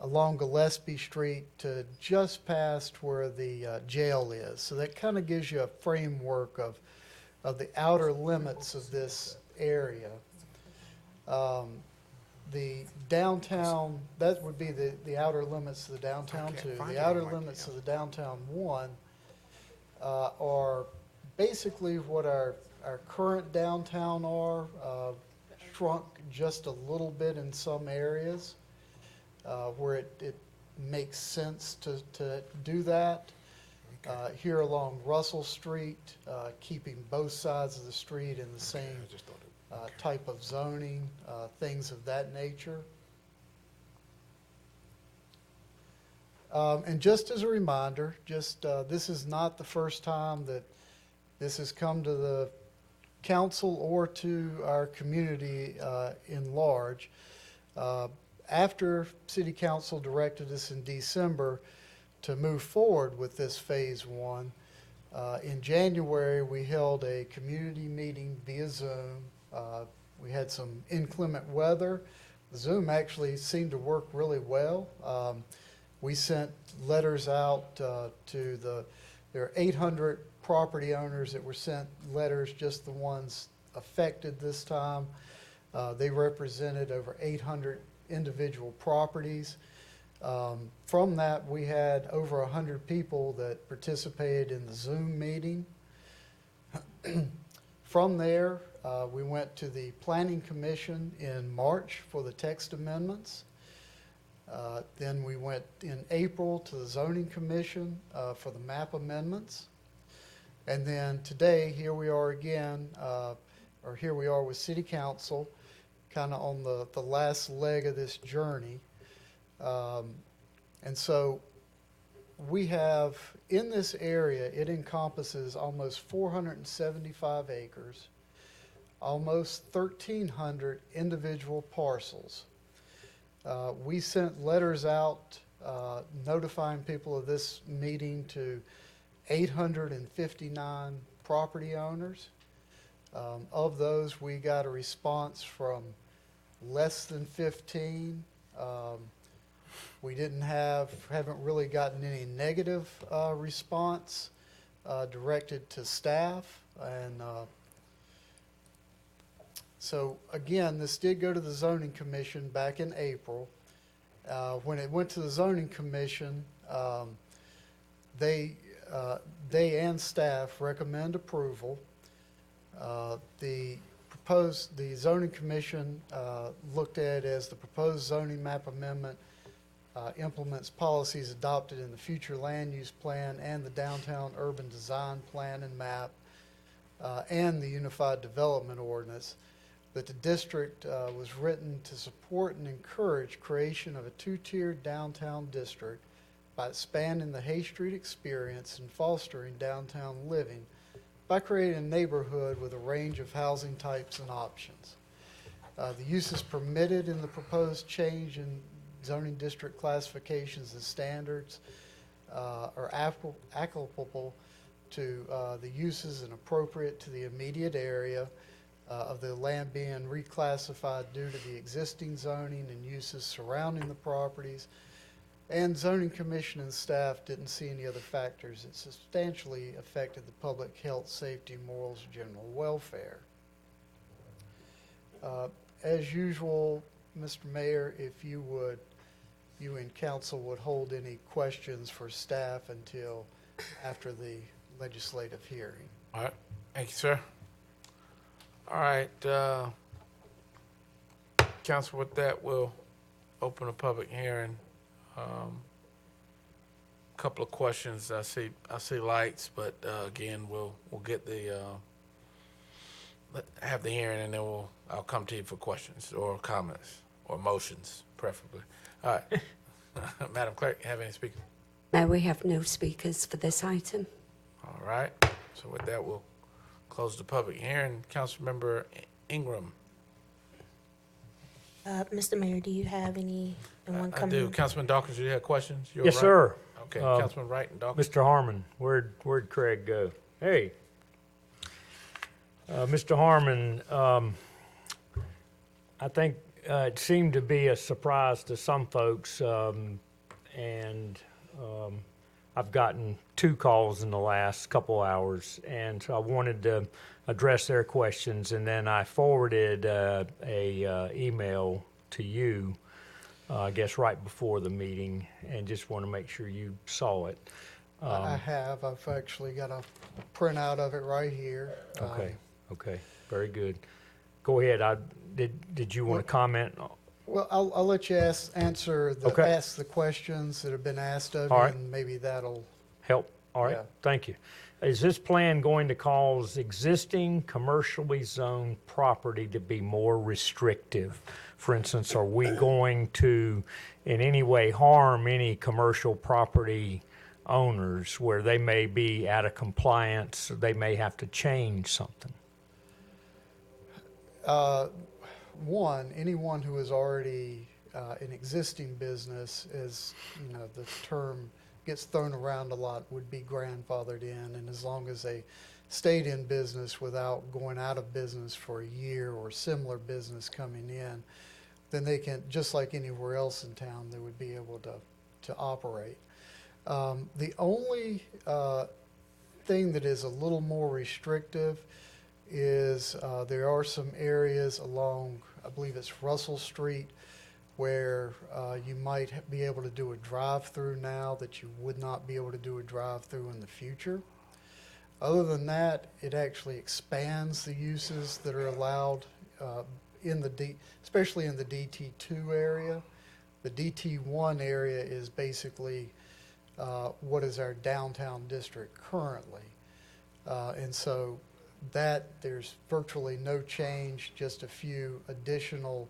along Gillespie Street to just past where the jail is. So that kind of gives you a framework of the outer limits of this area. The downtown, that would be the outer limits of the downtown 2. The outer limits of the downtown 1 are basically what our current downtown are, shrunk just a little bit in some areas where it makes sense to do that. Here along Russell Street, keeping both sides of the street in the same type of zoning, things of that nature. And just as a reminder, this is not the first time that this has come to the council or to our community in large. After City Council directed us in December to move forward with this Phase 1, in January we held a community meeting via Zoom. We had some inclement weather. Zoom actually seemed to work really well. We sent letters out there are 800 property owners that were sent letters, just the ones affected this time. They represented over 800 individual properties. From that, we had over 100 people that participated in the Zoom meeting. From there, we went to the Planning Commission in March for the text amendments. Then we went in April to the Zoning Commission for the map amendments. And then today, here we are again, or here we are with City Council, kind of on the last leg of this journey. And so we have, in this area, it encompasses almost 475 acres, almost 1,300 individual parcels. We sent letters out notifying people of this meeting to 859 property owners. Of those, we got a response from less than 15. We haven't really gotten any negative response directed to staff. And so again, this did go to the Zoning Commission back in April. When it went to the Zoning Commission, they and staff recommend approval. The Zoning Commission looked at it as the proposed zoning map amendment implements policies adopted in the future land use plan and the downtown urban design plan and map and the unified development ordinance. That the district was written to support and encourage creation of a two-tiered downtown district by expanding the Hay Street experience and fostering downtown living by creating a neighborhood with a range of housing types and options. The uses permitted in the proposed change in zoning district classifications and standards are applicable to the uses and appropriate to the immediate area of the land being reclassified due to the existing zoning and uses surrounding the properties. And Zoning Commission and staff didn't see any other factors that substantially affected the public health, safety, morals, or general welfare. As usual, Mr. Mayor, if you and council would hold any questions for staff until after the legislative hearing. All right, thank you, sir. All right, council, with that, we'll open a public hearing. Couple of questions. I see lights, but again, we'll get the have the hearing, and then I'll come to you for questions or comments or motions, preferably. All right, Madam Clerk, have any speakers? No, we have no speakers for this item. All right. So with that, we'll close the public hearing. Councilmember Ingram. Mr. Mayor, do you have anyone I coming? do. Councilman Dawkins, do you have questions? Yes, sir. Okay, Councilman Wright and Dawkins. Mr. Harmon, where'd Craig go? Hey. Mr. Harmon, I think it seemed to be a surprise to some folks, and I've gotten 2 calls in the last couple hours, and so I wanted to address their questions, and then I forwarded a email to you, I guess right before the meeting, and just want to make sure you saw it. I have. I've actually got a printout of it right here. Okay, very good. Go ahead. Did you want to comment? Well, I'll let you ask the questions that have been asked of you, and maybe that'll help. All right, thank you. Is this plan going to cause existing commercially zoned property to be more restrictive? For instance, are we going to in any way harm any commercial property owners where they may be out of compliance, or they may have to change something? One, anyone who is already an existing business, as you know, the term gets thrown around a lot, would be grandfathered in, and as long as they stayed in business without going out of business for a year or similar business coming in, then they can, just like anywhere else in town, they would be able to operate. The only thing that is a little more restrictive is there are some areas along, I believe it's Russell Street, where you might be able to do a drive-through now that you would not be able to do a drive-through in the future. Other than that, it actually expands the uses that are allowed especially in the DT2 area. The DT1 area is basically what is our downtown district currently. And so that there's virtually no change, just a few additional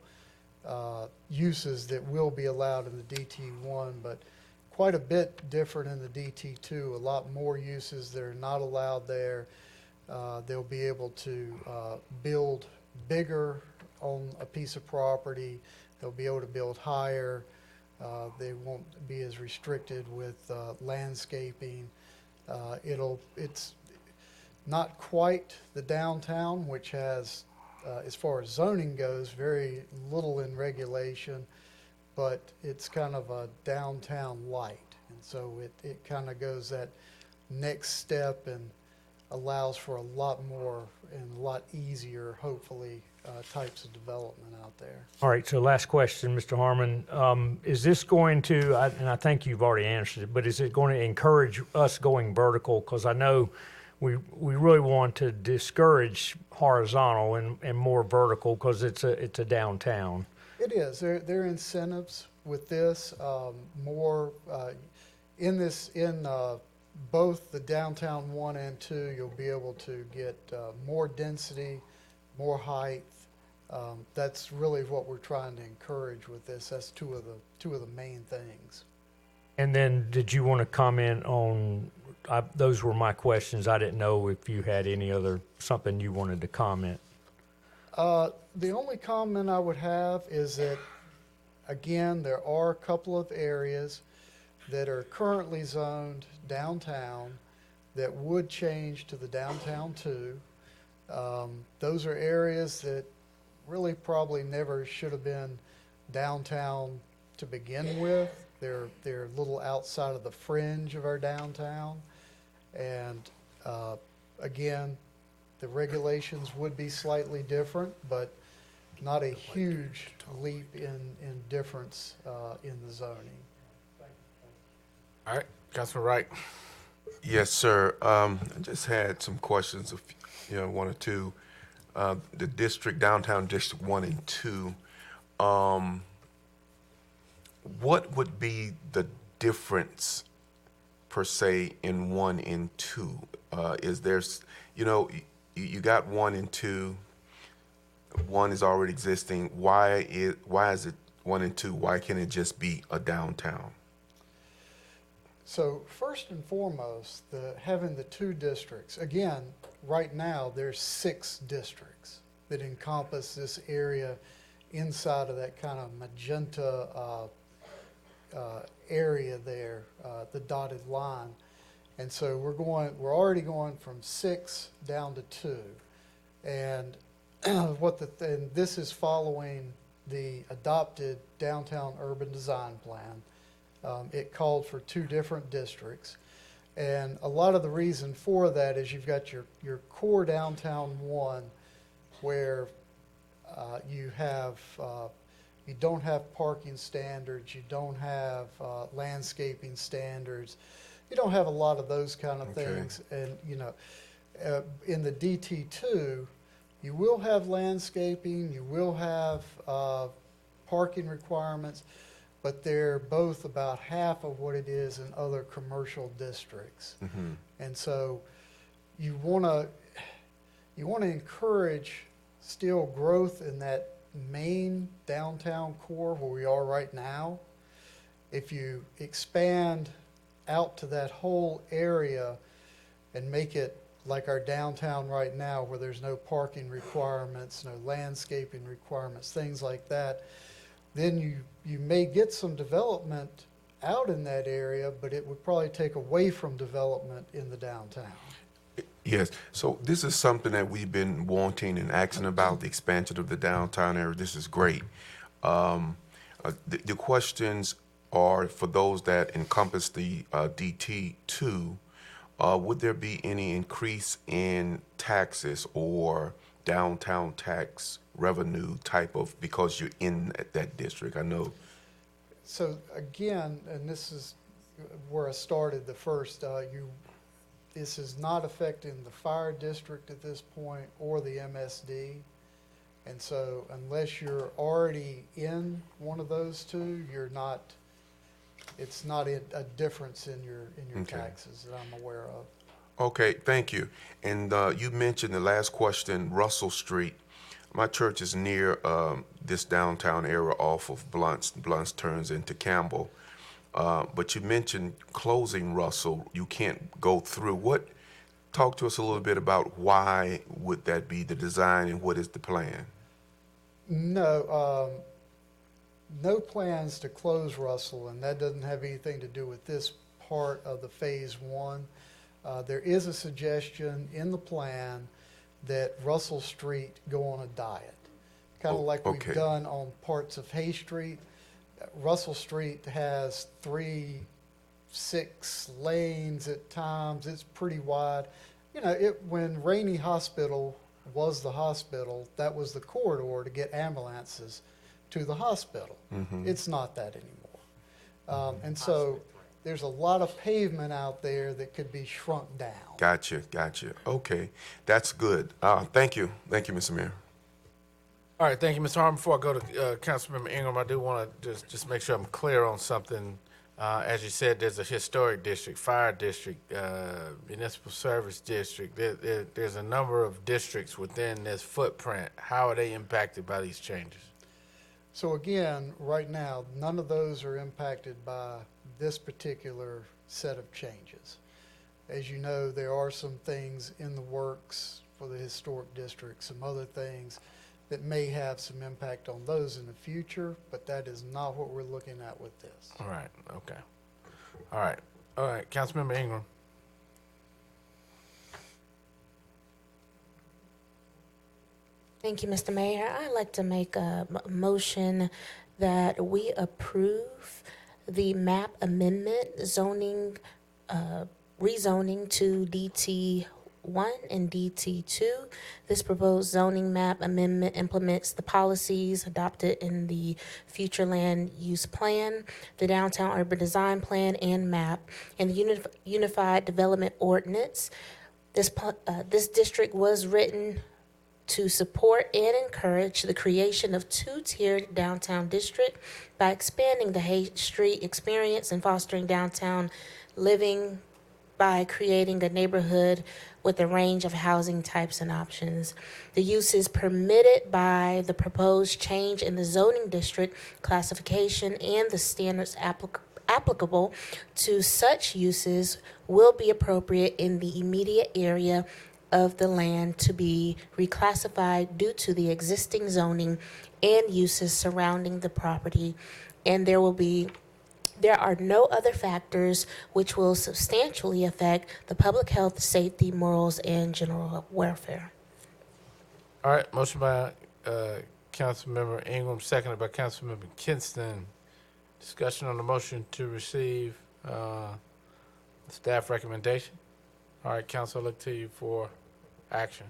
uses that will be allowed in the DT1, but quite a bit different in the DT2, a lot more uses that are not allowed there. They'll be able to build bigger on a piece of property. They'll be able to build higher. They won't be as restricted with landscaping. It's not quite the downtown, which has, as far as zoning goes, very little in regulation, but it's kind of a downtown light. And so it kind of goes that next step and allows for a lot more and a lot easier, hopefully, types of development out there. All right, so last question, Mr. Harmon. Is this going to, and I think you've already answered it, but is it going to encourage us going vertical? Because I know we really want to discourage horizontal and more vertical because it's a downtown. It is. There are incentives with this. In both the downtown 1 and 2, you'll be able to get more density, more height. That's really what we're trying to encourage with this. That's two of the main things. And then, did you want to comment on? Those were my questions. I didn't know if you had any other something you wanted to comment. The only comment I would have is that, again, there are a couple of areas that are currently zoned downtown that would change to the downtown 2. Those are areas that really probably never should have been downtown to begin with. They're a little outside of the fringe of our downtown. And again, the regulations would be slightly different, but not a huge leap in difference in the zoning. All right, Councilman Wright. Yes, sir. I just had some questions, one or two. The district, downtown district 1 and 2, what would be the difference per se in 1 and 2? Is there, you got 1 and 2, 1 is already existing. Why is it 1 and 2? Why can't it just be a downtown? So first and foremost, having the 2 districts, again, right now there's 6 districts that encompass this area inside of that kind of magenta area there, the dotted line. And so we're already going from 6 down to 2. And and this is following the adopted downtown urban design plan. It called for 2 different districts. And a lot of the reason for that is you've got your core downtown 1 where you don't have parking standards, you don't have landscaping standards, you don't have a lot of those kind of things. And in the DT2, you will have landscaping, you will have parking requirements, but they're both about half of what it is in other commercial districts. Mm-hmm. And so you want to encourage still growth in that main downtown core where we are right now. If you expand out to that whole area and make it like our downtown right now, where there's no parking requirements, no landscaping requirements, things like that, then you may get some development out in that area, but it would probably take away from development in the downtown. Yes, so this is something that we've been wanting and asking about, the expansion of the downtown area. This is great. The questions are for those that encompass the DT2. Would there be any increase in taxes or downtown tax revenue type of, because you're in that district? I know. So again, and this is where I started the first, this is not affecting the fire district at this point or the MSD. And so unless you're already in one of those two, you're not, it's not a difference in your Okay. taxes that I'm aware of. Okay, thank you. And you mentioned the last question, Russell Street. My church is near this downtown area off of Blunt's. Blunt's turns into Campbell. But you mentioned closing Russell. You can't go through. Talk to us a little bit about why would that be the design and what is the plan? No, no plans to close Russell, and that doesn't have anything to do with this part of the phase one. There is a suggestion in the plan that Russell Street go on a diet, kind of like okay. we've done on parts of Hay Street. Russell Street has 6 lanes at times. It's pretty wide. You know, when Rainey Hospital was the hospital, that was the corridor to get ambulances to the hospital. Mm-hmm. It's not that anymore. And so there's a lot of pavement out there that could be shrunk down. Gotcha. Okay, that's good. Thank you, Mr. Mayor. All right, thank you, Mr. Harmon. Before I go to Councilmember Ingram, I do want to just make sure I'm clear on something. As you said, there's a historic district, fire district, municipal service district. There's a number of districts within this footprint. How are they impacted by these changes? So again, right now, none of those are impacted by this particular set of changes. As you know, there are some things in the works for the historic district, some other things that may have some impact on those in the future, but that is not what we're looking at with this. All right, okay. All right, Councilmember Ingram. Thank you, Mr. Mayor. I'd like to make a motion that we approve the map amendment zoning, rezoning to DT1 and DT2. This proposed zoning map amendment implements the policies adopted in the future land use plan, the downtown urban design plan and map, and the unified development ordinance. This district was written to support and encourage the creation of two-tiered downtown district by expanding the Hay Street experience and fostering downtown living by creating a neighborhood with a range of housing types and options. The uses permitted by the proposed change in the zoning district classification and the standards applicable to such uses will be appropriate in the immediate area of the land to be reclassified due to the existing zoning and uses surrounding the property, and there are no other factors which will substantially affect the public health, safety, morals, and general welfare. All right, motion by Councilmember Ingram, seconded by Councilmember Kinston. Discussion on the motion to receive staff recommendation. All right, Council, I look to you for action.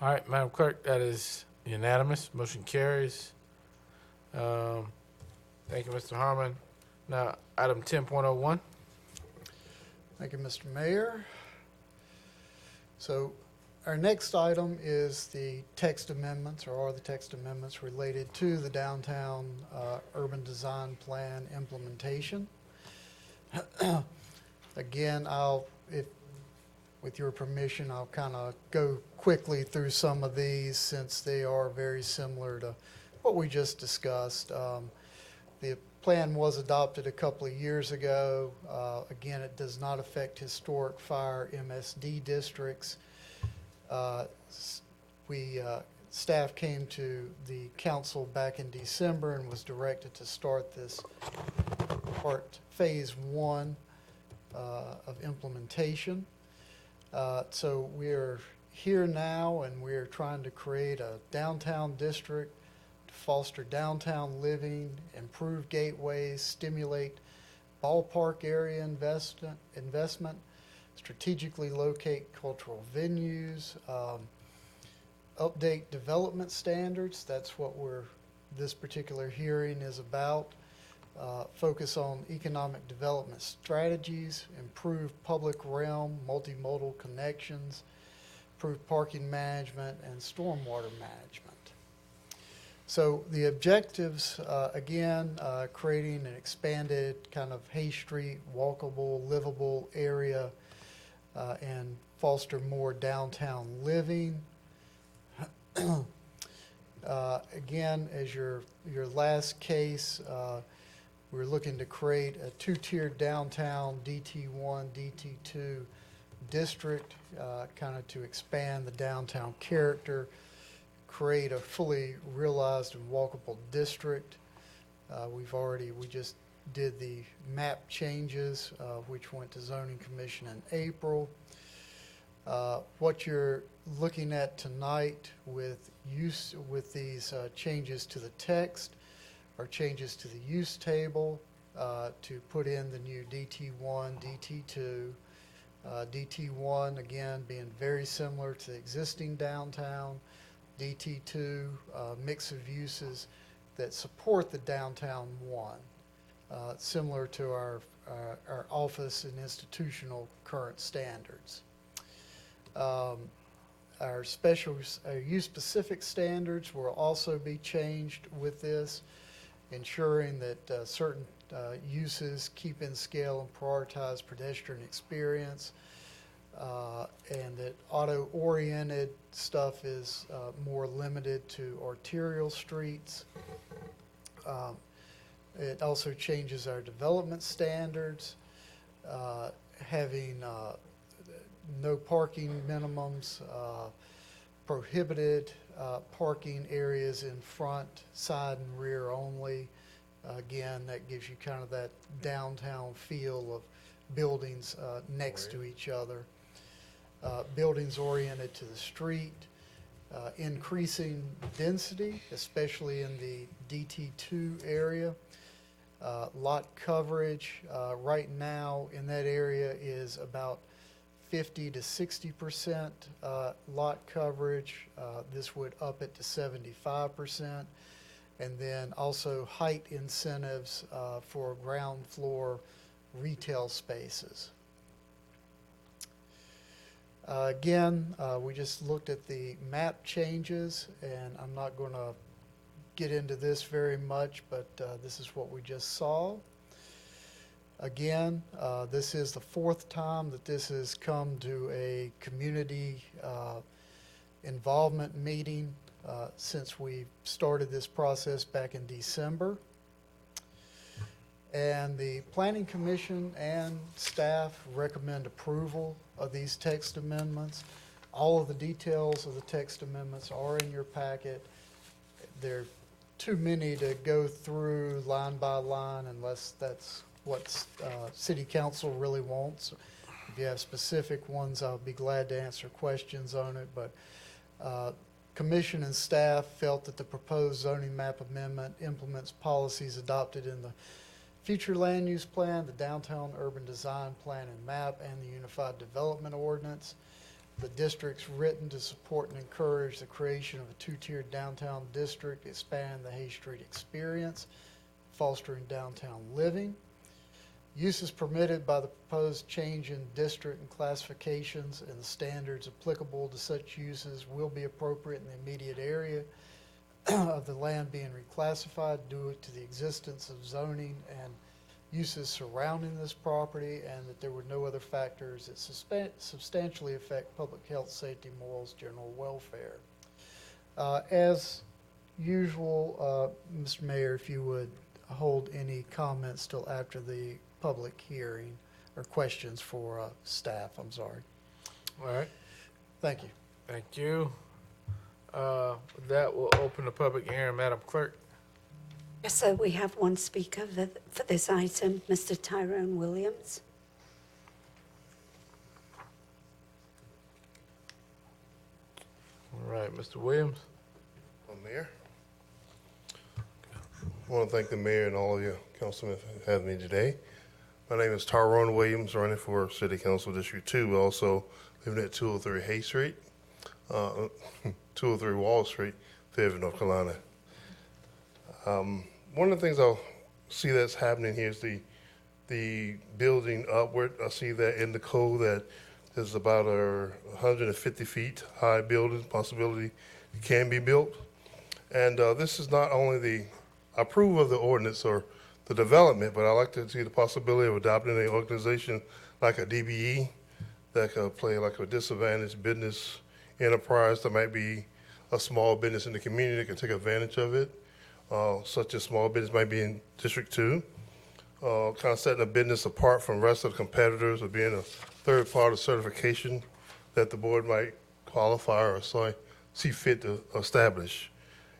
All right, Madam Clerk, that is unanimous. Motion carries. Thank you, Mr. Harmon. Now, item 10.01. Thank you, Mr. Mayor. So Our next item is the text amendments, or are the text amendments related to the downtown urban design plan implementation. Again, with your permission, I'll kind of go quickly through some of these since they are very similar to what we just discussed. The plan was adopted a couple of years ago. Again, it does not affect historic fire MSD districts. Staff came to the council back in December and was directed to start this phase 1 of implementation. So we're here now, and we're trying to create a downtown district to foster downtown living, improve gateways, stimulate ballpark area investment, strategically locate cultural venues, update development standards. That's what this particular hearing is about. Focus on economic development strategies, improve public realm, multimodal connections, improve parking management, and stormwater management. So the objectives, again, creating an expanded kind of Hay Street, walkable, livable area, and foster more downtown living. Again, as your last case, we're looking to create a 2-tiered downtown DT1, DT2 district, kind of to expand the downtown character, create a fully realized and walkable district. We just did the map changes, which went to Zoning Commission in April. What you're looking at tonight with these changes to the text are changes to the use table to put in the new DT1, DT2. DT1, again, being very similar to the existing downtown. DT2, mix of uses that support the downtown one, similar to our office and institutional current standards. Our use-specific standards will also be changed with this, ensuring that certain uses keep in scale and prioritize pedestrian experience, and that auto-oriented stuff is more limited to arterial streets. It also changes our development standards, having no parking minimums, prohibited parking areas in front, side, and rear only. Again, that gives you kind of that downtown feel of buildings next to each other. Buildings oriented to the street, increasing density, especially in the DT2 area. Lot coverage right now in that area is about 50 to 60% lot coverage. This would up it to 75%. And then also height incentives for ground floor retail spaces. Again, we just looked at the map changes, and I'm not going to get into this very much, but this is what we just saw. Again, this is the 4th time that this has come to a community involvement meeting since we started this process back in December. And the Planning Commission and staff recommend approval of these text amendments. All of the details of the text amendments are in your packet. There are too many to go through line by line unless that's what City Council really wants. If you have specific ones, I'll be glad to answer questions on it. But Commission and staff felt that the proposed zoning map amendment implements policies adopted in the future land use plan, the downtown urban design plan and map, and the unified development ordinance. The district's written to support and encourage the creation of a 2-tiered downtown district, expand the Hay Street experience, fostering downtown living. Uses permitted by the proposed change in district and classifications and the standards applicable to such uses will be appropriate in the immediate area of the land being reclassified due to the existence of zoning and uses surrounding this property, and that there were no other factors that substantially affect public health, safety, morals, general welfare. As usual, Mr. Mayor, if you would hold any comments till after the public hearing, or questions for staff, I'm sorry. All right. Thank you. Thank you. With that, we'll open the public hearing. Madam Clerk? Yes, sir, we have one speaker for this item, Mr. Tyrone Williams. All right, Mr. Williams. Mayor. I want to thank the mayor and all of you councilmen for having me today. My name is Tyrone Williams, running for City Council District 2, also living at 203 Hay Street, 203 Wall Street, Fayetteville, North Carolina. One of the things I'll see that's happening here is the building upward. I see that in the code that there's about a 150 feet high building possibility it can be built. And this is not only the approval of the ordinance or the development, but I like to see the possibility of adopting an organization like a DBE that could play like a disadvantaged business enterprise that might be a small business in the community that can take advantage of it. Such a small business might be in District 2, kind of setting a business apart from the rest of the competitors or being a third-party certification that the board might qualify or see fit to establish.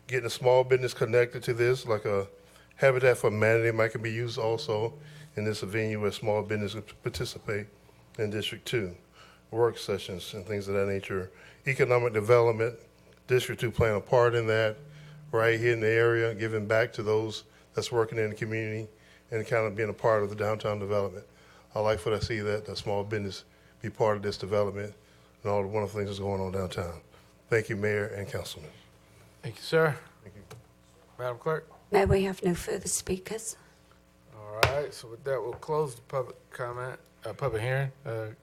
Getting a small business connected to this, like a Habitat for Humanity, might be used also in this venue where small business can participate in District 2. Work sessions and things of that nature. Economic development, District 2 playing a part in that, right here in the area, giving back to those that's working in the community and kind of being a part of the downtown development. I like for to see that the small business be part of this development and all the wonderful things that's going on downtown. Thank you, Mayor and Councilman. Thank you, sir. Thank you. Madam Clerk? May we have no further speakers? All right, so with that, we'll close the public comment, public hearing.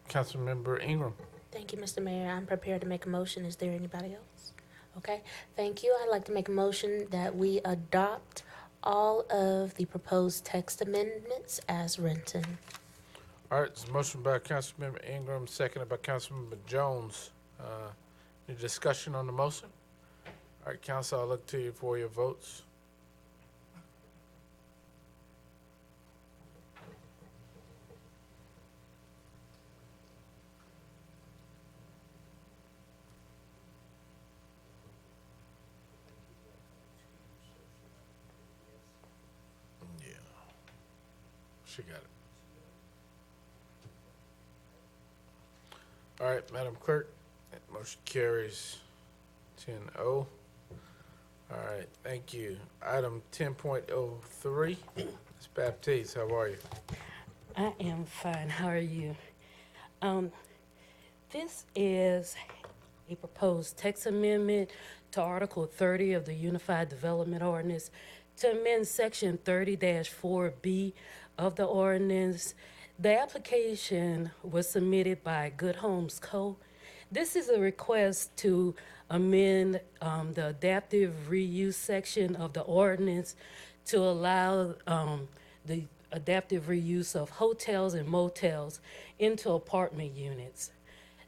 Councilmember Ingram. Thank you, Mr. Mayor. I'm prepared to make a motion. Is there anybody else? Okay, thank you. I'd like to make a motion that we adopt all of the proposed text amendments as written. All right, it's a motion by Councilmember Ingram, seconded by Councilmember Jones. Any discussion on the motion? All right, council, I'll look to you for your votes. Yeah. She got it. All right, Madam Clerk, that motion carries 10-0. All right, thank you. Item 10.03, Ms. Baptiste, how are you? I am fine. How are you? This is a proposed text amendment to Article 30 of the Unified Development Ordinance to amend Section 30-4B of the ordinance. The application was submitted by Good Homes Co. This is a request to amend the adaptive reuse section of the ordinance to allow the adaptive reuse of hotels and motels into apartment units.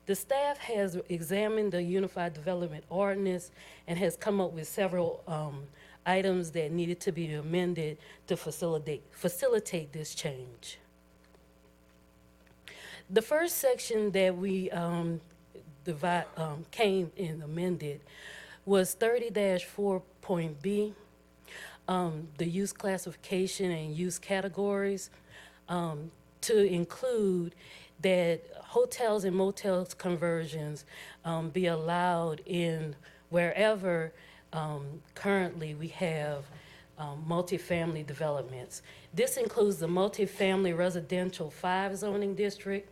The staff has examined the Unified Development Ordinance and has come up with several items that needed to be amended to facilitate this change. The first section that we came and amended was 30-4.B, the use classification and use categories, to include that hotels and motels conversions be allowed in wherever currently we have multifamily developments. This includes the multifamily residential 5 zoning district,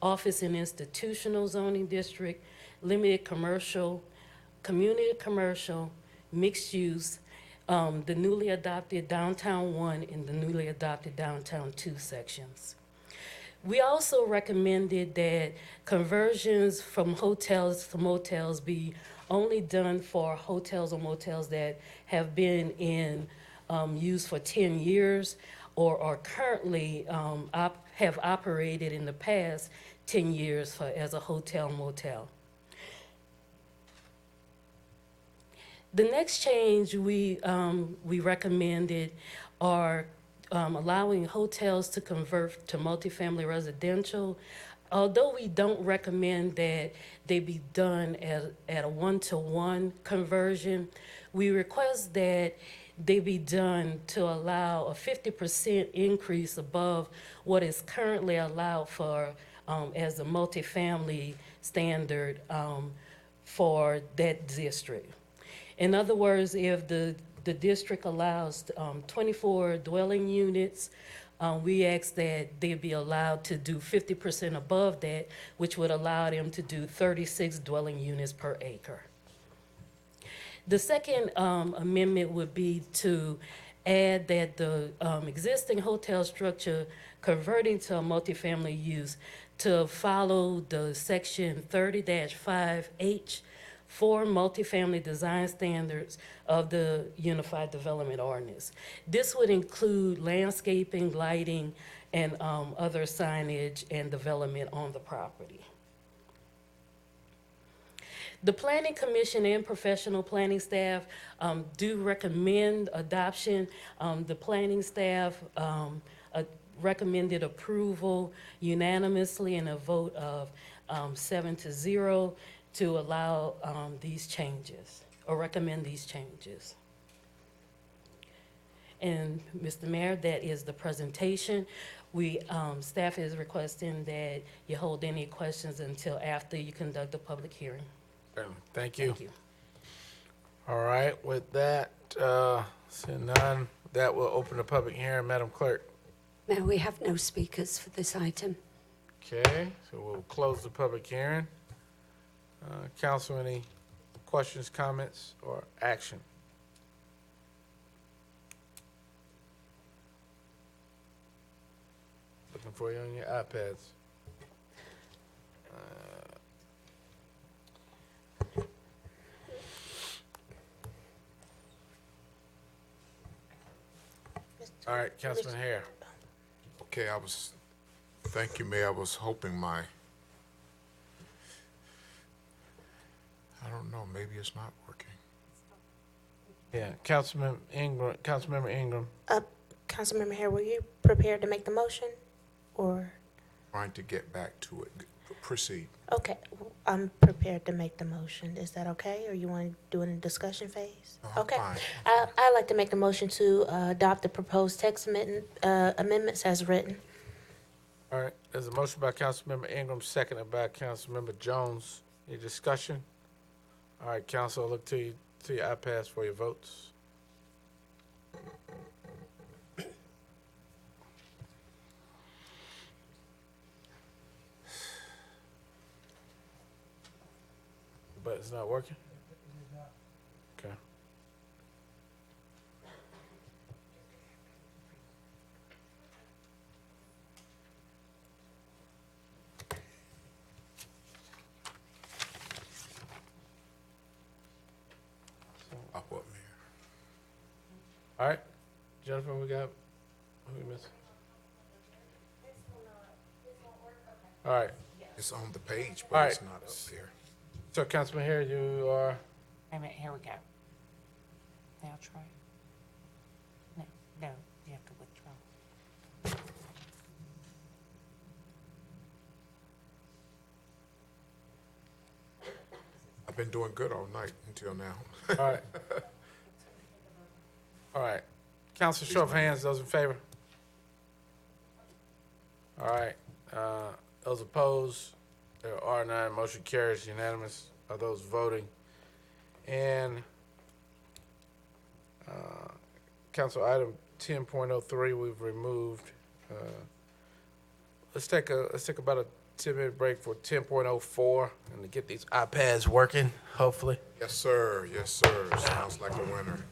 office and institutional zoning district, limited commercial, community commercial, mixed use, the newly adopted Downtown 1 and the newly adopted Downtown 2 sections. We also recommended that conversions from hotels to motels be only done for hotels or motels that have been in use for 10 years or are currently have operated in the past 10 years as a hotel motel. The next change we recommended are allowing hotels to convert to multifamily residential. Although we don't recommend that they be done at a one-to-one conversion, we request that they be done to allow a 50% increase above what is currently allowed for as a multifamily standard for that district. In other words, if the district allows 24 dwelling units, we ask that they be allowed to do 50% above that, which would allow them to do 36 dwelling units per acre. The second amendment would be to add that the existing hotel structure converting to a multifamily use to follow the section 30-5H for multifamily design standards of the Unified Development Ordinance. This would include landscaping, lighting, and other signage and development on the property. The Planning Commission and professional planning staff do recommend adoption. The planning staff recommended approval unanimously in a vote of 7-0 to allow these changes, or recommend these changes. And Mr. Mayor, that is the presentation. Staff is requesting that you hold any questions until after you conduct the public hearing. Thank you. Thank you. All right, with that, seeing none, that will open the public hearing. Madam Clerk. Mayor, we have no speakers for this item. Okay, so we'll close the public hearing. Council, any questions, comments, or action? Looking for you on your iPads. All right, Councilman Hare. Okay, thank you, Mayor. I was hoping I don't know, maybe it's not working. Yeah, Councilmember Ingram. Councilmember Hare, were you prepared to make the motion, or? Trying to get back to it. Proceed. Okay, I'm prepared to make the motion. Is that okay, or you want to do it in the discussion phase? No, Okay. fine. I'd like to make the motion to adopt the proposed text amendments as written. All right, there's a motion by Councilmember Ingram, seconded by Councilmember Jones. Any discussion? All right, Council, I'll look to your iPads for your votes. But it's not working? Okay. Up what, Mayor? All right, Jennifer, who we missing? All right, It's on the page, All but right. it's not up there. so Councilman Hare, you are, Wait a minute, here we go. Now try. No, you have to withdraw. I've been doing good all night until now. all right. All right, Council, show of hands, those in favor? All right, those opposed? There are none, motion carries unanimous of those voting. And council item 10.03, we've removed. Let's take about a 10-minute break for 10.04 and to get these iPads working, hopefully. Yes, sir. Yes, sir. Sounds like a winner.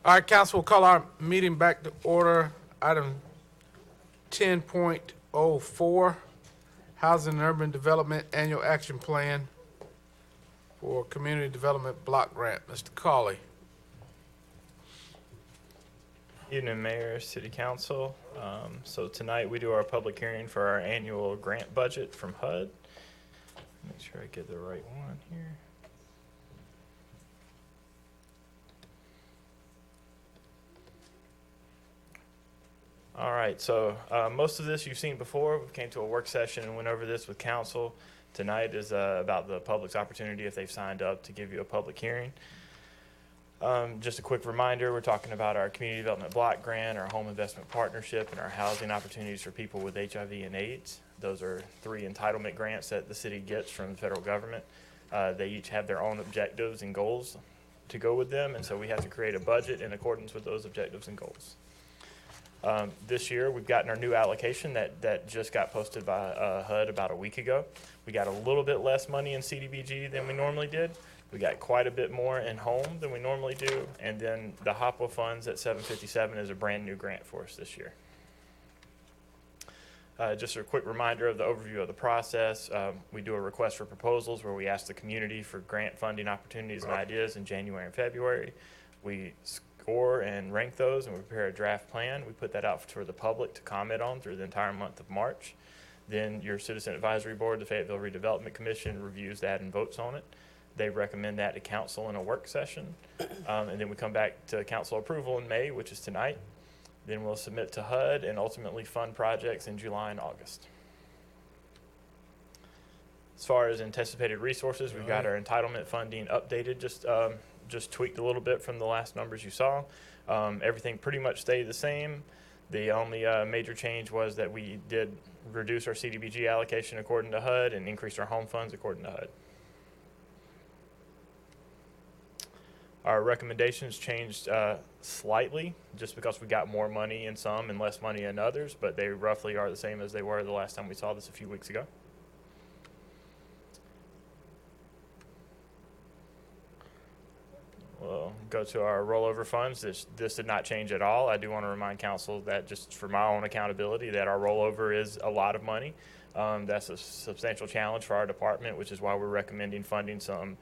All right, council, we'll call our meeting back to order. Item 10.04, Housing and Urban Development Annual Action Plan for Community Development Block Grant. Mr. Cawley. Evening, Mayor, City Council. So tonight we do our public hearing for our annual grant budget from HUD. Make sure I get the right one here. All right, so most of this you've seen before. We came to a work session and went over this with council. Tonight is about the public's opportunity if they've signed up to give you a public hearing. Just a quick reminder, we're talking about our Community Development Block Grant, our Home Investment Partnership, and our housing opportunities for people with HIV and AIDS. Those are 3 entitlement grants that the city gets from the federal government. They each have their own objectives and goals to go with them, and so we have to create a budget in accordance with those objectives and goals. This year, we've gotten our new allocation that just got posted by HUD about a week ago. We got a little bit less money in CDBG than we normally did. We got quite a bit more in home than we normally do. And then the HOPWA funds at 757 is a brand new grant for us this year. Just a quick reminder of the overview of the process. We do a request for proposals where we ask the community for grant funding opportunities and ideas in January and February. We score and rank those and we prepare a draft plan. We put that out for the public to comment on through the entire month of March. Then your Citizen Advisory Board, the Fayetteville Redevelopment Commission, reviews that and votes on it. They recommend that to council in a work session. And then we come back to council approval in May, which is tonight. Then we'll submit to HUD and ultimately fund projects in July and August. As far as anticipated resources, we've got our entitlement funding updated, just tweaked a little bit from the last numbers you saw. Everything pretty much stayed the same. The only major change was that we did reduce our CDBG allocation according to HUD and increase our home funds according to HUD. Our recommendations changed slightly just because we got more money in some and less money in others, but they roughly are the same as they were the last time we saw this a few weeks ago. We'll go to our rollover funds. This did not change at all. I do want to remind council that just for my own accountability that our rollover is a lot of money. That's a substantial challenge for our department, which is why we're recommending funding some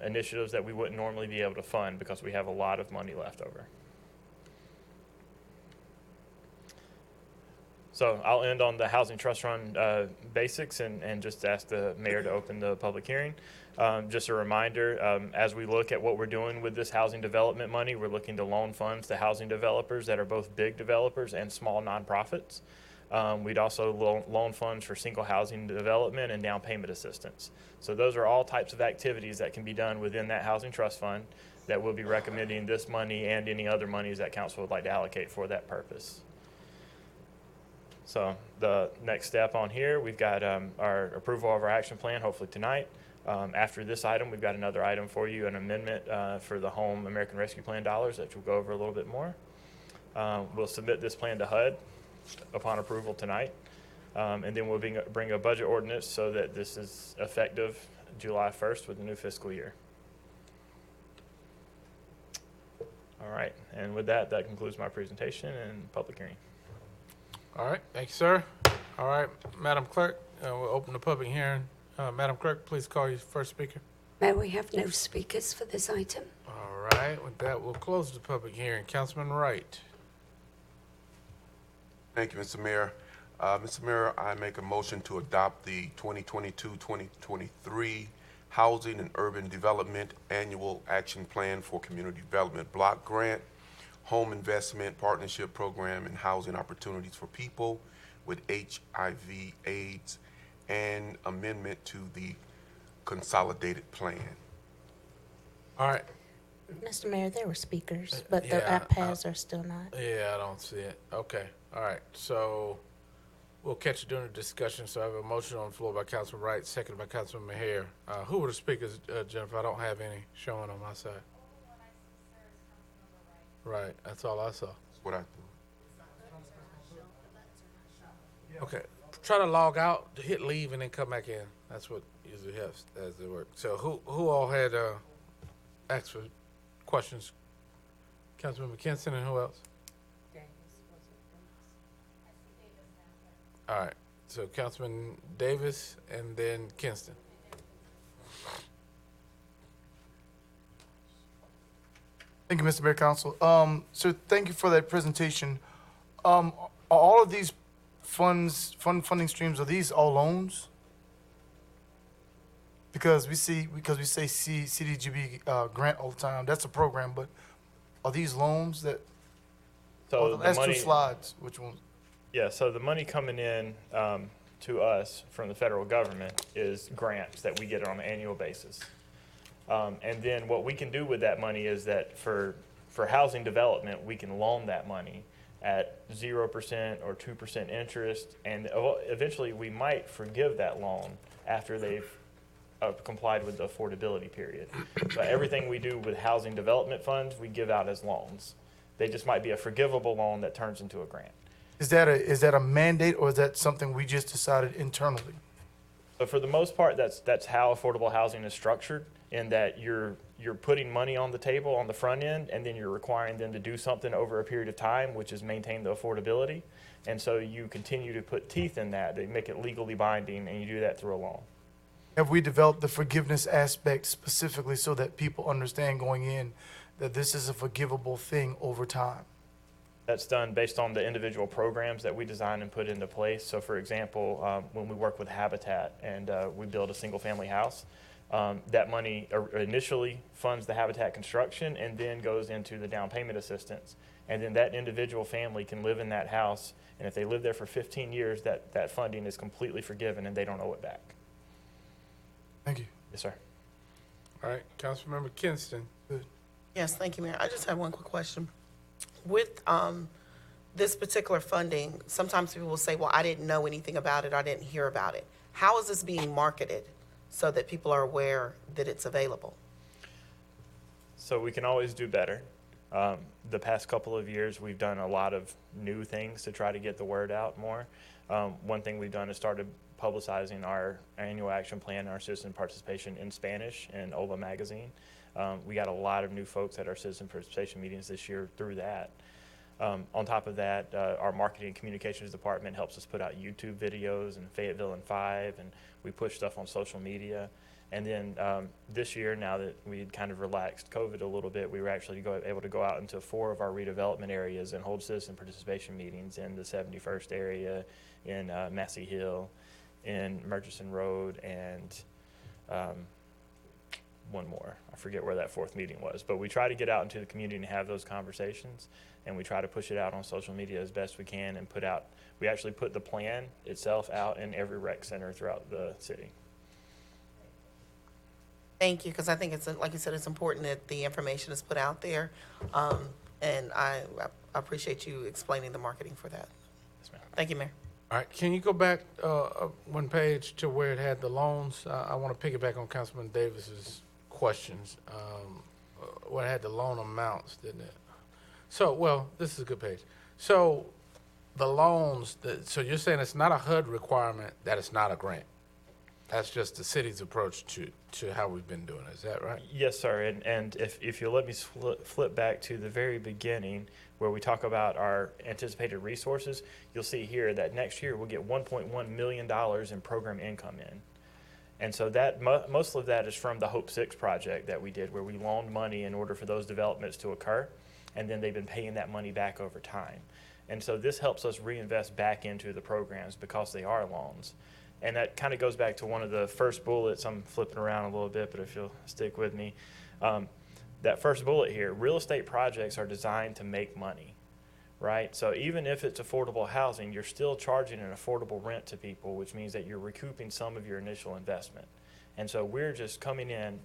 initiatives that we wouldn't normally be able to fund because we have a lot of money left over. So I'll end on the Housing Trust Fund basics and just ask the mayor to open the public hearing. Just a reminder, as we look at what we're doing with this housing development money, we're looking to loan funds to housing developers that are both big developers and small nonprofits. We'd also loan funds for single housing development and down payment assistance. So those are all types of activities that can be done within that housing trust fund that we'll be recommending this money and any other monies that council would like to allocate for that purpose. So the next step on here, we've got our approval of our action plan, hopefully tonight. After this item, we've got another item for you, an amendment for the Home American Rescue Plan dollars that we'll go over a little bit more. We'll submit this plan to HUD upon approval tonight. And then we'll bring a budget ordinance so that this is effective July 1st with the new fiscal year. All right, and with that, that concludes my presentation and public hearing. All right, thank you, sir. All right, Madam Clerk, we'll open the public hearing. Madam Clerk, please call your first speaker. Mayor, we have no speakers for this item. All right, with that, we'll close the public hearing. Councilman Wright. Thank you, Mr. Mayor. Mr. Mayor, I make a motion to adopt the 2022-2023 Housing and Urban Development Annual Action Plan for Community Development Block Grant, Home Investment Partnership Program, and Housing Opportunities for People with HIV/AIDS, and amendment to the consolidated plan. All right. Mr. Mayor, there were speakers, but the Yeah, iPads are still not. Yeah, I don't see it. Okay, all right. So we'll catch it during the discussion. So I have a motion on the floor by Councilman Wright, seconded by Councilman Maher. Who were the speakers, Jennifer? I don't have any showing on my side. Right, that's all I saw. That's what I thought. Okay, try to log out, hit leave, and then come back in. That's what usually helps as it works. So who all had asked for questions? Councilmember Kinston, and who else? All right, so Councilman Davis and then Kinston. Thank you, Mr. Mayor Council. So thank you for that presentation. Are all of these funding streams, are these all loans? Because we say CDGB grant all the time. That's a program, but are these loans that? So the the last money, two slides, which one? Yeah, so the money coming in to us from the federal government is grants that we get on an annual basis. And then what we can do with that money is that for housing development, we can loan that money at 0% or 2% interest, and eventually we might forgive that loan after they've complied with the affordability period. But everything we do with housing development funds, we give out as loans. They just might be a forgivable loan that turns into a grant. Is that a mandate, or is that something we just decided internally? So for the most part, that's how affordable housing is structured, in that you're putting money on the table on the front end, and then you're requiring them to do something over a period of time, which is maintain the affordability. And so you continue to put teeth in that. They make it legally binding, and you do that through a loan. Have we developed the forgiveness aspect specifically so that people understand going in that this is a forgivable thing over time? That's done based on the individual programs that we design and put into place. So for example, when we work with Habitat and we build a single family house, that money initially funds the Habitat construction and then goes into the down payment assistance. And then that individual family can live in that house, and if they live there for 15 years, that funding is completely forgiven and they don't owe it back. Thank you. Yes, sir. All right, Councilmember Kinston. Good. Yes, thank you, Mayor. I just have one quick question. With this particular funding, sometimes people will say, well, I didn't know anything about it, I didn't hear about it. How is this being marketed so that people are aware that it's available? So we can always do better. The past couple of years, we've done a lot of new things to try to get the word out more. One thing we've done is started publicizing our annual action plan, our citizen participation in Spanish in Ola magazine. We got a lot of new folks at our citizen participation meetings this year through that. On top of that, our marketing and communications department helps us put out YouTube videos in Fayetteville and 5, and we push stuff on social media. And then this year, now that we had kind of relaxed COVID a little bit, we were actually able to go out into 4 of our redevelopment areas and hold citizen participation meetings in the 71st area, in Massey Hill, in Murchison Road, and one more. I forget where that 4th meeting was. But we try to get out into the community and have those conversations, and we try to push it out on social media as best we can and we actually put the plan itself out in every rec center throughout the city. Thank you, because I think it's, like you said, it's important that the information is put out there. And I appreciate you explaining the marketing for that. Yes, ma'am. Thank you, Mayor. All right, can you go back one page to where it had the loans? I want to piggyback on Councilman Davis's questions. Where it had the loan amounts, didn't it? So, well, this is a good page. So, the loans, so you're saying it's not a HUD requirement, that it's not a grant? That's just the city's approach to how we've been doing it. Is that right? Yes, sir. And if you'll let me flip back to the very beginning where we talk about our anticipated resources, you'll see here that next year we'll get $1.1 million in program income in. And so that most of that is from the Hope 6 project that we did, where we loaned money in order for those developments to occur, and then they've been paying that money back over time. And so this helps us reinvest back into the programs because they are loans. And that kind of goes back to one of the first bullets. I'm flipping around a little bit, but if you'll stick with me. That first bullet here, real estate projects are designed to make money, right? So even if it's affordable housing, you're still charging an affordable rent to people, which means that you're recouping some of your initial investment. And so we're just coming in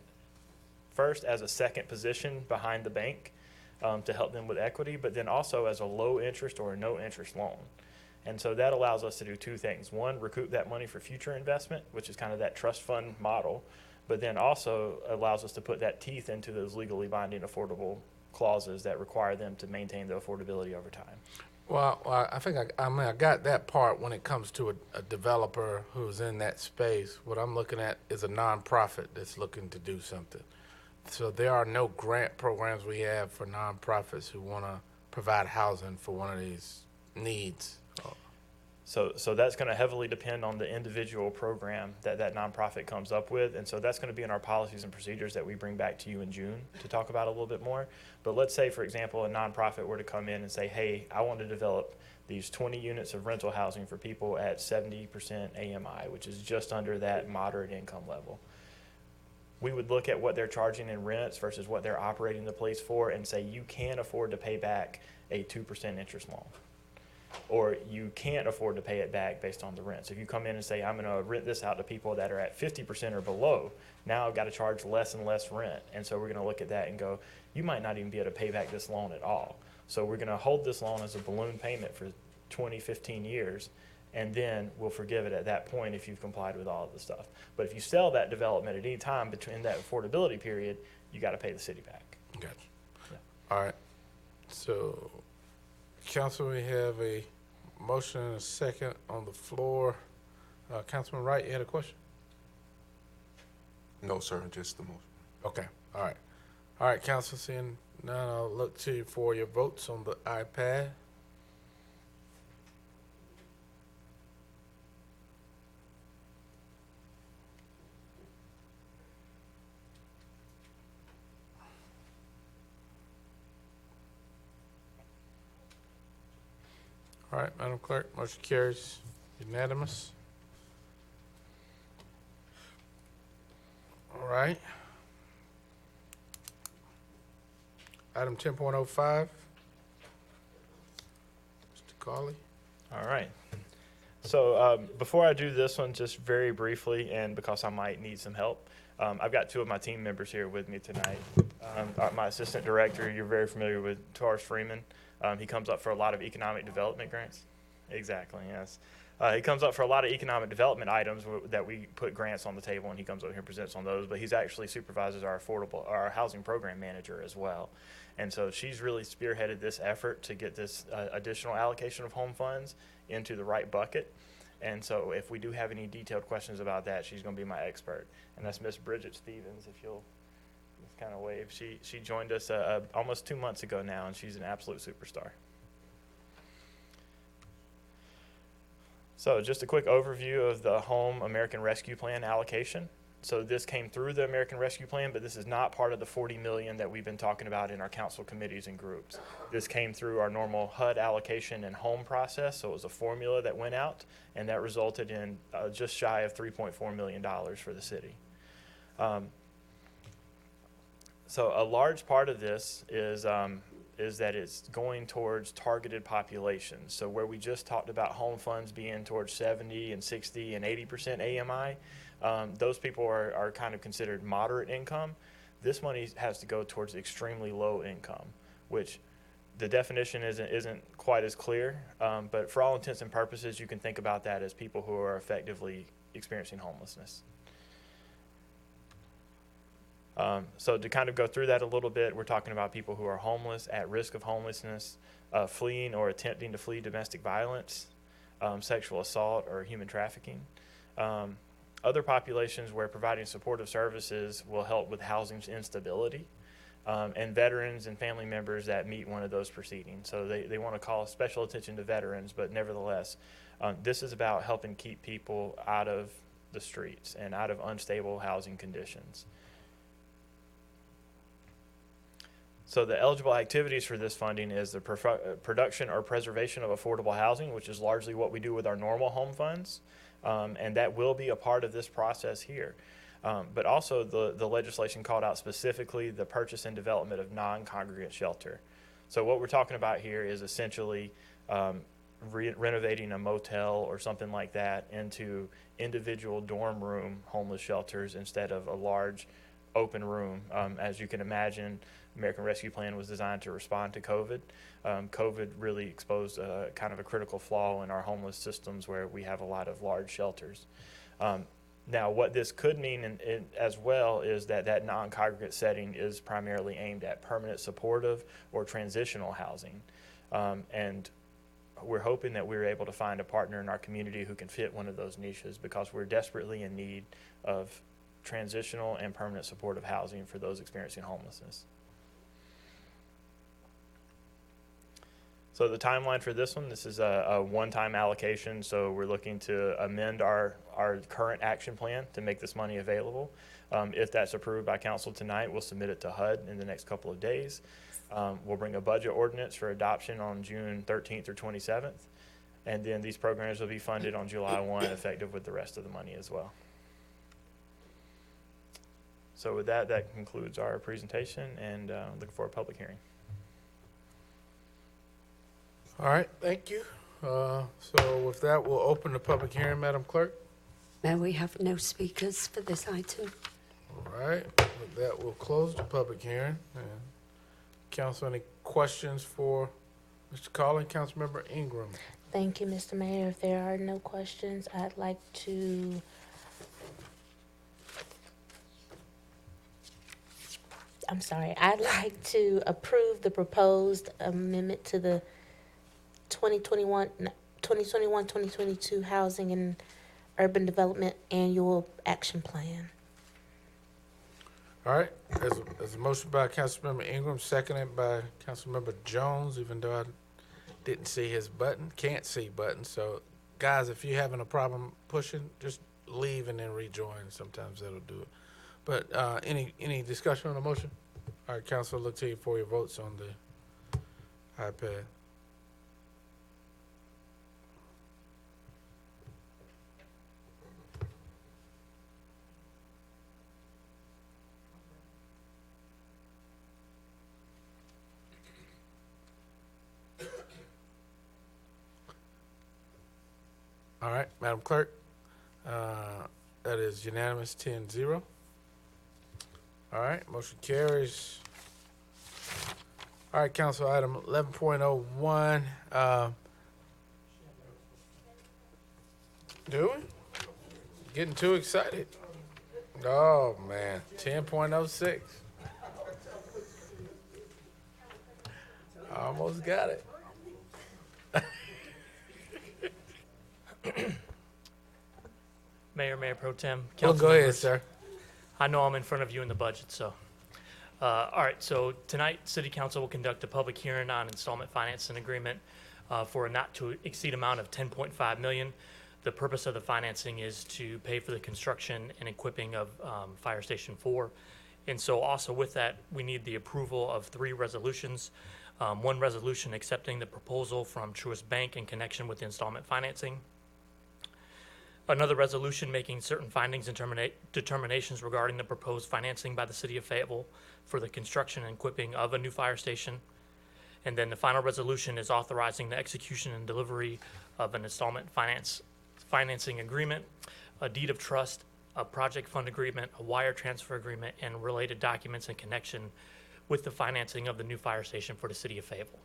first as a second position behind the bank to help them with equity, but then also as a low interest or a no interest loan. And so that allows us to do 2 things. One, recoup that money for future investment, which is kind of that trust fund model, but then also allows us to put that teeth into those legally binding affordable clauses that require them to maintain the affordability over time. Well, I think I got that part when it comes to a developer who's in that space. What I'm looking at is a nonprofit that's looking to do something. So there are no grant programs we have for nonprofits who want to provide housing for one of these needs. So that's going to heavily depend on the individual program that that nonprofit comes up with. And so that's going to be in our policies and procedures that we bring back to you in June to talk about a little bit more. But let's say, for example, a nonprofit were to come in and say, hey, I want to develop these 20 units of rental housing for people at 70% AMI, which is just under that moderate income level. We would look at what they're charging in rents versus what they're operating the place for and say, you can afford to pay back a 2% interest loan. Or you can't afford to pay it back based on the rents. If you come in and say, I'm going to rent this out to people that are at 50% or below, now I've got to charge less and less rent. And so we're going to look at that and go, you might not even be able to pay back this loan at all. So we're going to hold this loan as a balloon payment for 20, 15 years, and then we'll forgive it at that point if you've complied with all of the stuff. But if you sell that development at any time between that affordability period, you got to pay the city back. Gotcha. Yeah. All right. So, Council, we have a motion and a second on the floor. Councilman Wright, you had a question? No, sir, just the motion. Okay. All right. All right, Council, seeing none, I'll look to you for your votes on the iPad. All right, Madam Clerk, motion carries unanimous. All right. Item 10.05. Mr. Carley. All right. So before I do this one, just very briefly, and because I might need some help, I've got two of my team members here with me tonight. My assistant director, you're very familiar with, Taurus Freeman. He comes up for a lot of economic development grants. Exactly, yes. He comes up for a lot of economic development items that we put grants on the table, and he comes over here and presents on those, but he's actually supervises our housing program manager as well. And so she's really spearheaded this effort to get this additional allocation of home funds into the right bucket. And so if we do have any detailed questions about that, she's going to be my expert. And that's Miss Bridget Stevens, if you'll just kind of wave. She joined us almost 2 months ago now, and she's an absolute superstar. So just a quick overview of the Home American Rescue Plan allocation. So this came through the American Rescue Plan, but this is not part of the $40 million that we've been talking about in our council committees and groups. This came through our normal HUD allocation and home process. So it was a formula that went out, and that resulted in just shy of $3.4 million for the city. So a large part of this is that it's going towards targeted populations. So where we just talked about home funds being towards 70 and 60 and 80% AMI, those people are kind of considered moderate income. This money has to go towards extremely low income, which the definition isn't quite as clear, but for all intents and purposes, you can think about that as people who are effectively experiencing homelessness. So to kind of go through that a little bit, we're talking about people who are homeless, at risk of homelessness, fleeing or attempting to flee domestic violence, sexual assault, or human trafficking. Other populations where providing supportive services will help with housing instability, and veterans and family members that meet one of those proceedings. So they want to call special attention to veterans, but nevertheless, this is about helping keep people out of the streets and out of unstable housing conditions. So the eligible activities for this funding is the production or preservation of affordable housing, which is largely what we do with our normal home funds. And that will be a part of this process here. But also the legislation called out specifically the purchase and development of non-congregate shelter. So what we're talking about here is essentially renovating a motel or something like that into individual dorm room homeless shelters instead of a large open room. As you can imagine, American Rescue Plan was designed to respond to COVID. COVID really exposed kind of a critical flaw in our homeless systems where we have a lot of large shelters. Now, what this could mean as well is that non-congregate setting is primarily aimed at permanent supportive or transitional housing. And we're hoping that we're able to find a partner in our community who can fit one of those niches because we're desperately in need of transitional and permanent supportive housing for those experiencing homelessness. So the timeline for this one, this is a one-time allocation, so we're looking to amend our current action plan to make this money available. If that's approved by council tonight, we'll submit it to HUD in the next couple of days. We'll bring a budget ordinance for adoption on June 13th or 27th, and then these programs will be funded on July 1, effective with the rest of the money as well. So with that, that concludes our presentation, and looking for a public hearing. All right, thank you. So with that, we'll open the public hearing, Madam Clerk. Mayor, we have no speakers for this item. All right, with that, we'll close the public hearing. And council, any questions for Mr. Collin? Councilmember Ingram. Thank you, Mr. Mayor. If there are no questions, I'd like to I'd like to approve the proposed amendment to the 2021-2022 Housing and Urban Development Annual Action Plan. All right, there's a motion by Councilmember Ingram, seconded by Councilmember Jones, even though I didn't see his button, can't see button. So guys, if you're having a problem pushing, just leave and then rejoin. Sometimes that'll do it. But any discussion on the motion? All right, council, look to you for your votes on the iPad. All right, Madam Clerk, that is unanimous, 10-0. All right, motion carries. All right, council, item 11.01. Do we? Getting too excited. Oh, man, 10.06. Almost got it. Mayor Pro Tem. Well, go ahead, sir. I know I'm in front of you in the budget, so. All right, so tonight, City Council will conduct a public hearing on installment financing agreement for a not-to-exceed amount of $10.5 million. The purpose of the financing is to pay for the construction and equipping of Fire Station 4. And so also with that, we need the approval of 3 resolutions. One resolution accepting the proposal from Truist Bank in connection with the installment financing. Another resolution making certain findings and determinations regarding the proposed financing by the City of Fayetteville for the construction and equipping of a new fire station. And then the final resolution is authorizing the execution and delivery of an installment financing agreement, a deed of trust, a project fund agreement, a wire transfer agreement, and related documents in connection with the financing of the new fire station for the City of Fayetteville.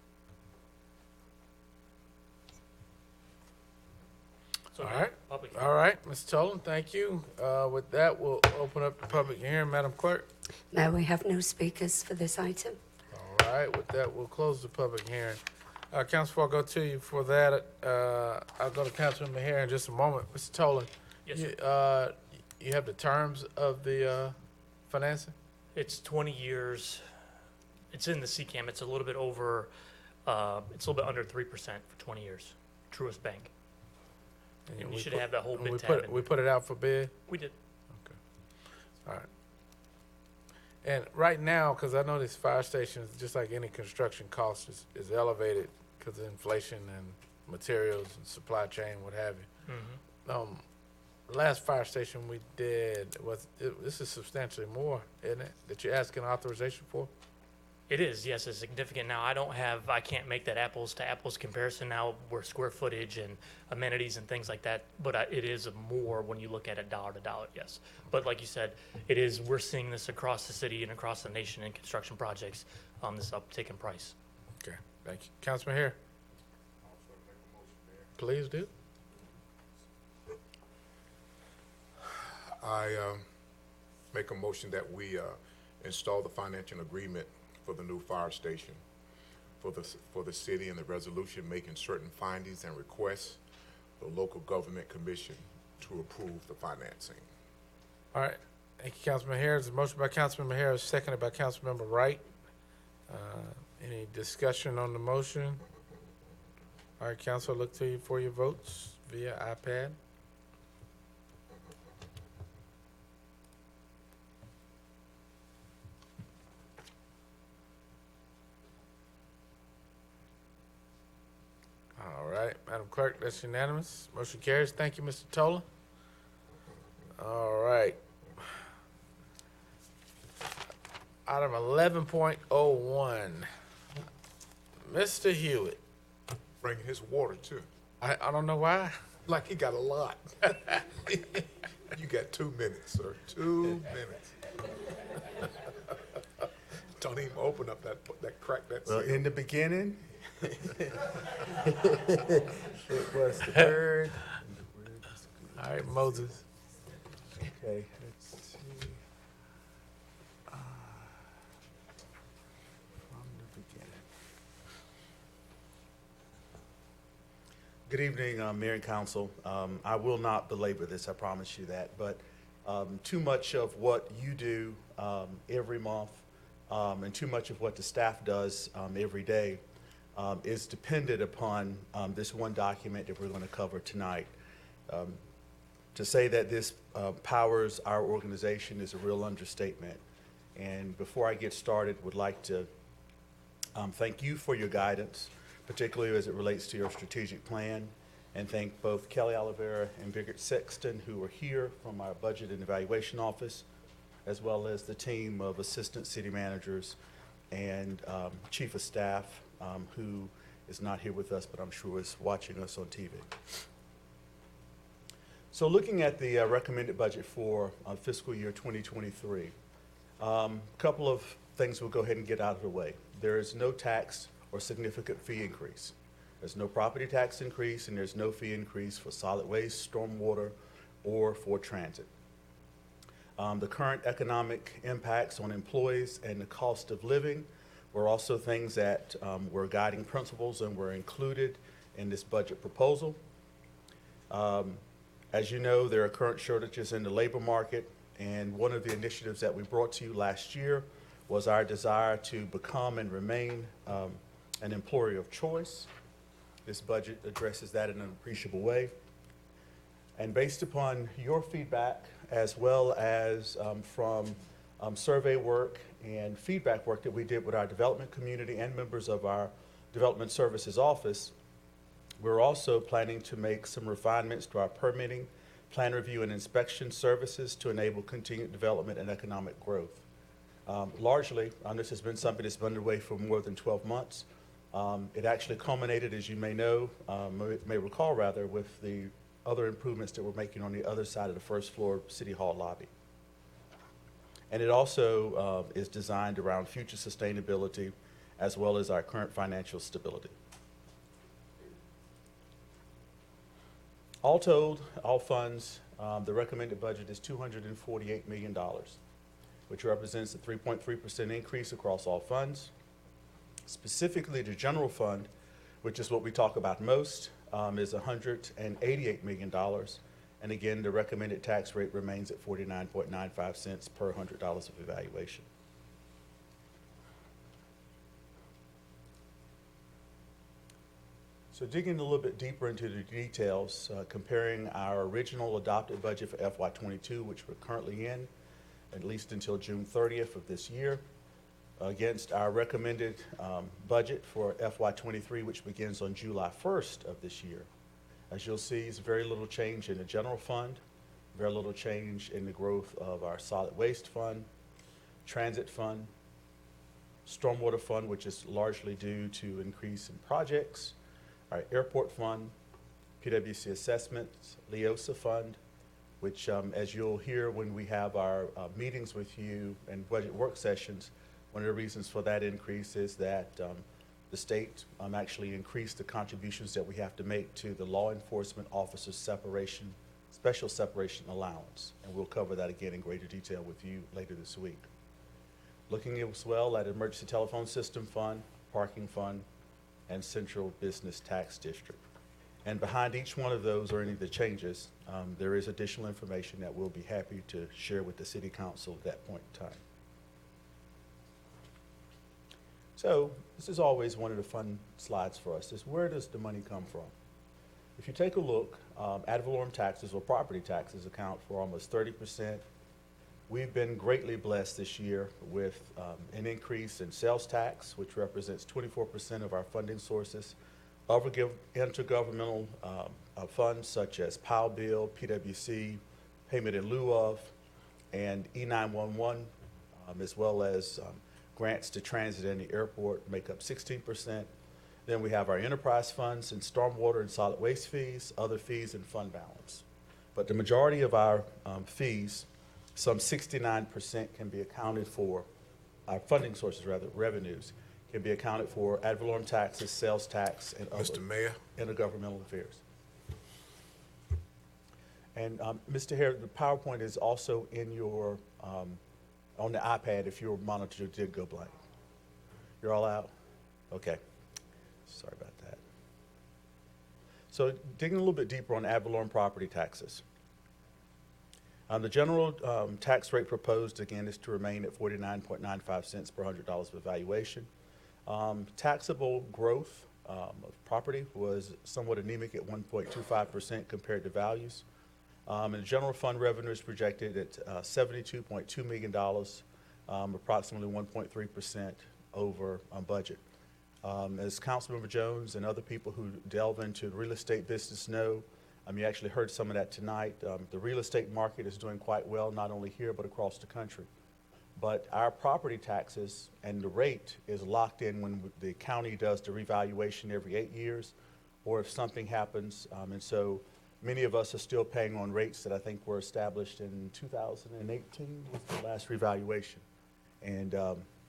So All right, Ms. Tolan, thank you. With that, we'll open up the public hearing, Madam Clerk. No, we have no speakers for this item. All right, with that, we'll close the public hearing. Council, I'll go to you for that. I'll go to Councilman here in just a moment. Mr. Tolan, Yes, sir. You have the terms of the financing? It's 20 years. It's in the CCAM. It's a little bit over, it's a little bit under 3% for 20 years. Truist Bank. And you should have the whole bid tab. We put it out for bid? We did. Okay. All right. And right now, because I know this fire station, just like any construction cost, is elevated because of inflation and materials and supply chain, what have you. Mm-hmm. The last fire station we did this is substantially more, isn't it? That you're asking authorization for? It is, yes, it's significant. Now, I can't make that apples to apples comparison now where square footage and amenities and things like that, but it is more when you look at it dollar to dollar, yes. But like you said, we're seeing this across the city and across the nation in construction projects, this uptick in price. Okay, thank you. Councilman here. Please do. I make a motion that we install the financial agreement for the new fire station for the city, and the resolution making certain findings and requests the local government commission to approve the financing. All right. Thank you, Councilman Harris. A motion by Councilmember Harris, seconded by Councilmember Wright. Any discussion on the motion? All right, council, look to you for your votes via iPad. All right, Madam Clerk, that's unanimous. Motion carries. Thank you, Mr. Tola. All right. Item 11.01. Mr. Hewitt. Bringing his water too. I don't know why. Like he got a lot. You got 2 minutes, sir. 2 minutes. Don't even open up that crack that Well, seal. in the beginning, it was the Word. All right, Moses. Okay, let's see. From the beginning. Good evening, Mayor and Council. I will not belabor this, I promise you that, but too much of what you do every month and too much of what the staff does every day is dependent upon this one document that we're going to cover tonight. To say that this powers our organization is a real understatement. And before I get started, would like to thank you for your guidance, particularly as it relates to your strategic plan, and thank both Kelly Oliveira and Biggert Sexton, who are here from our Budget and Evaluation Office, as well as the team of Assistant City Managers and Chief of Staff, who is not here with us, but I'm sure is watching us on TV. So looking at the recommended budget for fiscal year 2023, a couple of things we'll go ahead and get out of the way. There is no tax or significant fee increase. There's no property tax increase, and there's no fee increase for solid waste, stormwater, or for transit. The current economic impacts on employees and the cost of living were also things that were guiding principles and were included in this budget proposal. As you know, there are current shortages in the labor market, and one of the initiatives that we brought to you last year was our desire to become and remain an employer of choice. This budget addresses that in an appreciable way. And based upon your feedback, as well as from survey work and feedback work that we did with our development community and members of our Development Services Office, we're also planning to make some refinements to our permitting, plan review, and inspection services to enable continued development and economic growth. Largely, this has been something that's been underway for more than 12 months. It actually culminated, as you may know, may recall rather, with the other improvements that we're making on the other side of the first floor City Hall lobby. And it also is designed around future sustainability as well as our current financial stability. All told, all funds, the recommended budget is $248 million, which represents a 3.3% increase across all funds. Specifically, the general fund, which is what we talk about most, is $188 million. And again, the recommended tax rate remains at 49.95 cents per $100 of evaluation. So digging a little bit deeper into the details, comparing our original adopted budget for FY22, which we're currently in, at least until June 30th of this year, against our recommended budget for FY23, which begins on July 1st of this year. As you'll see, there's very little change in the general fund, very little change in the growth of our solid waste fund, transit fund, stormwater fund, which is largely due to increase in projects, our airport fund, PwC assessments, LEOSA fund, which as you'll hear when we have our meetings with you and budget work sessions, one of the reasons for that increase is that the state actually increased the contributions that we have to make to the law enforcement officer separation, special separation allowance. And we'll cover that again in greater detail with you later this week. Looking as well at emergency telephone system fund, parking fund, and central business tax district. And behind each one of those or any of the changes, there is additional information that we'll be happy to share with the City Council at that point in time. So this is always one of the fun slides for us, is where does the money come from? If you take a look, ad valorem taxes or property taxes account for almost 30%. We've been greatly blessed this year with an increase in sales tax, which represents 24% of our funding sources. Other intergovernmental funds such as POW bill, PWC, payment in lieu of, and E911, as well as grants to transit and the airport make up 16%. Then we have our enterprise funds and stormwater and solid waste fees, other fees, and fund balance. But the majority of our fees, some 69%, can be accounted for, our funding sources rather, revenues, can be accounted for ad valorem taxes, sales tax, and other Mr. Mayor? intergovernmental affairs. And Mr. Hare, the PowerPoint is also in your, on the iPad if your monitor did go blank. You're all out? Okay. Sorry about that. So digging a little bit deeper on ad valorem property taxes. The general tax rate proposed, again, is to remain at 49.95 cents per $100 of evaluation. Taxable growth of property was somewhat anemic at 1.25% compared to values. And the general fund revenue is projected at $72.2 million, approximately 1.3% over budget. As Councilmember Jones and other people who delve into the real estate business know, you actually heard some of that tonight. The real estate market is doing quite well, not only here but across the country. But our property taxes and the rate is locked in when the county does the revaluation every 8 years, or if something happens. And so many of us are still paying on rates that I think were established in 2018 was the last revaluation. And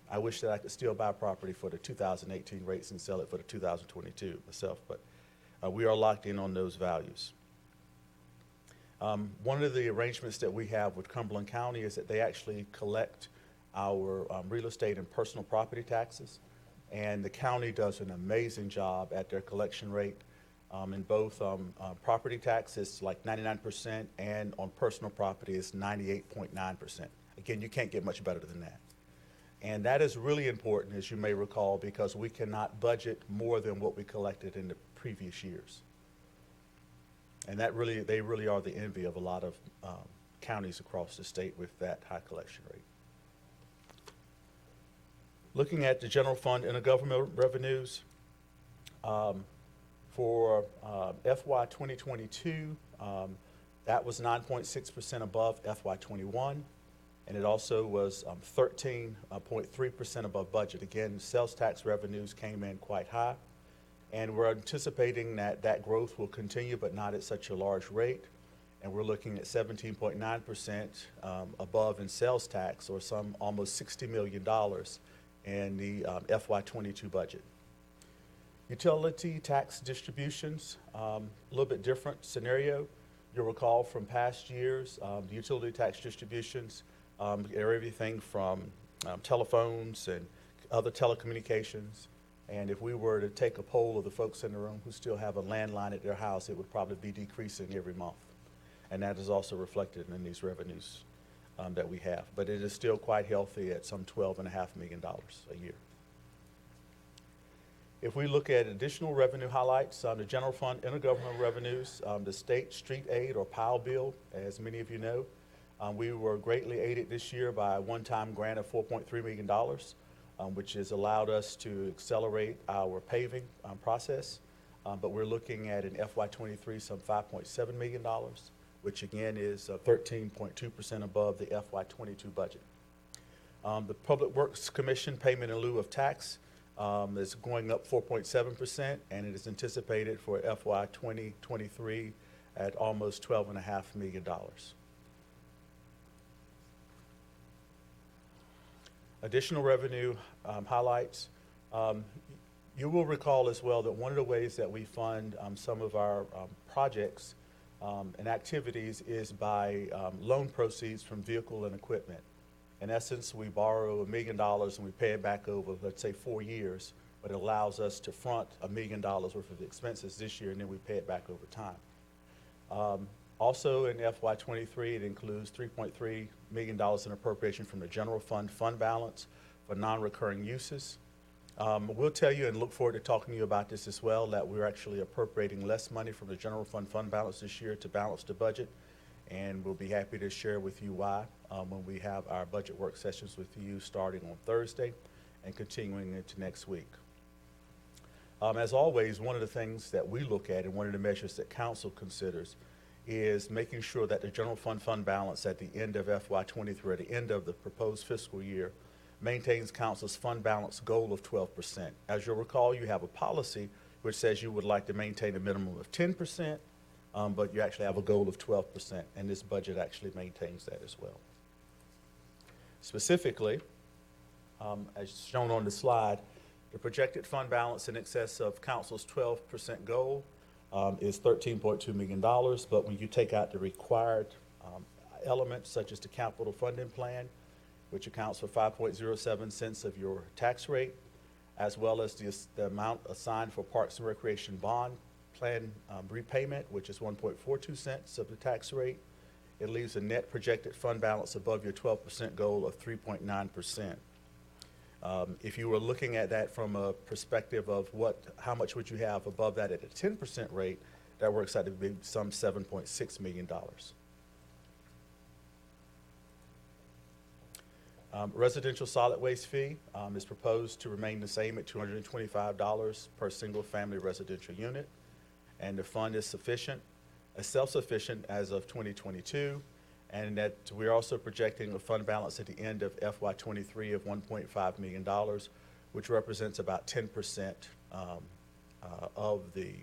I wish that I could still buy property for the 2018 rates and sell it for the 2022 myself, but we are locked in on those values. One of the arrangements that we have with Cumberland County is that they actually collect our real estate and personal property taxes, and the county does an amazing job at their collection rate. In both property taxes, like 99%, and on personal property is 98.9%. Again, you can't get much better than that. And that is really important, as you may recall, because we cannot budget more than what we collected in the previous years. And that really, they really are the envy of a lot of counties across the state with that high collection rate. Looking at the general fund intergovernmental revenues, for FY 2022, that was 9.6% above FY 21, and it also was 13.3% above budget. Again, sales tax revenues came in quite high, and we're anticipating that that growth will continue, but not at such a large rate. And we're looking at 17.9% above in sales tax, or some almost $60 million in the FY 22 budget. Utility tax distributions, a little bit different scenario. You'll recall from past years, the utility tax distributions are everything from telephones and other telecommunications. And if we were to take a poll of the folks in the room who still have a landline at their house, it would probably be decreasing every month. And that is also reflected in these revenues that we have. But it is still quite healthy at some $12.5 million a year. If we look at additional revenue highlights on the general fund intergovernmental revenues, the state street aid or POW bill, as many of you know, we were greatly aided this year by a one-time grant of $4.3 million, which has allowed us to accelerate our paving process. But we're looking at in FY23 some $5.7 million, which again is 13.2% above the FY22 budget. The Public Works Commission payment in lieu of tax is going up 4.7%, and it is anticipated for FY 2023 at almost $12.5 million. Additional revenue highlights. You will recall as well that one of the ways that we fund some of our projects and activities is by loan proceeds from vehicle and equipment. In essence, we borrow $1 million and we pay it back over, let's say, 4 years, but it allows us to front $1 million worth of expenses this year, and then we pay it back over time. Also in FY '23, it includes $3.3 million in appropriation from the general fund balance for non-recurring uses. We'll tell you and look forward to talking to you about this as well, that we're actually appropriating less money from the general fund balance this year to balance the budget, and we'll be happy to share with you why when we have our budget work sessions with you starting on Thursday and continuing into next week. As always, one of the things that we look at and one of the measures that council considers is making sure that the general fund balance at the end of FY '23, at the end of the proposed fiscal year, maintains council's fund balance goal of 12%. As you'll recall, you have a policy which says you would like to maintain a minimum of 10%, but you actually have a goal of 12%, and this budget actually maintains that as well. Specifically, as shown on the slide, the projected fund balance in excess of council's 12% goal is $13.2 million, but when you take out the required elements such as the capital funding plan, which accounts for 5.07 cents of your tax rate, as well as the amount assigned for Parks and Recreation bond plan repayment, which is 1.42 cents of the tax rate, it leaves a net projected fund balance above your 12% goal of 3.9%. If you were looking at that from a perspective of how much would you have above that at a 10% rate, that works out to be some $7.6 million. Residential solid waste fee is proposed to remain the same at $225 per single-family residential unit, and the fund is self-sufficient as of 2022, and that we're also projecting a fund balance at the end of FY '23 of $1.5 million, which represents about 10% of the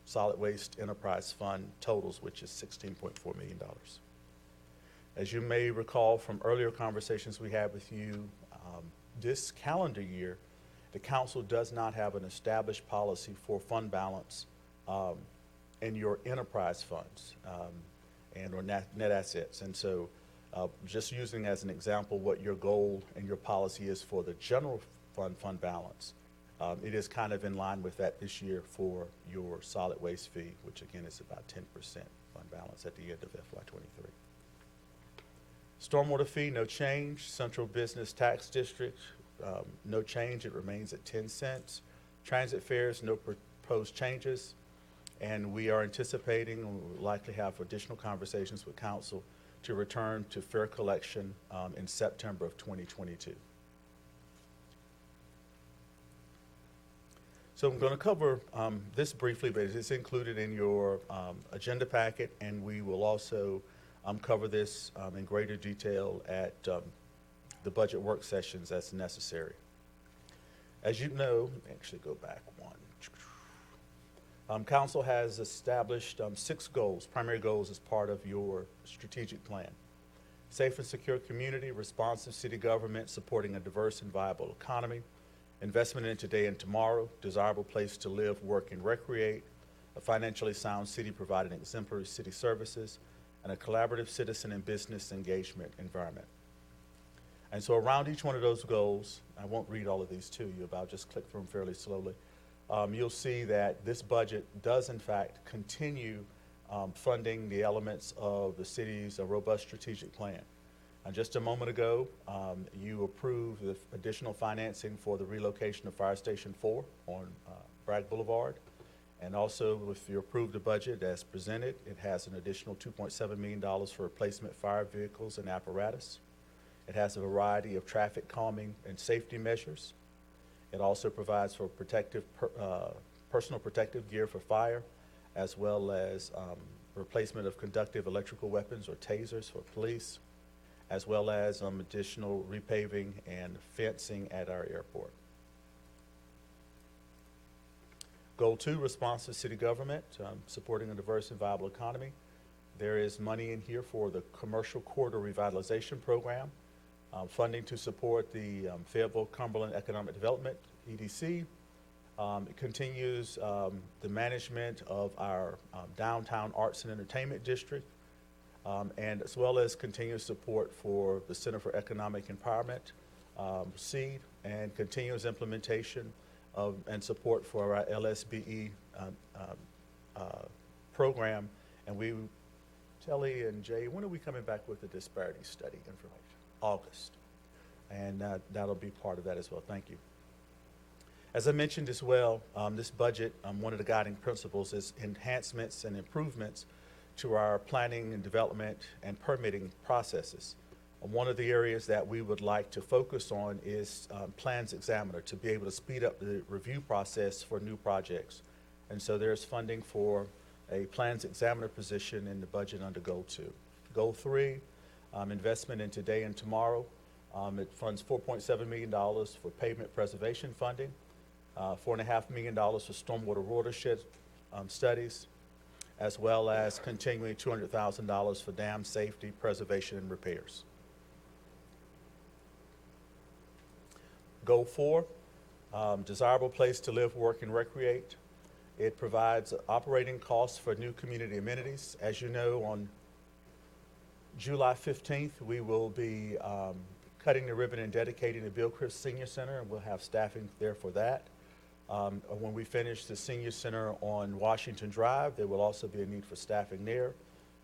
solid waste enterprise fund totals, which is $16.4 million. As you may recall from earlier conversations we had with you, this calendar year, the council does not have an established policy for fund balance in your enterprise funds and or net assets. And so just using as an example what your goal and your policy is for the general fund balance, it is kind of in line with that this year for your solid waste fee, which again is about 10% fund balance at the end of FY '23. Stormwater fee, no change. Central Business Tax District, no change. It remains at 10 cents. Transit fares, no proposed changes. And we are anticipating, and we'll likely have additional conversations with council to return to fare collection in September of 2022. So I'm going to cover this briefly, but it's included in your agenda packet, and we will also cover this in greater detail at the budget work sessions as necessary. As you know, actually go back one. Council has established 6 goals, primary goals as part of your strategic plan. Safe and secure community, responsive city government, supporting a diverse and viable economy, investment in today and tomorrow, desirable place to live, work, and recreate, a financially sound city providing exemplary city services, and a collaborative citizen and business engagement environment. And so around each one of those goals, I won't read all of these to you, but I'll just click through them fairly slowly. You'll see that this budget does in fact continue funding the elements of the city's robust strategic plan. And just a moment ago, you approved the additional financing for the relocation of Fire Station 4 on Bragg Boulevard. And also, if you approve the budget as presented, it has an additional $2.7 million for replacement fire vehicles and apparatus. It has a variety of traffic calming and safety measures. It also provides for personal protective gear for fire, as well as replacement of conductive electrical weapons or tasers for police, as well as additional repaving and fencing at our airport. Goal 2, responsive city government, supporting a diverse and viable economy. There is money in here for the Commercial Corridor Revitalization Program, funding to support the Fayetteville Cumberland Economic Development, EDC. It continues the management of our Downtown Arts and Entertainment District, and as well as continuous support for the Center for Economic Empowerment, SEED, and continuous implementation and support for our LSBE program. And Telly and Jay, when are we coming back with the disparity study information? August. And that'll be part of that as well. Thank you. As I mentioned as well, this budget, one of the guiding principles is enhancements and improvements to our planning and development and permitting processes. One of the areas that we would like to focus on is plans examiner, to be able to speed up the review process for new projects. And so there's funding for a plans examiner position in the budget under Goal 2. Goal 3, investment in today and tomorrow. It funds $4.7 million for pavement preservation funding, $4.5 million for stormwater watershed studies, as well as continuing $200,000 for dam safety, preservation, and repairs. Goal 4, desirable place to live, work, and recreate. It provides operating costs for new community amenities. As you know, on July 15th, we will be cutting the ribbon and dedicating the Bill Crist Senior Center, and we'll have staffing there for that. When we finish the Senior Center on Washington Drive, there will also be a need for staffing there.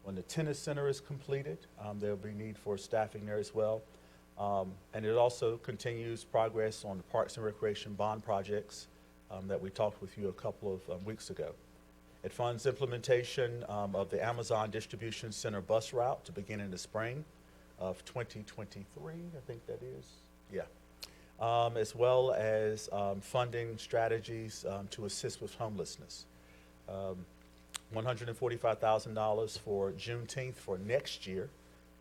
When the tennis center is completed, there will be need for staffing there as well. And it also continues progress on the Parks and Recreation bond projects that we talked with you a couple of weeks ago. It funds implementation of the Amazon Distribution Center bus route to begin in the spring of 2023, I think that is. Yeah. As well as funding strategies to assist with homelessness. $145,000 for Juneteenth for next year,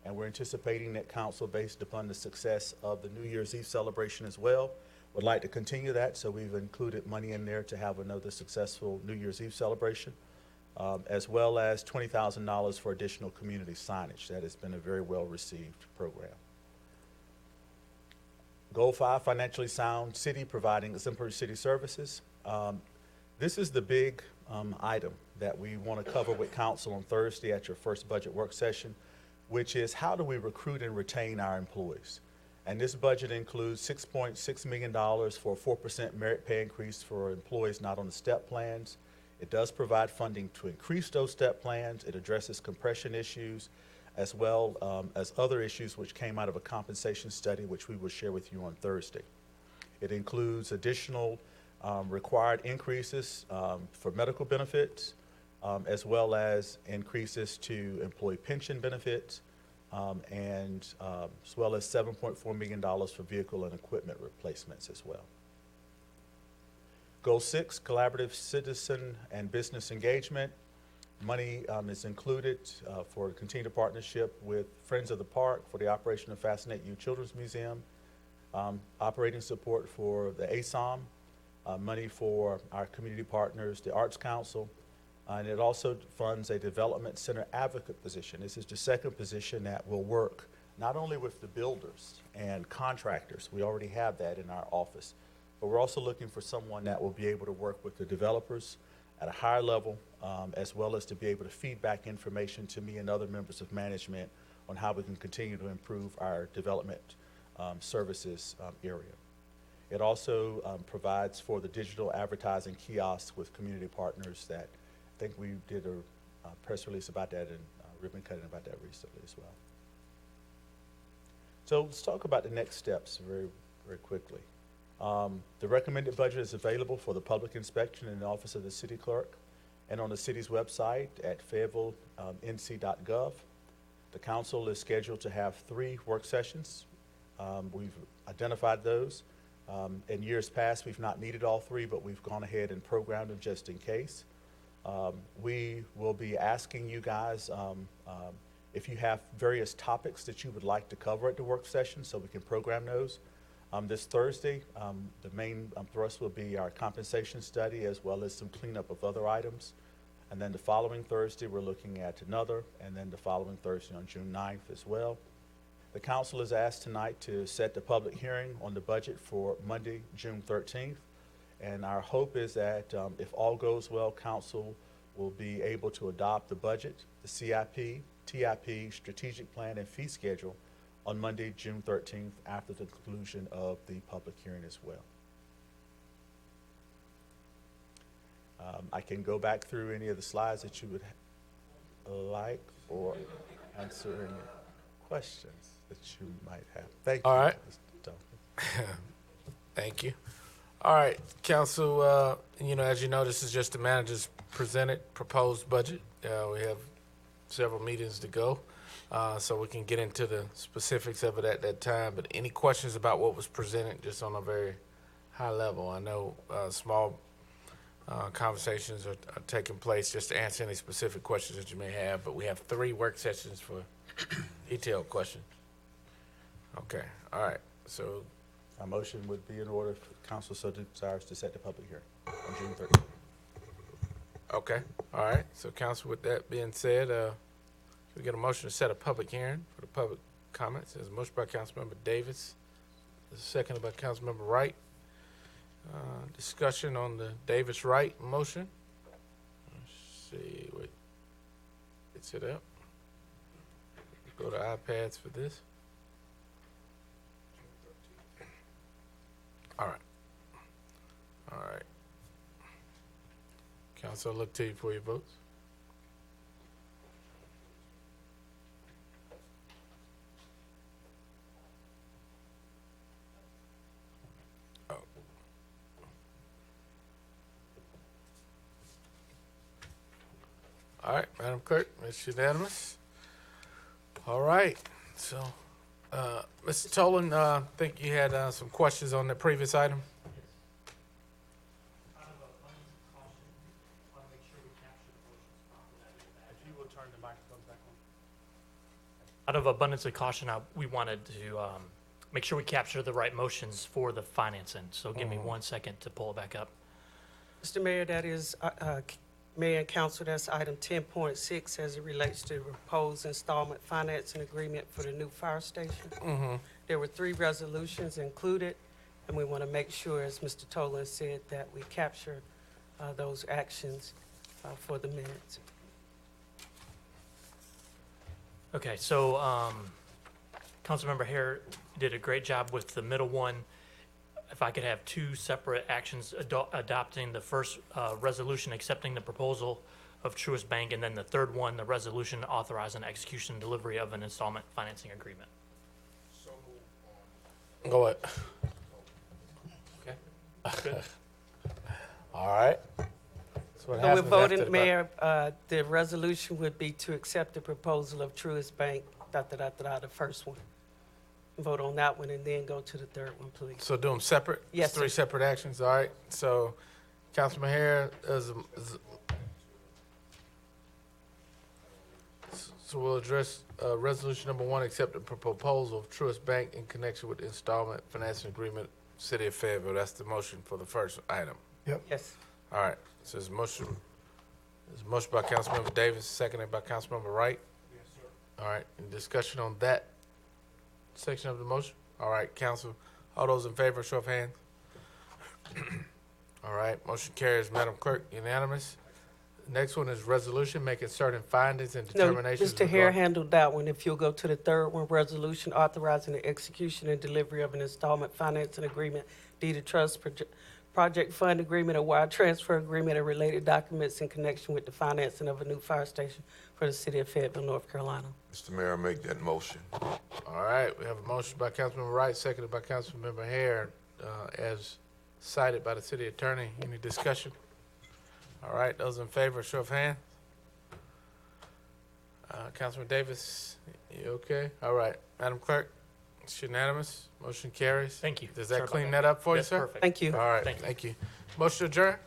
and we're anticipating that council, based upon the success of the New Year's Eve celebration as well, would like to continue that, so we've included money in there to have another successful New Year's Eve celebration, as well as $20,000 for additional community signage. That has been a very well-received program. Goal 5, financially sound city, providing exemplary city services. This is the big item that we want to cover with council on Thursday at your first budget work session, which is how do we recruit and retain our employees? And this budget includes $6.6 million for a 4% merit pay increase for employees not on the STEP plans. It does provide funding to increase those STEP plans. It addresses compression issues, as well as other issues which came out of a compensation study, which we will share with you on Thursday. It includes additional required increases for medical benefits, as well as increases to employee pension benefits, and as well as $7.4 million for vehicle and equipment replacements as well. Goal 6, collaborative citizen and business engagement. Money is included for a continued partnership with Friends of the Park for the operation of Fascinate You Children's Museum, operating support for the ASOM, money for our community partners, the Arts Council, and it also funds a development center advocate position. This is the second position that will work not only with the builders and contractors, we already have that in our office, but we're also looking for someone that will be able to work with the developers at a higher level, as well as to be able to feed back information to me and other members of management on how we can continue to improve our development services area. It also provides for the digital advertising kiosks with community partners that I think we did a press release about that and ribbon cutting about that recently as well. So let's talk about the next steps very, very quickly. The recommended budget is available for the public inspection in the office of the city clerk and on the city's website at fayetteville.nc.gov. The council is scheduled to have 3 work sessions. We've identified those. In years past, we've not needed all 3, but we've gone ahead and programmed them just in case. We will be asking you guys if you have various topics that you would like to cover at the work session so we can program those. This Thursday, the main thrust will be our compensation study as well as some cleanup of other items. And then the following Thursday, we're looking at another, and then the following Thursday on June 9th as well. The council is asked tonight to set the public hearing on the budget for Monday, June 13th. And our hope is that if all goes well, council will be able to adopt the budget, the CIP, TIP, strategic plan, and fee schedule on Monday, June 13th, after the conclusion of the public hearing as well. I can go back through any of the slides that you would like or answer any questions that you might have. Thank you. All right. Mr. Duncan. Thank you. All right, council, as you know, this is just the manager's presented proposed budget. We have several meetings to go, so we can get into the specifics of it at that time. But any questions about what was presented, just on a very high level? I know small conversations are taking place just to answer any specific questions that you may have, but we have 3 work sessions for detailed questions. Okay, all right, so A motion would be in order if council so desires to set the public hearing on June 30th. okay, all right. So council, with that being said, we get a motion to set a public hearing for the public comments. There's a motion by Councilmember Davis. There's a second by Councilmember Wright. Discussion on the Davis-Wright motion. Let's see, wait, it's it up. Go to iPads for this. All right. All right. Council, I'll look to you for your votes. Oh. All right, Madam Clerk, it's unanimous. All right, so, Mr. Tolan, I think you had some questions on the previous item? Out of abundance of caution, we wanted to make sure we capture the right motions for the financing. So give me 1 second to pull it back up. Mr. Mayor, that is, Mayor and Council, that's item 10.6 as it relates to the proposed installment financing agreement for the new fire station. There were 3 resolutions included, and we want to make sure, as Mr. Tolan said, that we capture those actions for the minutes. Okay, so Councilmember Hare did a great job with the middle one. If I could have 2 separate actions, adopting the first resolution accepting the proposal of Truist Bank, and then the third one, the resolution authorizing execution and delivery of an installment financing agreement. Go ahead. Okay. All right. So what So we're happens after voting, the- Mayor, the resolution would be to accept the proposal of Truist Bank, the first one. Vote on that one and then go to the third one, please. So do them separate? Yes, It's 3 sir. separate actions, all right? So, Councilman Hare, so we'll address resolution number 1, accept the proposal of Truist Bank in connection with the installment financing agreement, City of Fayetteville. That's the motion for the first item. Yes. All right, so there's a motion by Councilmember Davis, seconded by Councilmember Wright. Yes, sir. All right, any discussion on that section of the motion? All right, council, all those in favor, show of hands. All right, motion carries. Madam Clerk, unanimous. Next one is resolution making certain findings and No, determinations. Mr. Hare handled that one. If you'll go to the third one, resolution authorizing the execution and delivery of an installment financing agreement, deed of trust, project fund agreement, a wire transfer agreement, and related documents in connection with the financing of a new fire station for the city of Fayetteville, North Carolina. Mr. Mayor, I make that motion. All right, we have a motion by Councilmember Wright, seconded by Councilmember Hare, as cited by the city attorney. Any discussion? All right, those in favor, show of hands. Councilman Davis, you okay? All right, Madam Clerk, it's unanimous. Motion carries. Thank you. Does Sorry that about clean that. that up for you, That's sir? perfect. Thank you. All right, Thank you. thank you. Motion adjourned?